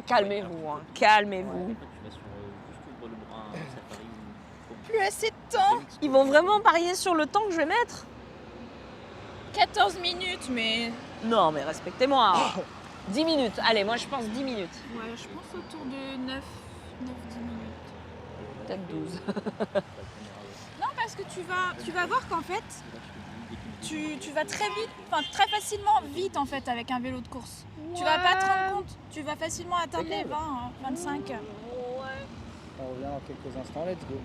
Calmez-vous, hein, calmez-vous. Tu vas sur juste ouvre le bras, Safari. Plus assez de temps. Ils vont vraiment parier sur le temps que je vais mettre? 14 minutes, mais... Non, mais respectez-moi. 10 minutes. Allez, moi je pense 10 minutes. Ouais, je pense autour de 9-10 minutes. Peut-être 12. Non, parce que tu vas voir qu'en fait, tu vas très vite, enfin très facilement vite en fait avec un vélo de course. Tu vas pas te rendre compte, tu vas facilement atteindre les 20, 25. On revient dans quelques instants, let's go.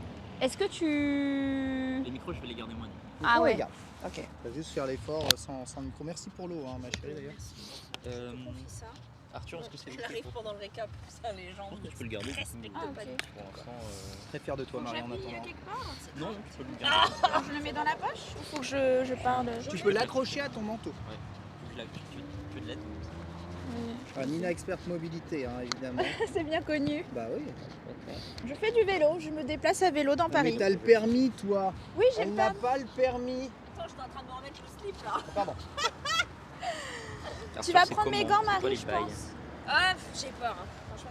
Est-ce que tu... Les micros, je vais les garder moi. Ah ouais. Regarde. Ok. Tu vas juste faire l'effort sans micro. Merci pour l'eau, hein, ma chérie d'ailleurs. Arthur, est-ce que c'est pendant le récap, ça les gens. Je pense que tu peux le garder. Ah, ok. Pour l'instant, Très fier de toi, Marie, en J'appuie attendant. quelque part. non, tu peux le garder. Alors, je le mets dans la poche ou faut que je parle? Tu peux l'accrocher à ton manteau. Tu veux de l'aide? Ah, Nina experte mobilité, hein, évidemment. C'est bien connu. Bah oui. Je fais du vélo, je me déplace à vélo dans Mais Paris. t'as le permis, toi. Oui, j'ai Elle le n'a permis. pas le permis. Attends, j'étais en train de me remettre le slip là. Pardon. Tu vas prendre mes gants, Marie, je pense. Ah, j'ai peur. Hein.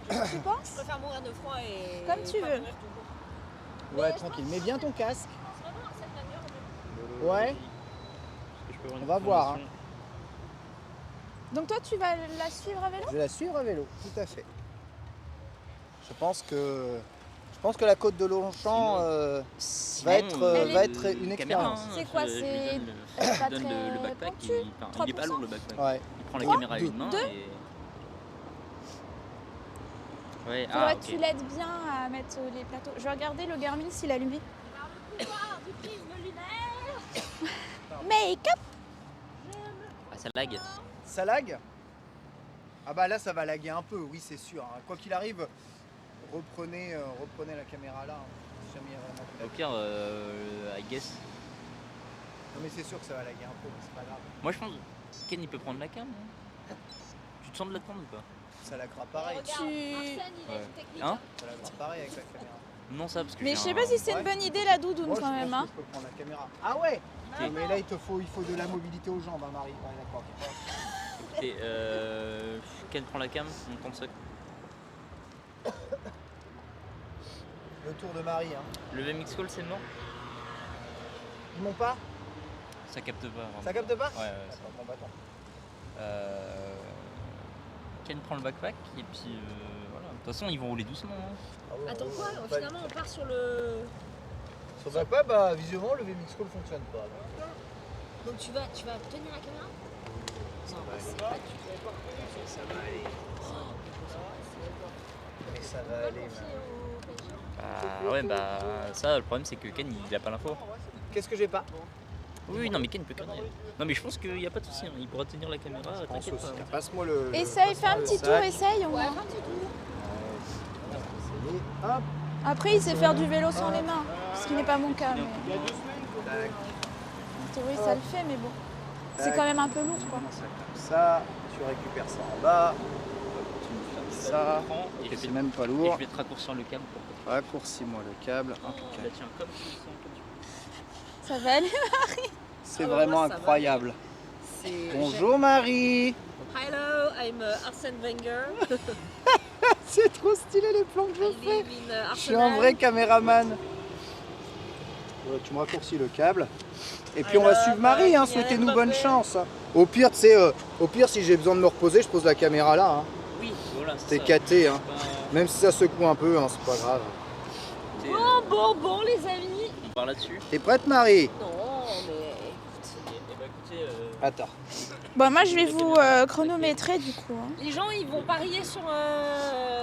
Franchement, Tu penses? je préfère mourir de froid et. Comme tu pas veux. mourir tout court. Ouais, tranquille. Mets bien ton casque. Ouais. On va voir, hein. Donc toi, tu vas la suivre à vélo? Je vais la suivre à vélo, tout à fait. Je pense que la côte de Longchamp va être une expérience. C'est quoi, c'est- Je elle est pas donne très le backpack. pointue, Il est pas lourd le backpack. Ouais. Il prend la Quoi caméra à une main Deux et. Ouais, Faudrait ah, que tu ok. l'aides bien à mettre les plateaux. Je vais regarder le Garmin s'il a allumé. Make-up. Ah, ça lag. Ça lag? Ah bah là ça va laguer un peu, oui c'est sûr. Hein. Quoi qu'il arrive, reprenez la caméra là. Hein. Si jamais il y a vraiment du Au lag. pire, I guess. Non mais c'est sûr que ça va laguer un peu, mais c'est pas grave. Moi je pense Ken il peut prendre la cam. Non tu te sens de l'attendre ou pas? Ça laguera pareil. Ouais. Hein? Ça laguera pareil avec la caméra. Non ça parce que Mais j'ai je sais un- pas si c'est Ouais. une bonne idée la doudoune Moi je quand pense même. Hein. que je peux prendre la caméra. Ah ouais. Ok. Non, mais là il faut de la mobilité aux jambes, hein, Marie. Ouais d'accord. Écoutez, Ken prend la cam, on tente ça. Le tour de Marie. Hein. Le VMX Call c'est mort? Ils m'ont pas? Ça capte pas. vraiment. Ça capte pas? Ouais, ouais, ça Bon, bah, attends. Ken prend le backpack et puis voilà. De toute façon ils vont rouler doucement. Hein. Ah ouais, Attends ouais, quoi? ouais, Finalement, on part sur le. Sur le backpack, bah visiblement le VMX Call fonctionne pas. Donc tu vas tenir la caméra? Non, c'est pas du tout. Ça va aller. Mais ça va aller. Bah ouais bah ça le problème c'est que Ken il a pas l'info. Qu'est-ce que j'ai pas? Oui non mais Ken il peut conduire. Non mais je pense qu'il n'y a pas de souci, hein. Il pourra tenir la caméra, t'inquiète pas. Passe-moi le. Essaye, fais un petit tour, essaye. Au moins. Hop. Après, il sait faire du vélo sans les mains, ce qui n'est pas mon cas. Mais... Tac, En théorie, ça le fait, mais bon. C'est tac. quand même un peu lourd, quoi. Ça comme ça. Tu récupères ça en bas. Ça. Et je C'est vais, même pas et lourd. je vais te raccourcir le câble pour que Raccourcis-moi le câble. tu la tiens comme tu le sens, comme tu veux. Ça va aller. C'est Ah bah, vraiment moi, ça va. incroyable. C'est. Bonjour Marie. Hello, I'm Arsène Wenger. C'est trop stylé les plans que je I fais. live in Je suis un vrai caméraman. Tu me raccourcis le câble. Et puis on va suivre Marie, hein. Souhaitez-nous bonne chance. Au pire, tu sais, si j'ai besoin de me reposer, je pose la caméra là. Hein. Oui, voilà, c'est T'es ça. caté, hein. Bah, Même si ça secoue un peu, hein, c'est pas grave. écoutez, Bon, les amis. on part là-dessus. T'es prête Marie? Non, mais. Et bah écoutez, Attends. Bon, moi, je vais vous chronométrer, du coup. Hein. Les gens, ils vont parier sur.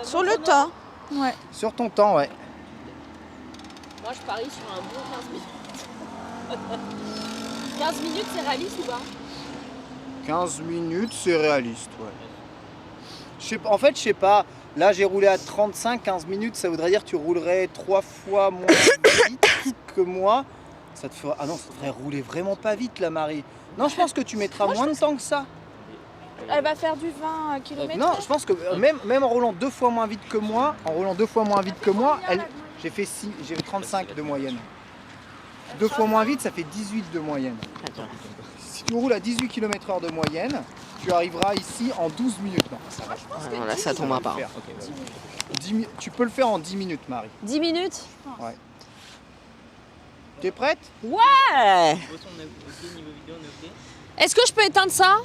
Sur mon le chrono. temps. Ouais. Sur ton temps, ouais. Moi, je parie sur un bon 15 minutes. 15 minutes, c'est réaliste ou pas? 15 minutes, c'est réaliste, ouais. En fait, je sais pas. Là, j'ai roulé à 35, 15 minutes, ça voudrait dire que tu roulerais 3 fois moins vite que moi. Ça te ferait... Ah non, ça te ferait rouler vraiment pas vite, là, Marie. Non, je pense que tu mettras moins de temps que ça. Elle va faire du 20 km. Non, je pense que même en roulant 2 fois moins vite que moi, j'ai fait 35 de moyenne. 2 fois moins vite, ça fait 18 de moyenne. Si tu roules à 18 km/h de moyenne, tu arriveras ici en 12 minutes. Non, ça va. Non, là, ça tombera pas. 10 tu peux le faire en 10 minutes, Marie. 10 minutes? Ouais. T'es prête? Ouais! Niveau son, on est ok, niveau vidéo, on est ok. Est-ce que je peux éteindre ça?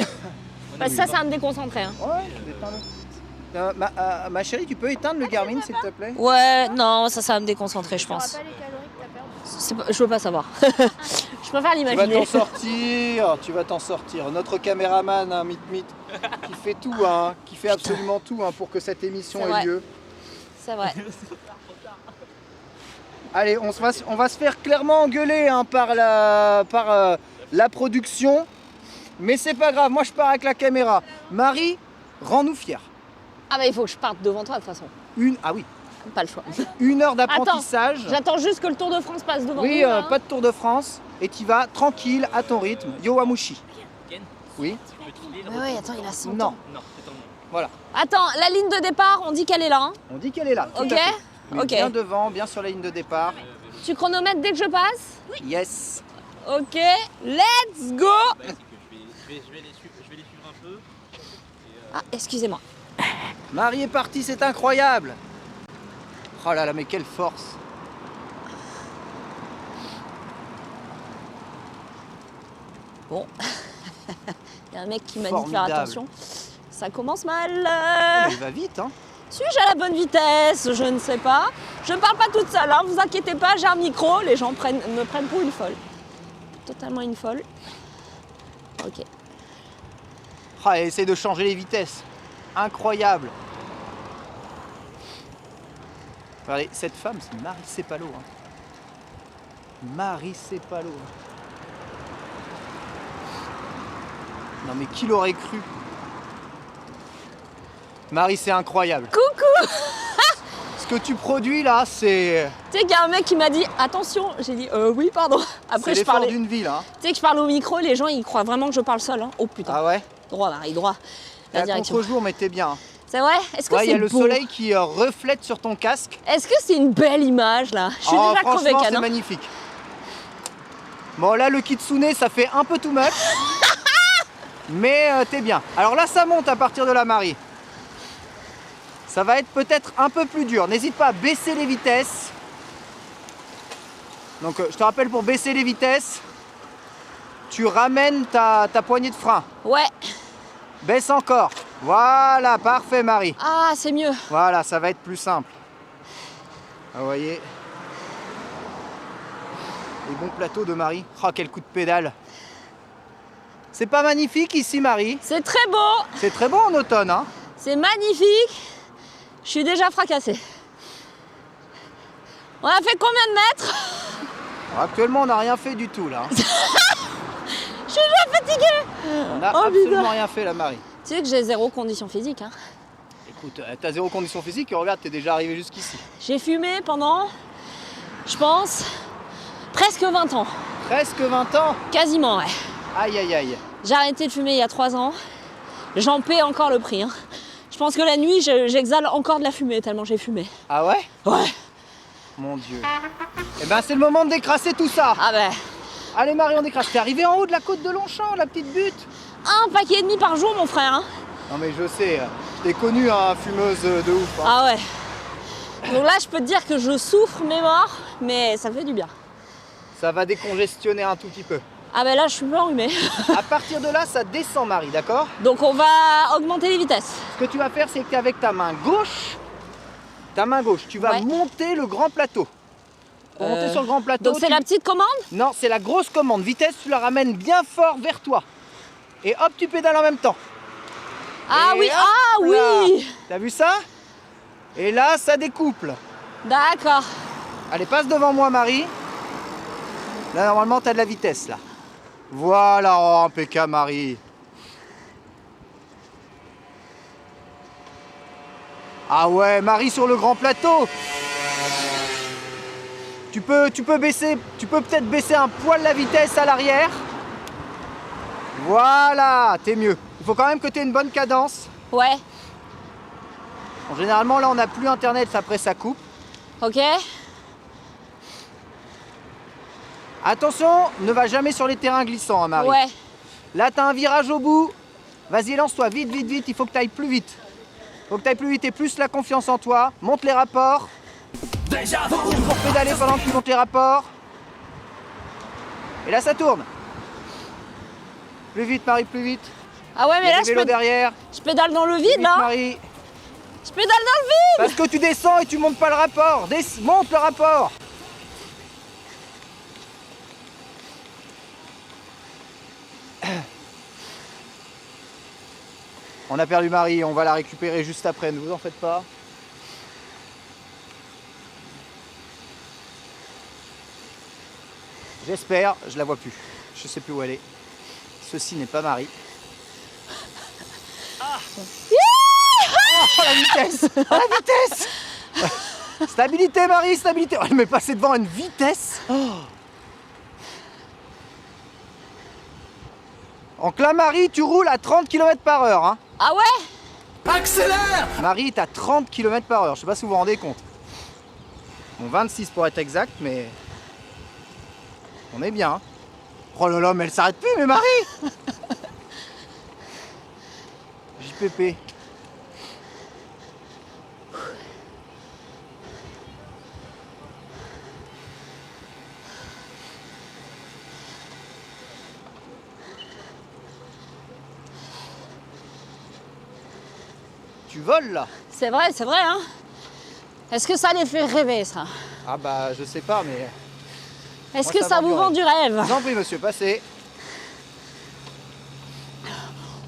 Parce que ça, Oui, ça va me déconcentrer. Hein. Ouais, éteins-le. Ma chérie, tu peux éteindre le Garmin, s'il te plaît? Ouais, non, ça va me déconcentrer, je pense. pas les calories que t'as perdues. Je veux pas savoir. Je préfère Tu vas l'imaginer. t'en sortir, tu vas t'en sortir. Notre caméraman, hein, Mit, qui fait tout, hein, qui fait absolument tout hein, pour que cette émission C'est ait vrai. lieu. C'est vrai. Allez, on va se faire clairement engueuler hein, par la production. Mais c'est pas grave, moi je pars avec la caméra. Marie, rends-nous fiers. Ah bah il faut que je parte devant toi de toute façon. Ah oui, Pas le choix. 1 heure d'apprentissage. J'attends juste que le Tour de France passe devant Oui, nous. là, hein. pas de Tour de France. Et tu vas tranquille, à ton rythme. Yowamushi. Ken, Oui. tu peux te filer, Mais oui, attends, il a 100 Non, ans. Non, c'est ton nom. voilà. Attends, la ligne de départ, on dit qu'elle est là. Hein. On dit qu'elle est là. tout Ok, à fait. Mais ok. bien devant, bien sur la ligne de départ. Tu chronomètres dès que je passe? Yes. Ok, let's go! Bah, c'est que je vais les suivre un peu. Ah, excusez-moi. Marie est partie, c'est incroyable. Oh là là, mais quelle force. Bon. Il y a un mec qui m'a dit de faire Formidable. attention. Ça commence mal. Elle va vite, hein. Suis-je à la bonne vitesse? Je ne sais pas. Je ne parle pas toute seule, hein, vous inquiétez pas, j'ai un micro, les gens me prennent pour une folle. Totalement une folle. Ok. Ah, elle essaie de changer les vitesses. Incroyable. Regardez, cette femme, c'est Marie Cepalo. Hein. Marie Cepalo. Non mais qui l'aurait cru? Marie, c'est incroyable. Coucou! Ce que tu produis là, c'est Tu sais qu'il y a un mec qui m'a dit attention, j'ai dit oui pardon. Après je l'effort parlais. d'une ville. Hein. Tu sais que je parle au micro, les gens ils croient vraiment que je parle seul. Hein. Oh putain. Ah ouais? Droit Marie, droit. Et La à direction. contre-jour, mais t'es bien. C'est vrai? Est-ce que Ouais, il y c'est a le beau? soleil qui reflète sur ton casque. Est-ce que c'est une belle image là? Je suis Oh, déjà crevée franchement, Can, c'est hein. magnifique. Bon, là, le kitsune, ça fait un peu too much. Mais t'es bien. Alors là, ça monte à partir de la Marie. Ça va être peut-être un peu plus dur. N'hésite pas à baisser les vitesses. Donc, je te rappelle, pour baisser les vitesses, tu ramènes ta poignée de frein. Ouais. Baisse encore. Voilà, parfait, Marie. Ah, c'est mieux. Voilà, ça va être plus simple. Ah, vous voyez. Les bons plateaux de Marie. Oh, quel coup de pédale. C'est pas magnifique ici, Marie? C'est très beau. C'est très beau en automne, hein? C'est magnifique. Je suis déjà fracassée. On a fait combien de mètres? Alors, actuellement, on n'a rien fait du tout, là. Je suis déjà fatiguée. On n'a Oh, absolument putain. rien fait, la Marie. Tu sais que j'ai zéro condition physique. Hein. Écoute, t'as zéro condition physique et regarde, t'es déjà arrivé jusqu'ici. J'ai fumé pendant, je pense, presque 20 ans. Presque 20 ans. Quasiment, ouais. Aïe, aïe, aïe. J'ai arrêté de fumer il y a 3 ans. J'en paie encore le prix. Hein. Je pense que la nuit, j'exhale encore de la fumée tellement j'ai fumé. Ah ouais? Ouais. Mon Dieu. Eh ben, c'est le moment de décrasser tout ça. Ah ben, Allez, Marie, on décrasse. T'es arrivé en haut de la côte de Longchamp, la petite butte. 1 paquet et demi par jour, mon frère. Hein. Non, mais je sais. Je t'ai connue, hein, fumeuse de ouf. Hein. Ah ouais. Donc là, je peux te dire que je souffre mes morts, mais ça fait du bien. Ça va décongestionner un tout petit peu. Ah ben là, je suis pas enrhumée. À partir de là, ça descend, Marie, d'accord? Donc on va augmenter les vitesses. Ce que tu vas faire, c'est qu'avec ta main gauche, tu vas Ouais. monter le grand plateau. Pour monter sur le grand plateau. Donc c'est la petite commande? Non, c'est la grosse commande. Vitesse, tu la ramènes bien fort vers toi. Et hop, tu pédales en même temps. Ah Et oui, hop ah là. oui. T'as vu ça? Et là, ça découple. D'accord. Allez, passe devant moi, Marie. Là, normalement, t'as de la vitesse, là. Voilà, oh, impeccable, Marie. Ah ouais, Marie sur le grand plateau. Tu peux peut-être baisser un poil la vitesse à l'arrière. Voilà, t'es mieux. Il faut quand même que tu aies une bonne cadence. Ouais. Bon, généralement, là, on n'a plus internet, après ça coupe. Ok. Attention, ne va jamais sur les terrains glissants, hein, Marie. Ouais. Là, t'as un virage au bout. Vas-y, lance-toi, vite, vite, vite. Il faut que t'ailles plus vite. Faut que t'ailles plus vite et plus la confiance en toi. Monte les rapports. Tire pour pédaler pendant que tu montes les rapports. Et là, ça tourne. Plus vite, Marie, plus vite. Ah ouais, Il y mais a là, des vélos derrière. je pédale dans le Plus vide, vite, là. Marie. Je pédale dans le vide. Parce que tu descends et tu montes pas le rapport. Monte le rapport. On a perdu Marie, on va la récupérer juste après, ne vous en faites pas. J'espère, je la vois plus. Je sais plus où elle est. Ceci n'est pas Marie. Ah. Oh, la vitesse! Oh, la vitesse! Stabilité Marie, stabilité! Oh, elle m'est passée devant à une vitesse! Oh. Donc là Marie, tu roules à 30 km/h. Hein. Ah ouais? Accélère! Marie est à 30 km/h, je sais pas si vous vous rendez compte. Bon, 26 pour être exact, mais on est bien. Hein. Oh là là, mais elle s'arrête plus, mais Marie! JPP. Tu voles là? C'est vrai, hein. Est-ce que ça les fait rêver, ça? Ah bah je sais pas, mais... Est-ce Moi, que ça vous vend du rêve? Je vous en prie monsieur, passez.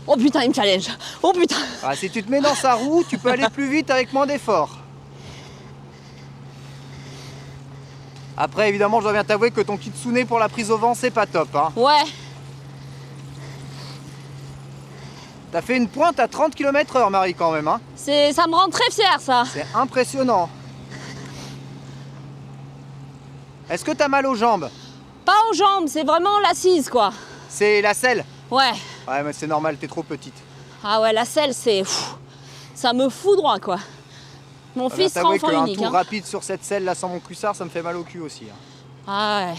Oh putain, il me challenge. Oh putain. Ah, si tu te mets dans sa roue, tu peux aller plus vite avec moins d'efforts. Après, évidemment, je dois bien t'avouer que ton kitsune pour la prise au vent, c'est pas top. Hein. Ouais. T'as fait une pointe à 30 km/h, Marie, quand même. Hein. Ça me rend très fière, ça. C'est impressionnant. Est-ce que t'as mal aux jambes? Pas aux jambes, c'est vraiment l'assise, quoi. C'est la selle? Ouais. Ouais, mais c'est normal, t'es trop petite. Ah ouais, la selle, c'est... Ça me fout droit, quoi. Mon fils sera enfant unique. Un tour hein. rapide sur cette selle, là, sans mon cuissard, ça me fait mal au cul aussi. Hein. Ah ouais.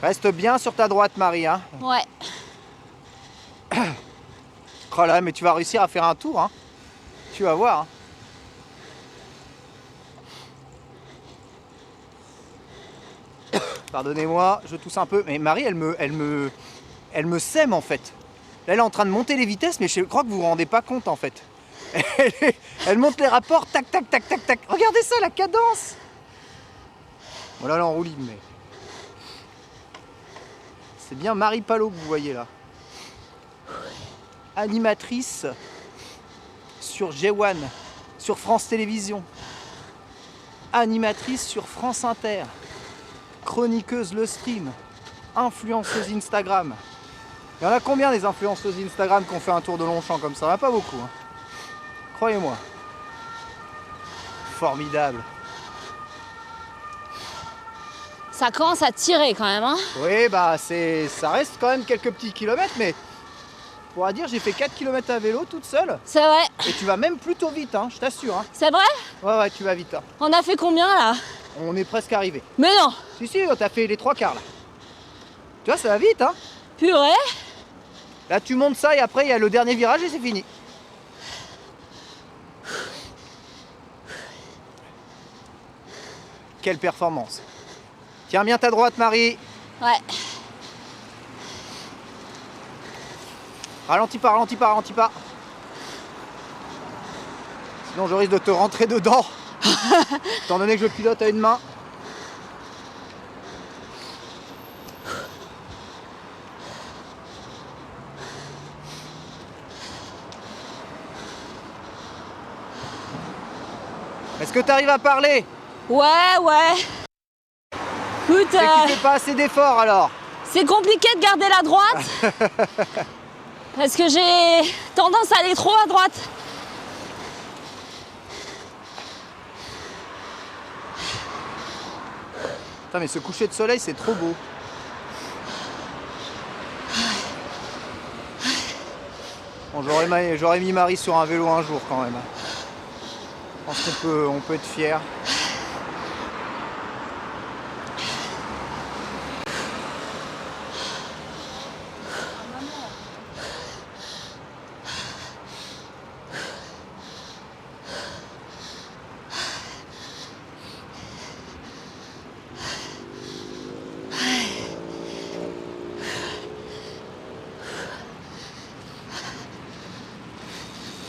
Reste bien sur ta droite, Marie. Hein. Ouais. Oh là, mais tu vas réussir à faire un tour. Hein. Tu vas voir. Hein. Pardonnez-moi, je tousse un peu. Mais Marie, elle me sème en fait. Là, elle est en train de monter les vitesses, mais je crois que vous vous rendez pas compte en fait. Elle monte les rapports, tac, tac, tac, tac, tac. Regardez ça, la cadence. Bon là, elle est en roue libre, mais... C'est bien Marie Palot que vous voyez là. Animatrice sur G1, sur France Télévisions. Animatrice sur France Inter. Chroniqueuse Le Stream. Influenceuse Instagram. Il y en a combien des influenceuses Instagram qui ont fait un tour de Longchamp comme ça? Il n'y en a pas beaucoup. Hein. Croyez-moi. Formidable. Ça commence à tirer quand même, hein. Oui, bah ça reste quand même quelques petits kilomètres, mais on pourra dire j'ai fait 4 km à vélo toute seule. C'est vrai. Et tu vas même plutôt vite, hein, je t'assure. Hein. C'est vrai? Ouais, tu vas vite. Hein. On a fait combien, là? On est presque arrivé. Mais non. Si, t'as fait les 3 quarts là. Tu vois, ça va vite, hein. Purée. Là, tu montes ça et après, il y a le dernier virage et c'est fini. Quelle performance. Tiens bien ta droite, Marie. Ouais. Ralentis pas, ralentis pas, ralentis pas. Sinon, je risque de te rentrer dedans. Étant donné que je pilote à une main. Est-ce que tu arrives à parler? Ouais. Écoute, C'est que tu fais pas assez d'efforts alors. c'est compliqué de garder la droite. Parce que j'ai tendance à aller trop à droite. Putain, mais ce coucher de soleil, c'est trop beau. Bon, j'aurais mis Marie sur un vélo un jour quand même. Je pense qu'on peut être fier.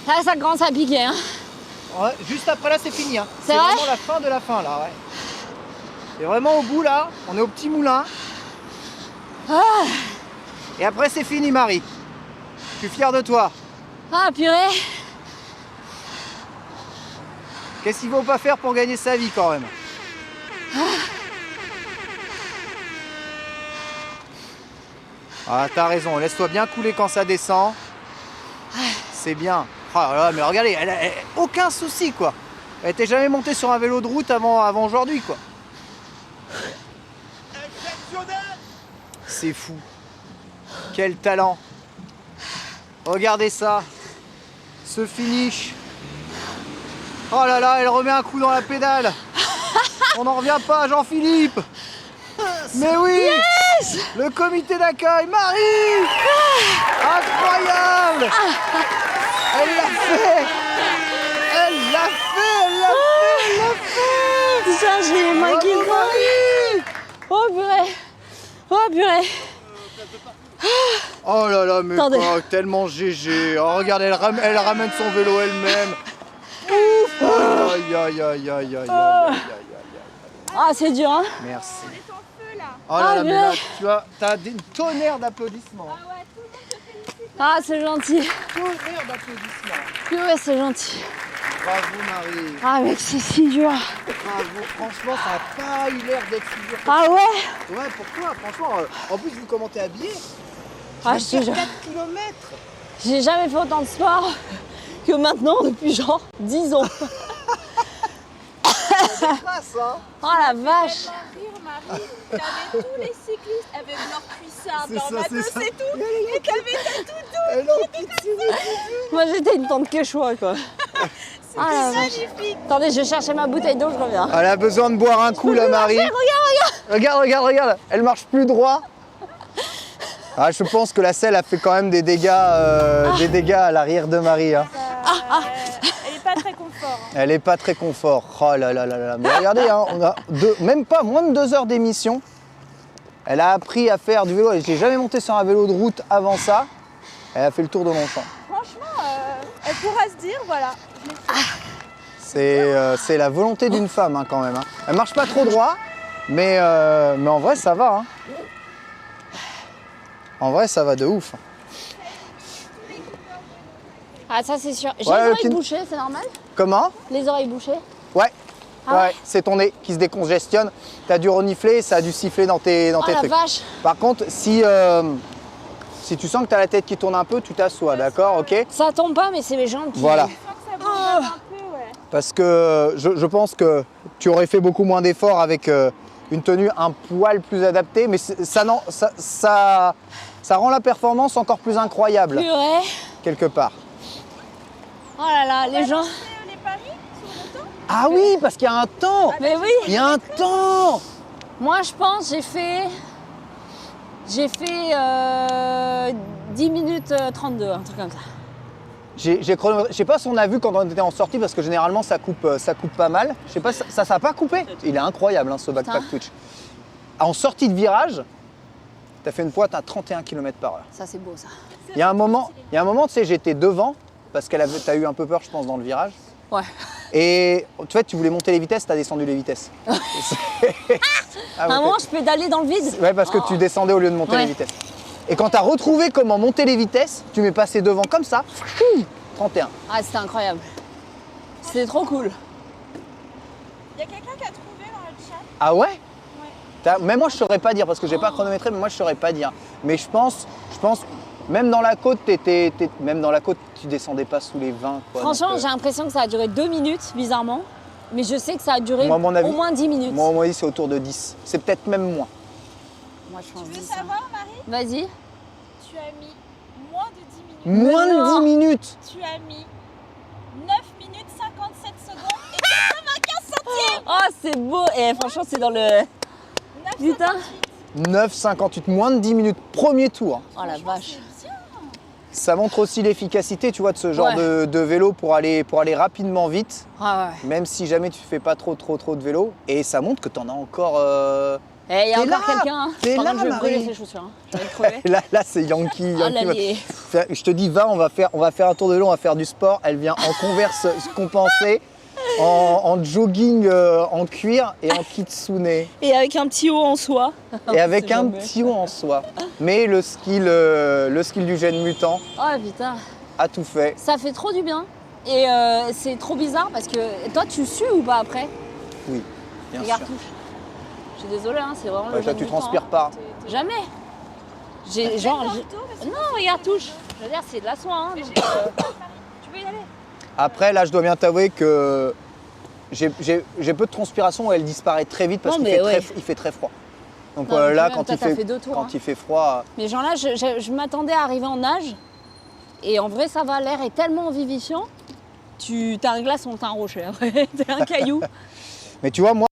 Là, ça commence à piquer. Hein. Ouais, juste après là, c'est fini. Hein. C'est vrai vraiment la fin de la fin là, ouais. C'est vraiment au bout là, on est au petit moulin. Et après, c'est fini, Marie. Je suis fier de toi. Ah, purée. Qu'est-ce qu'il faut pas faire pour gagner sa vie quand même? Ah, t'as raison, laisse-toi bien couler quand ça descend. C'est bien. Oh là là, mais regardez, elle a aucun souci quoi. Elle était jamais montée sur un vélo de route avant aujourd'hui quoi. C'est fou. Quel talent. Regardez ça. Ce finish. Oh là là, elle remet un coup dans la pédale. On n'en revient pas, Jean-Philippe. Mais oui, le comité d'accueil, Marie. Incroyable. Elle l'a fait. Elle l'a fait, elle l'a fait, elle l'a fait. Putain, j'ai manqué le temps. Marie. Oh, purée. Oh, purée. Oh là là, mais Attendez. pas, tellement GG. Oh, regarde, elle ramène son vélo elle-même. Ouf. Aïe, aïe, aïe, aïe, aïe, aïe, aïe. Ah, c'est dur, hein. Merci. On est en feu là. Oh là là, mais là, mais- tu vois, t'as des tonnerres d'applaudissements. Ah ouais, tout le monde te félicite. Ah, c'est gentil. Tonnerres d'applaudissements. Purée, c'est gentil. Bravo Marie. Ah, mec, c'est si dur. Bravo. Franchement, ça n'a pas eu l'air d'être si dur. Ah ouais. Ouais, pourquoi? Franchement, en plus, vous commentez habillé. Ah, je te jure. 4 km. J'ai jamais fait autant de sport que maintenant depuis genre 10 ans. C'est classe, hein. Oh la vache. Rire, Marie. T'avais tous les cyclistes avec leurs cuissards C'est dans ça, ma c'est ça. et tout. Et t'avais ta toutou. Elle en pitine. Moi j'étais une tante quechua quoi. Ah la vache. Magnifique. Attendez, je vais chercher ma bouteille d'eau, je reviens. Elle a besoin de boire un coup, la Marie. Regarde. Elle marche plus droit. Ah, je pense que la selle a fait quand même des dégâts à l'arrière de Marie. Hein. Elle est pas très confort. Hein. Elle est pas très confort. Oh là là là là. Mais regardez, hein, on a même pas moins de 2 heures d'émission. Elle a appris à faire du vélo. Elle n'était jamais montée sur un vélo de route avant ça. Elle a fait le tour de Longchamp. Franchement, elle pourra se dire, voilà, je l'ai fait. C'est la volonté d'une femme hein, quand même. Hein. Elle marche pas trop droit, mais en vrai ça va. Hein. En vrai ça va de ouf. Ah ça c'est sûr. J'ai Ouais, les le oreilles petit- bouchées, c'est normal? Comment? Les oreilles bouchées? Ouais. Ah Ouais, c'est ton nez qui se décongestionne. T'as dû renifler, ça a dû siffler dans tes Oh la trucs. vache. Par contre, si tu sens que t'as la tête qui tourne un peu, tu t'assois, d'accord, ok? Ça tombe pas mais c'est mes jambes qui... Voilà. Je sens que ça bourgeonne un peu, ouais. Parce que je pense que tu aurais fait beaucoup moins d'efforts avec une tenue un poil plus adaptée, mais ça rend la performance encore plus incroyable, Purée. quelque part. Oh là là, les gens... Les paris sur le temps. Ah oui, parce qu'il y a un temps. Mais oui. Il y a un temps. Moi je pense j'ai fait 10 minutes 32, un truc comme ça. J'ai chronométré. Je sais pas si on a vu quand on était en sortie, parce que généralement ça coupe pas mal. Je sais pas, ça a pas coupé. Il est incroyable hein, ce backpack Putain. Twitch. En sortie de virage, t'as fait une pointe à 31 km/h. Ça c'est beau ça. Il y a un moment, tu sais, j'étais devant, parce que t'as eu un peu peur, je pense, dans le virage. Ouais. Et tu vois, tu voulais monter les vitesses, t'as descendu les vitesses. Ah, À un ouais, moment je pédalais dans le vide. ouais, parce que tu descendais au lieu de monter Ouais. les vitesses. Et quand t'as retrouvé comment monter les vitesses, tu m'es passé devant comme ça, 31. Ah c'était incroyable. C'était trop cool. Il y a quelqu'un qui a trouvé dans le chat. Ah ouais? Même moi je saurais pas dire parce que j'ai pas chronométré, mais moi je saurais pas dire. Mais je pense, même dans la côte, même dans la côte, tu descendais pas sous les 20. Quoi. Franchement Donc, j'ai l'impression que ça a duré 2 minutes bizarrement. Mais je sais que ça a duré Moi, à mon avis, au moins 10 minutes. moi, à mon avis, c'est autour de 10. C'est peut-être même moins. Moi je pense Tu veux 10, hein. savoir, Marie? Vas-y. Tu as mis moins de 10 minutes. Moins non. de 10 minutes. Tu as mis 9 minutes 57 secondes et 95 centièmes. Oh c'est beau. Et franchement c'est dans le... 9,58. Putain. 9,58, moins de 10 minutes. Premier tour. Oh la vache. C'est bien. Ça montre aussi l'efficacité, tu vois, de ce genre Ouais. de vélo pour aller rapidement vite, Ah ouais. même si jamais tu fais pas trop de vélo. Et ça montre que tu en as encore Eh, il y a T'es encore là, quelqu'un. Hein. t'es Par là, contre, je vais brûler Marie. ses chaussures. Hein. J'ai envie de crever. Là c'est Yankee. Ah, Yankee. l'allié. Je te dis, va, on va faire un tour de l'eau, on va faire du sport. Elle vient en Converse compensée, en jogging en cuir et en kitsune. Et avec un petit haut en soie. Et avec C'est un jamais. petit haut en soie. Mais le skill du jeune mutant Oh putain, a tout fait. ça fait trop du bien. Et c'est trop bizarre parce que toi, tu sues ou pas après? Oui, bien Regarde, sûr. touche. Je suis désolée, hein, c'est vraiment le Ouais, toi, jeune tu mutant, transpires hein. pas. Jamais. J'ai genre. Non, regarde, touche. Je veux dire, c'est de la soie. Hein, donc, Tu peux y aller. Après, là, je dois bien t'avouer que j'ai peu de transpiration et elle disparaît très vite parce Non, qu'il mais ouais. il fait très froid. Donc Non, mais là, quand même, quand, t'as fait 2 tours, hein. il fait froid, Mais genre là, je m'attendais à arriver en nage. Et en vrai, ça va, l'air est tellement vivifiant. T'as un glaçon, t'as un rocher après. T'es un caillou. mais tu vois, moi,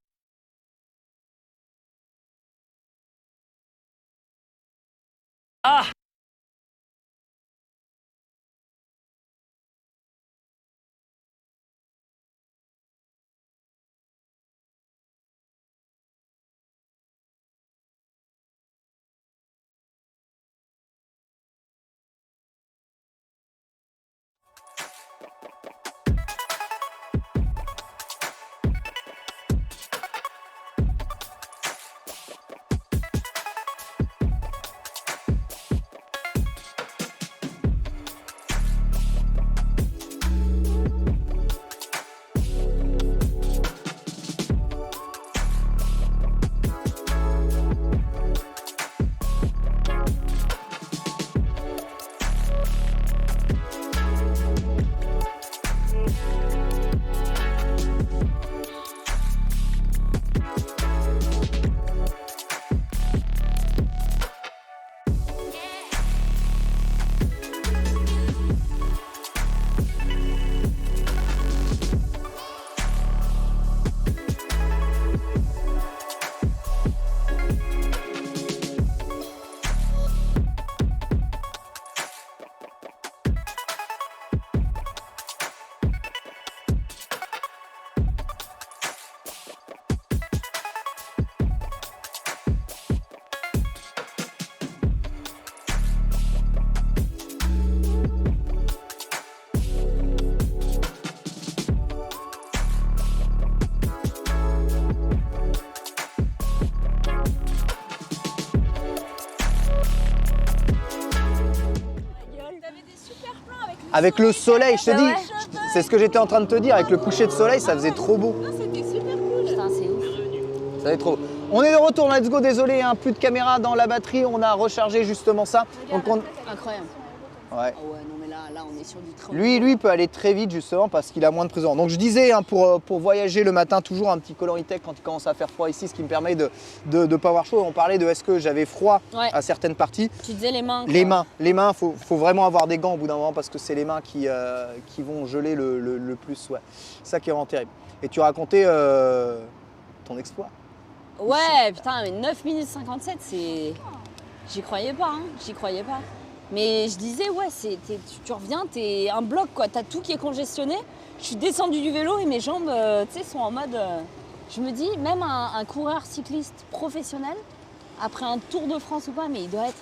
T'avais des super plans avec le avec le soleil, je te Ah dis, ouais. c'est ce que j'étais en train de te dire, avec le coucher de soleil, ça faisait trop beau. Non, c'était super cool. Putain, c'est ouf. Ça faisait trop beau. On est de retour, let's go, désolé, hein, plus de caméra dans la batterie, on a rechargé justement ça. Donc Incroyable. ouais. Oh ouais, non mais là on est sur du train. Lui peut aller très vite justement parce qu'il a moins de présence. Donc je disais, hein, pour voyager le matin, toujours un petit Coloritech quand il commence à faire froid ici, ce qui me permet de ne pas avoir chaud. On parlait de est-ce que j'avais froid Ouais. à certaines parties. Tu disais les mains. Les mains, faut vraiment avoir des gants au bout d'un moment parce que c'est les mains qui vont geler le plus. Ouais. C'est ça qui est vraiment terrible. Et tu racontais ton exploit. Ouais, putain, mais 9 minutes 57, c'est. J'y croyais pas, hein. J'y croyais pas. Mais je disais, ouais, tu reviens, t'es un bloc, quoi. T'as tout qui est congestionné. Je suis descendue du vélo et mes jambes, tu sais, sont en mode. Je me dis, même un coureur cycliste professionnel, après un Tour de France ou pas, mais il doit être.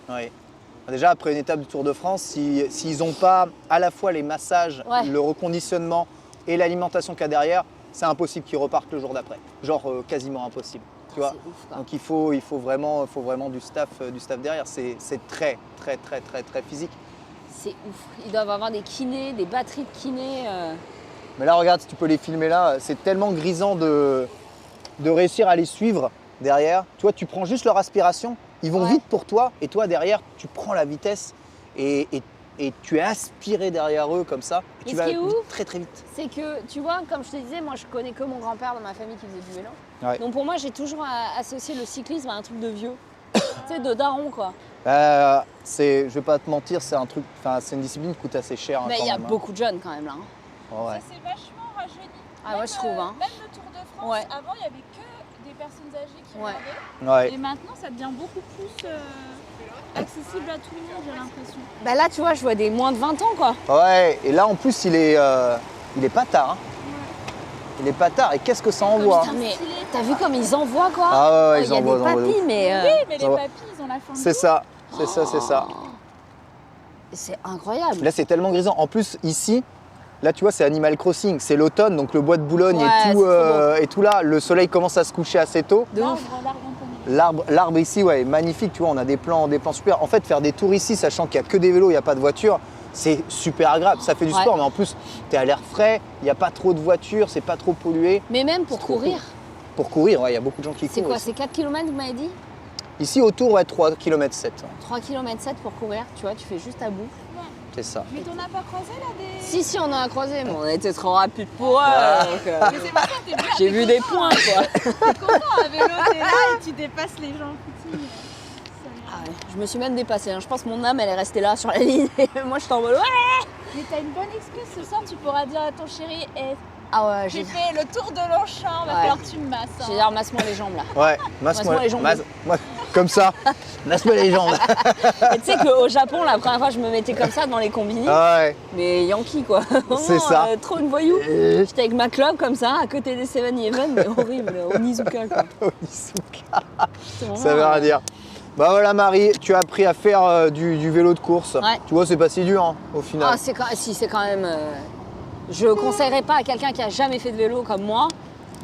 Ouais. Déjà, après une étape du Tour de France, s'ils n'ont pas à la fois les massages, Ouais. le reconditionnement et l'alimentation qu'il y a derrière, c'est impossible qu'ils repartent le jour d'après. Genre quasiment impossible. Tu vois. C'est ouf, quoi. Donc il faut vraiment du staff derrière. C'est très physique. C'est ouf. Ils doivent avoir des kinés, des batteries de kinés. Mais là, regarde, si tu peux les filmer là, c'est tellement grisant de réussir à les suivre derrière. Tu vois, tu prends juste leur aspiration, ils vont Ouais. vite pour toi, et toi derrière, tu prends la vitesse et tu es aspiré derrière eux comme ça. Et Mais tu ce vas qui est ouf, très vite. C'est que, tu vois, comme je te disais, moi je connais que mon grand-père dans ma famille qui faisait du vélo. Ouais. Donc pour moi, j'ai toujours associé le cyclisme à un truc de vieux. Tu sais, de daron, quoi. Je vais pas te mentir, c'est un truc, c'est une discipline qui coûte assez cher. Hein, Mais quand il y a même, hein. beaucoup de jeunes quand même là. hein. Oh, ouais. Ça s'est vachement rajeuni. Ah Même, ouais, je trouve, hein. Même le Tour de France, Ouais. avant, il n'y avait que des personnes âgées qui Ouais. regardaient. Ouais. Et maintenant, ça devient beaucoup plus accessible à tout le monde, j'ai l'impression. Bah là, tu vois, je vois des moins de 20 ans, quoi. Ouais, et là en plus il est pas tard. Hein. Il est pas tard et qu'est-ce que ça envoie. Putain, mais T'as vu comme ils envoient quoi? Ah ouais, il ils y a envoient, des ils envoient de papilles, ouf. mais Mais les Ça va. papilles, ils ont la forme. C'est ça, c'est ça, c'est ça. c'est incroyable. Là, c'est tellement grisant. En plus, ici, là, tu vois, c'est Animal Crossing. C'est l'automne, donc le bois de Boulogne Ouais, et, c'est tout, trop et tout là. Le soleil commence à se coucher assez tôt. De ouf. L'arbre ici, ouais, est magnifique. Tu vois, on a des plans super. En fait, faire des tours ici, sachant qu'il n'y a que des vélos, il n'y a pas de voitures, c'est super agréable. Ça fait du Ouais. sport, mais en plus, tu es à l'air frais, il n'y a pas trop de voitures, c'est pas trop pollué. Mais même pour C'est trop courir, Pour courir, ouais, il y a beaucoup de gens qui courent. c'est quoi? ici. C'est 4 km, vous m'avez dit? Ici, autour, ouais, 3 km 7. 3 km 7 pour courir, tu vois, tu fais juste à bout. C'est ça. Mais t'en as pas croisé là des. Si, on en a croisé, mais on était trop rapide pour eux. Ah. donc, Mais c'est pas ça, t'es bien. j'ai vu des points, quoi. T'es content à vélo, t'es là et tu dépasses les gens. Petit. Ah ouais, je me suis même dépassée. Hein. Je pense que mon âme, elle est restée là sur la ligne. Et moi, je suis en mode ouais. Mais t'as une bonne excuse ce soir, tu pourras dire à ton chéri, Ah ouais, j'ai j'ai fait le tour de Longchamp, va Ouais. falloir que tu me masses. hein. j'ai dit, masse-moi les jambes là. Ouais, Masse-moi les jambes. comme ça. Masse-moi les jambes. Et tu sais qu'au Japon, la première fois, je me mettais comme ça dans les combini. Ouais. Mais Yankee, quoi. C'est Vraiment, ça. trop une voyou. J'étais avec ma club comme ça, à côté des 7-Eleven, mais horrible, au Nizuka, quoi. C'était vraiment, Ça veut rien dire. Bah voilà Marie, tu as appris à faire du vélo de course. Ouais. Tu vois, c'est pas si dur hein, au final. Ah, c'est quand même. Je conseillerais pas à quelqu'un qui a jamais fait de vélo comme moi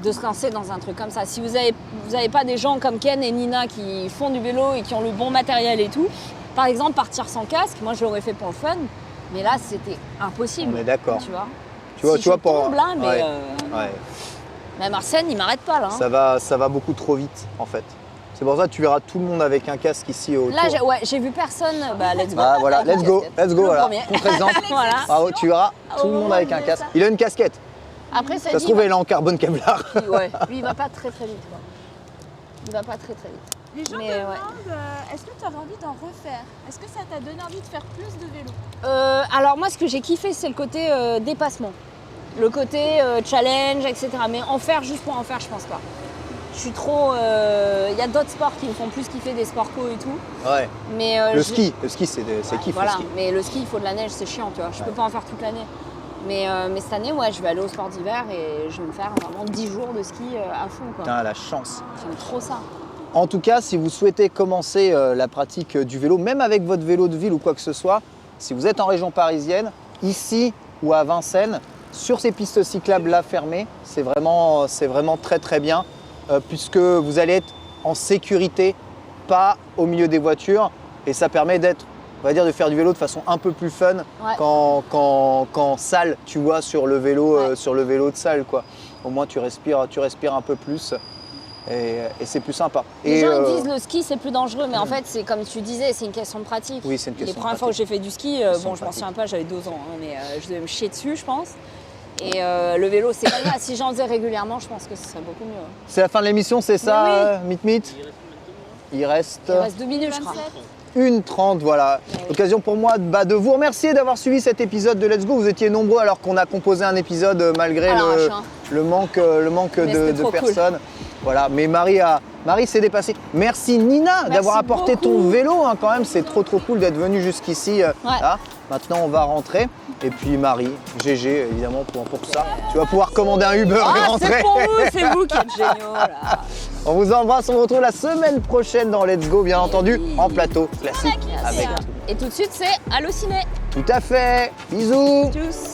de se lancer dans un truc comme ça. Si vous avez pas des gens comme Ken et Nina qui font du vélo et qui ont le bon matériel et tout, par exemple partir sans casque, moi je l'aurais fait pour le fun, mais là c'était impossible. On est d'accord. Tu vois. Tu vois, Si tu vois je pour. tombe là, mais Ouais. euh, Ouais. même Arsène il m'arrête pas là. hein. Ça va beaucoup trop vite en fait. C'est pour ça que tu verras tout le monde avec un casque ici autour. Là j'ai vu personne. Bah let's go. Bah voilà, Avec let's une go, casquette. let's go, Le voilà. premier. Contre-exemple. Voilà. Bravo, tu verras tout le Au monde avec un moment de casque. ça. Il a une casquette. Après ça Ça se trouve, elle est en carbone Kevlar. ouais, lui il va pas très vite quoi. Il va pas très vite. Les gens Mais, demandent est-ce que tu aurais envie d'en refaire? Est-ce que ça t'a donné envie de faire plus de vélo? Alors moi, ce que j'ai kiffé, c'est le côté dépassement. Le côté challenge, etc. Mais en faire juste pour en faire, je pense pas. Je suis trop... Il y a d'autres sports qui me font plus kiffer, des sports co et tout. Ouais. Mais, Le je- ski, c'est Ouais, kiff voilà. le ski. Mais le ski, il faut de la neige, c'est chiant, tu vois. Je peux pas en faire toute l'année. Mais cette année, ouais, je vais aller au sport d'hiver et je vais me faire vraiment 10 jours de ski à fond, quoi. Putain, la chance. J'aime trop ça. En tout cas, si vous souhaitez commencer la pratique du vélo, même avec votre vélo de ville ou quoi que ce soit, si vous êtes en région parisienne, ici ou à Vincennes, sur ces pistes cyclables là fermées, c'est vraiment très très bien puisque vous allez être en sécurité, pas au milieu des voitures et ça permet d'être, on va dire, de faire du vélo de façon un peu plus fun Ouais. qu'en salle, tu vois, sur le vélo, Ouais. sur le vélo de salle, quoi. Au moins tu respires un peu plus. Et c'est plus sympa. Les Et, gens ils disent le ski c'est plus dangereux, mais en fait c'est comme tu disais, c'est une question de pratique. Oui, c'est une Les question de premières fois où j'ai fait du ski, Question bon de je m'en pratique. souviens pas, j'avais 2 ans, hein, mais je devais me chier dessus je pense. Et le vélo c'est pas grave, si j'en faisais régulièrement je pense que ce serait beaucoup mieux. C'est la fin de l'émission, c'est ça, Oui, Mit Il reste Il reste 2 minutes je crois. 1h30, voilà. Ouais. Occasion pour moi de vous remercier d'avoir suivi cet épisode de Let's Go. Vous étiez nombreux alors qu'on a composé un épisode malgré À l'arrache, hein. le manque Mais c'était de trop cool. personnes. Voilà, mais Marie s'est dépassée. Merci Nina Merci d'avoir apporté ton beaucoup. vélo hein, quand même. C'est trop cool d'être venue jusqu'ici. Là. Maintenant on va rentrer. Et puis Marie, GG évidemment pour ça. Tu vas pouvoir commander un Uber et Ah rentrer. c'est pour vous, c'est vous qui êtes géniaux là. On vous embrasse, on vous retrouve la semaine prochaine dans Let's Go, bien entendu, en plateau classique avec. Et tout de suite c'est Allo Ciné. Tout à fait. Bisous. Tchuss.